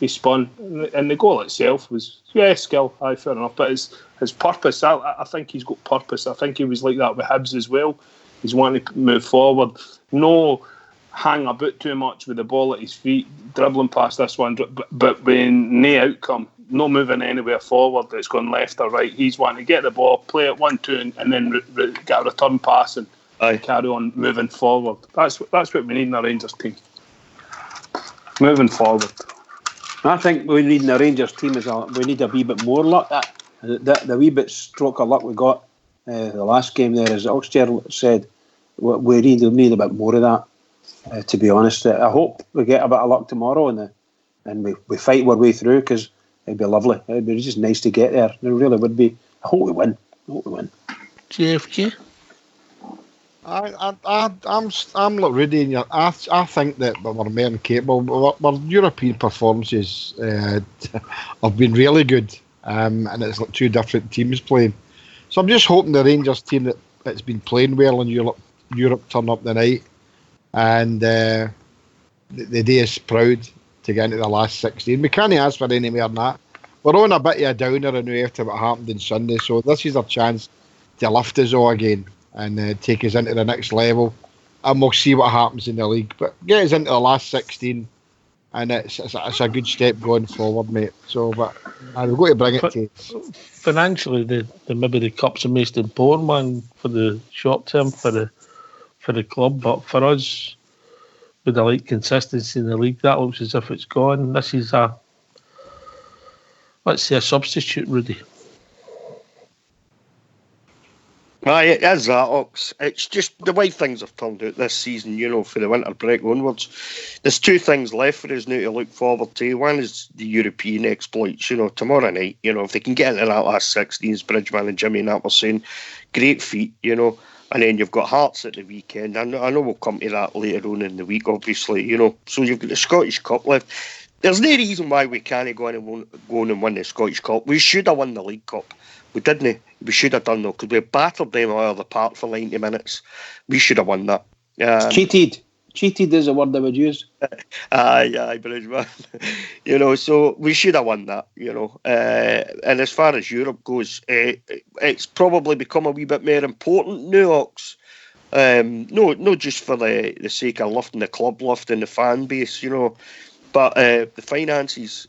S8: spun, and the goal itself was skill. Fair enough, but his purpose. I think he's got purpose. I think he was like that with Hibs as well. He's wanting to move forward. No hang about too much with the ball at his feet, dribbling past this one, but when no outcome, no moving anywhere forward that's gone left or right. He's wanting to get the ball, play it 1-2, and then get a return pass and carry on moving forward. That's what we need in the Rangers team. Moving forward.
S6: I think we need in the Rangers team we need a wee bit more luck. The wee bit stroke of luck we got the last game there, as Oxchair said, we need a bit more of that. To be honest, I hope we get a bit of luck tomorrow and we fight our way through, because it'd be lovely. It'd be just nice to get there. It really would be. I hope we win.
S1: JFK.
S5: I'm like Rudy, and I think that we're more than capable. Our European performances have been really good, and it's like two different teams playing. So I'm just hoping the Rangers team that's been playing well in Europe turn up tonight, and the day is proud to get into the last 16. We can't ask for any more than that. We're on a bit of a downer anyway after what happened on Sunday, so this is our chance to lift us all again and take us into the next level, and we'll see what happens in the league. But get us into the last 16, and it's a good step going forward, mate. So, but we've got to bring it to us.
S1: Financially, maybe the cup's the most important one for the short term for the club, but for us, with the like consistency in the league, that looks as if it's gone. This is let's say a substitute, Rudy.
S7: Aye, it is that, Ox. It's just the way things have turned out this season, for the winter break onwards. There's two things left for us now to look forward to. One is the European exploits, tomorrow night. If they can get into that last 16, as Bridgman and Jimmy and that were saying, great feat, And then you've got Hearts at the weekend. I know we'll come to that later on in the week, obviously, So you've got the Scottish Cup left. There's no reason why we can't go on and win the Scottish Cup. We should have won the League Cup. We didn't. We should have done, though, because we battered them out of the park for 90 minutes. We should have won that.
S6: Cheated. Cheated is a word I would use.
S7: Aye, Bridgman. So we should have won that, And as far as Europe goes, it's probably become a wee bit more important now, Ox. No, just for the sake of lifting the club, lifting the fan base, But the finances,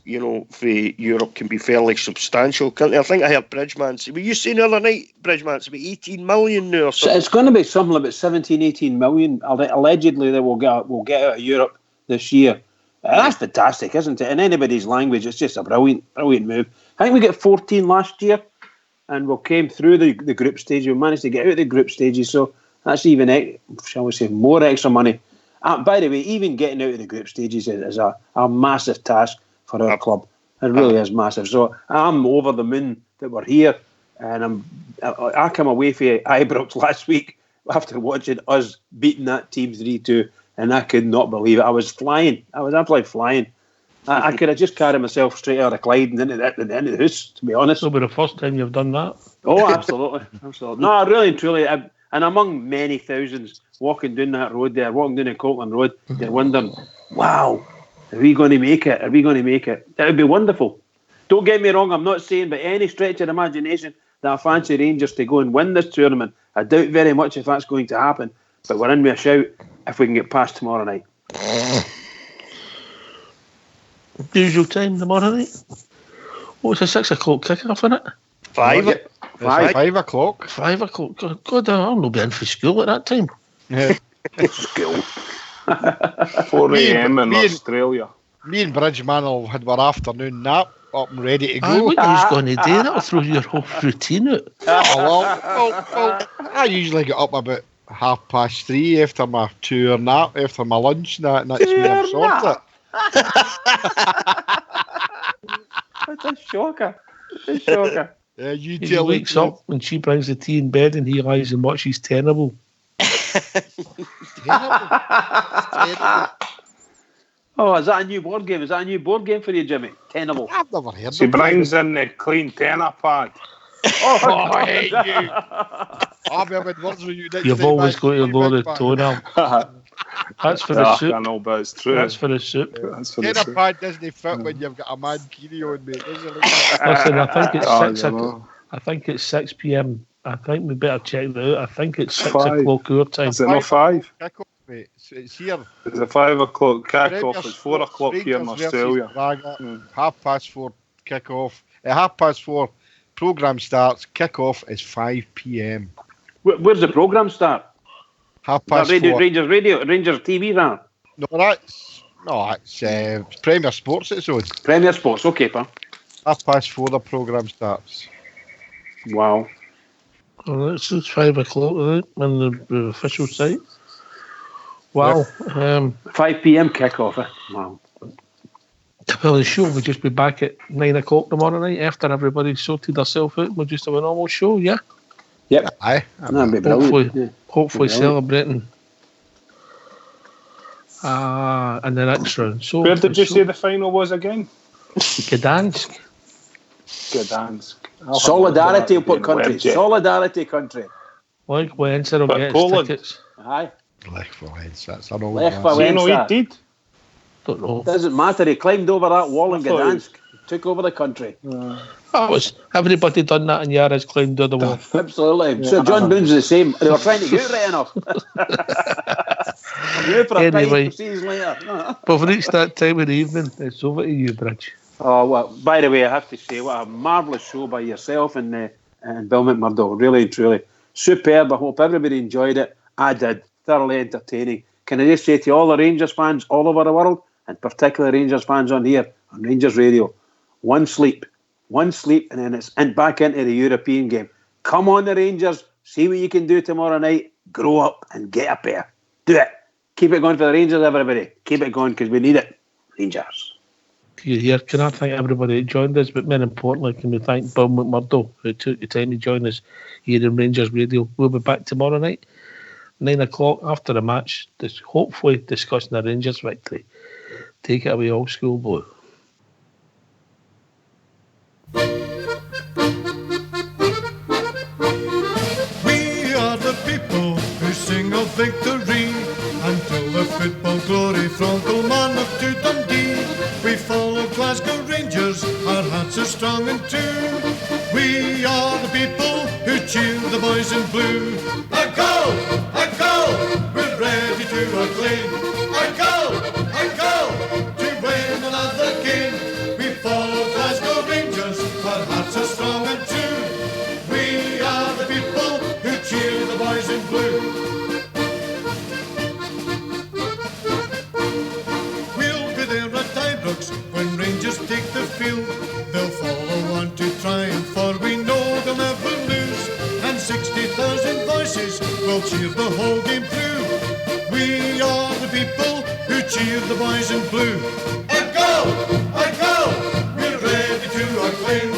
S7: for Europe can be fairly substantial, can't they? I think I heard Bridgman say, were you saying the other night, Bridgman, it's about 18 million now or something?
S6: It's going to be something about 17, 18 million. Allegedly, they will get out of Europe this year. That's fantastic, isn't it? In anybody's language, it's just a brilliant move. I think we got 14 last year, and we came through the group stage. We managed to get out of the group stages, so that's even, shall we say, more extra money. By the way, even getting out of the group stages is a massive task for our club. It really is massive. So I'm over the moon that we're here, and I come away from Ibrox last week after watching us beating that team 3-2, and I could not believe it. I was flying. I was absolutely flying. I could have just carried myself straight out of Clyde and into the end of the house, to be honest.
S1: It'll be the first time you've done that.
S6: Oh, absolutely. No, really and truly, and among many thousands walking down that road there, walking down the Copeland Road, they're wondering, wow, are we going to make it? Are we going to make it? That would be wonderful. Don't get me wrong, I'm not saying by any stretch of imagination that I fancy Rangers to go and win this tournament. I doubt very much if that's going to happen, but we're in with a shout if we can get past tomorrow night.
S1: Usual time tomorrow night? What's a 6 o'clock kick-off, isn't it?
S5: 5 o'clock.
S1: 5 o'clock. God, I'll not be in for school at that time.
S5: Yeah.
S6: School.
S8: 4 a.m. in
S5: me and-
S8: Australia.
S5: Me and Bridgeman had our afternoon nap up and ready to
S1: Aye,
S5: go.
S1: what are you going to do? That'll throw your whole routine out.
S5: Well, I usually get up about 3:30 after my 2 hour nap, after my lunch, and that's me, I'm sorted.
S6: That's a shocker. It's a shocker.
S5: Yeah, you
S1: He
S5: tell
S1: wakes up when she brings the tea in bed and he lies and watches Terrible.
S5: Terrible.
S6: Oh, is that a new board game? Is that a new board game for you, Jimmy? Tenable.
S5: I've never heard
S8: She
S5: of
S8: brings in the clean tenor pad.
S5: Oh, I hate you. I'll be having words with you next
S1: You've
S5: time,
S1: always
S5: man.
S1: got to lower the
S5: Bridgeman.
S1: tone out. That's for the
S8: I
S1: soup.
S8: know, but it's true.
S1: That's for the soup.
S8: That's for the
S5: Tenor
S8: soup.
S5: pad doesn't fit when you've got a man Keeney on, mate. Does it?
S1: Listen, I think it's
S8: Oh,
S1: 6
S8: you
S1: o'clock.
S8: know.
S1: I think it's 6 p.m. I think we better check that out. I think it's 6
S8: 5.
S1: o'clock our time.
S8: Is it not 5?
S5: Kick off, mate. It's here.
S8: It's a 5 o'clock kick-off.
S5: Rangers
S8: It's 4 o'clock here in
S5: Rangers versus
S8: Australia.
S5: Braga,
S8: Mm.
S5: 4:30 kick-off. At 4:30, programme starts. Kick-off is 5 p.m.
S6: Where's the programme start?
S5: 4:30.
S6: Rangers TV, that?
S5: No, that's Premier Sports it's on.
S6: Premier Sports, okay, pal.
S5: 4:30 the programme starts.
S6: Wow.
S1: Well, it's 5 o'clock, isn't it, on the official site. Wow.
S6: 5 p.m. kick-off, eh? Wow.
S1: Well, the show will just be back at 9 o'clock tomorrow night after everybody's sorted themselves out. We'll just have a normal show, yeah?
S6: Yep.
S5: Aye.
S6: That'd be brilliant.
S1: Hopefully
S6: Brilliant.
S1: celebrating. And the next round. So,
S8: Where did you say the final was again?
S1: Gdansk.
S8: Gdansk.
S6: Solidarity will put country.
S8: Webjet.
S6: Solidarity country.
S1: Like Wenser will
S8: But
S1: get his
S8: Poland.
S1: tickets.
S6: Aye.
S5: Lech Wałęsa, that's an old
S6: Lech
S5: man.
S6: Wałęsa.
S8: So you know he did.
S1: Don't know.
S6: Doesn't matter. He climbed over that wall in
S8: I thought he-
S6: Gdansk. Took over the country.
S1: Everybody done that in Yaris climbed on the wall.
S6: Absolutely. So John Boone's the same. They were trying to get out right enough. I'm here for a
S1: Anyway.
S6: pint seasons later.
S1: We've reached that time of the evening. It's over to you, Bridge.
S6: Oh, well, by the way, I have to say, what a marvellous show by yourself and Bill McMurdo. Really, truly. Superb. I hope everybody enjoyed it. I did. Thoroughly entertaining. Can I just say to all the Rangers fans all over the world, and particularly Rangers fans on here, on Rangers Radio, one sleep, and then it's back into the European game. Come on, the Rangers. See what you can do tomorrow night. Grow up and get up there. Do it. Keep it going for the Rangers, everybody. Keep it going because we need it. Rangers.
S1: Here, can I thank everybody that joined us, but more importantly, can we thank Bill McMurdo who took the time to join us here in Rangers Radio. We'll be back tomorrow night, 9 o'clock after the match, hopefully discussing the Rangers victory. Take it away, old school blue.
S4: We are the people who sing of victory until the football glory from Kilmarnock to Dundee. We follow Glasgow Rangers, our hearts are strong and true. We are the people who cheer the boys in blue. A goal, we're ready to acclaim. A goal, to win another game. We follow Glasgow Rangers, our hearts are strong and true. We are the people who cheer the boys in blue. We'll be there at Ibrox when Rangers take the field. They'll follow on to triumph, for we know they'll never lose. And 60,000 voices will cheer the whole game through. We are the people who cheer the boys in blue. A goal, we're ready to acclaim.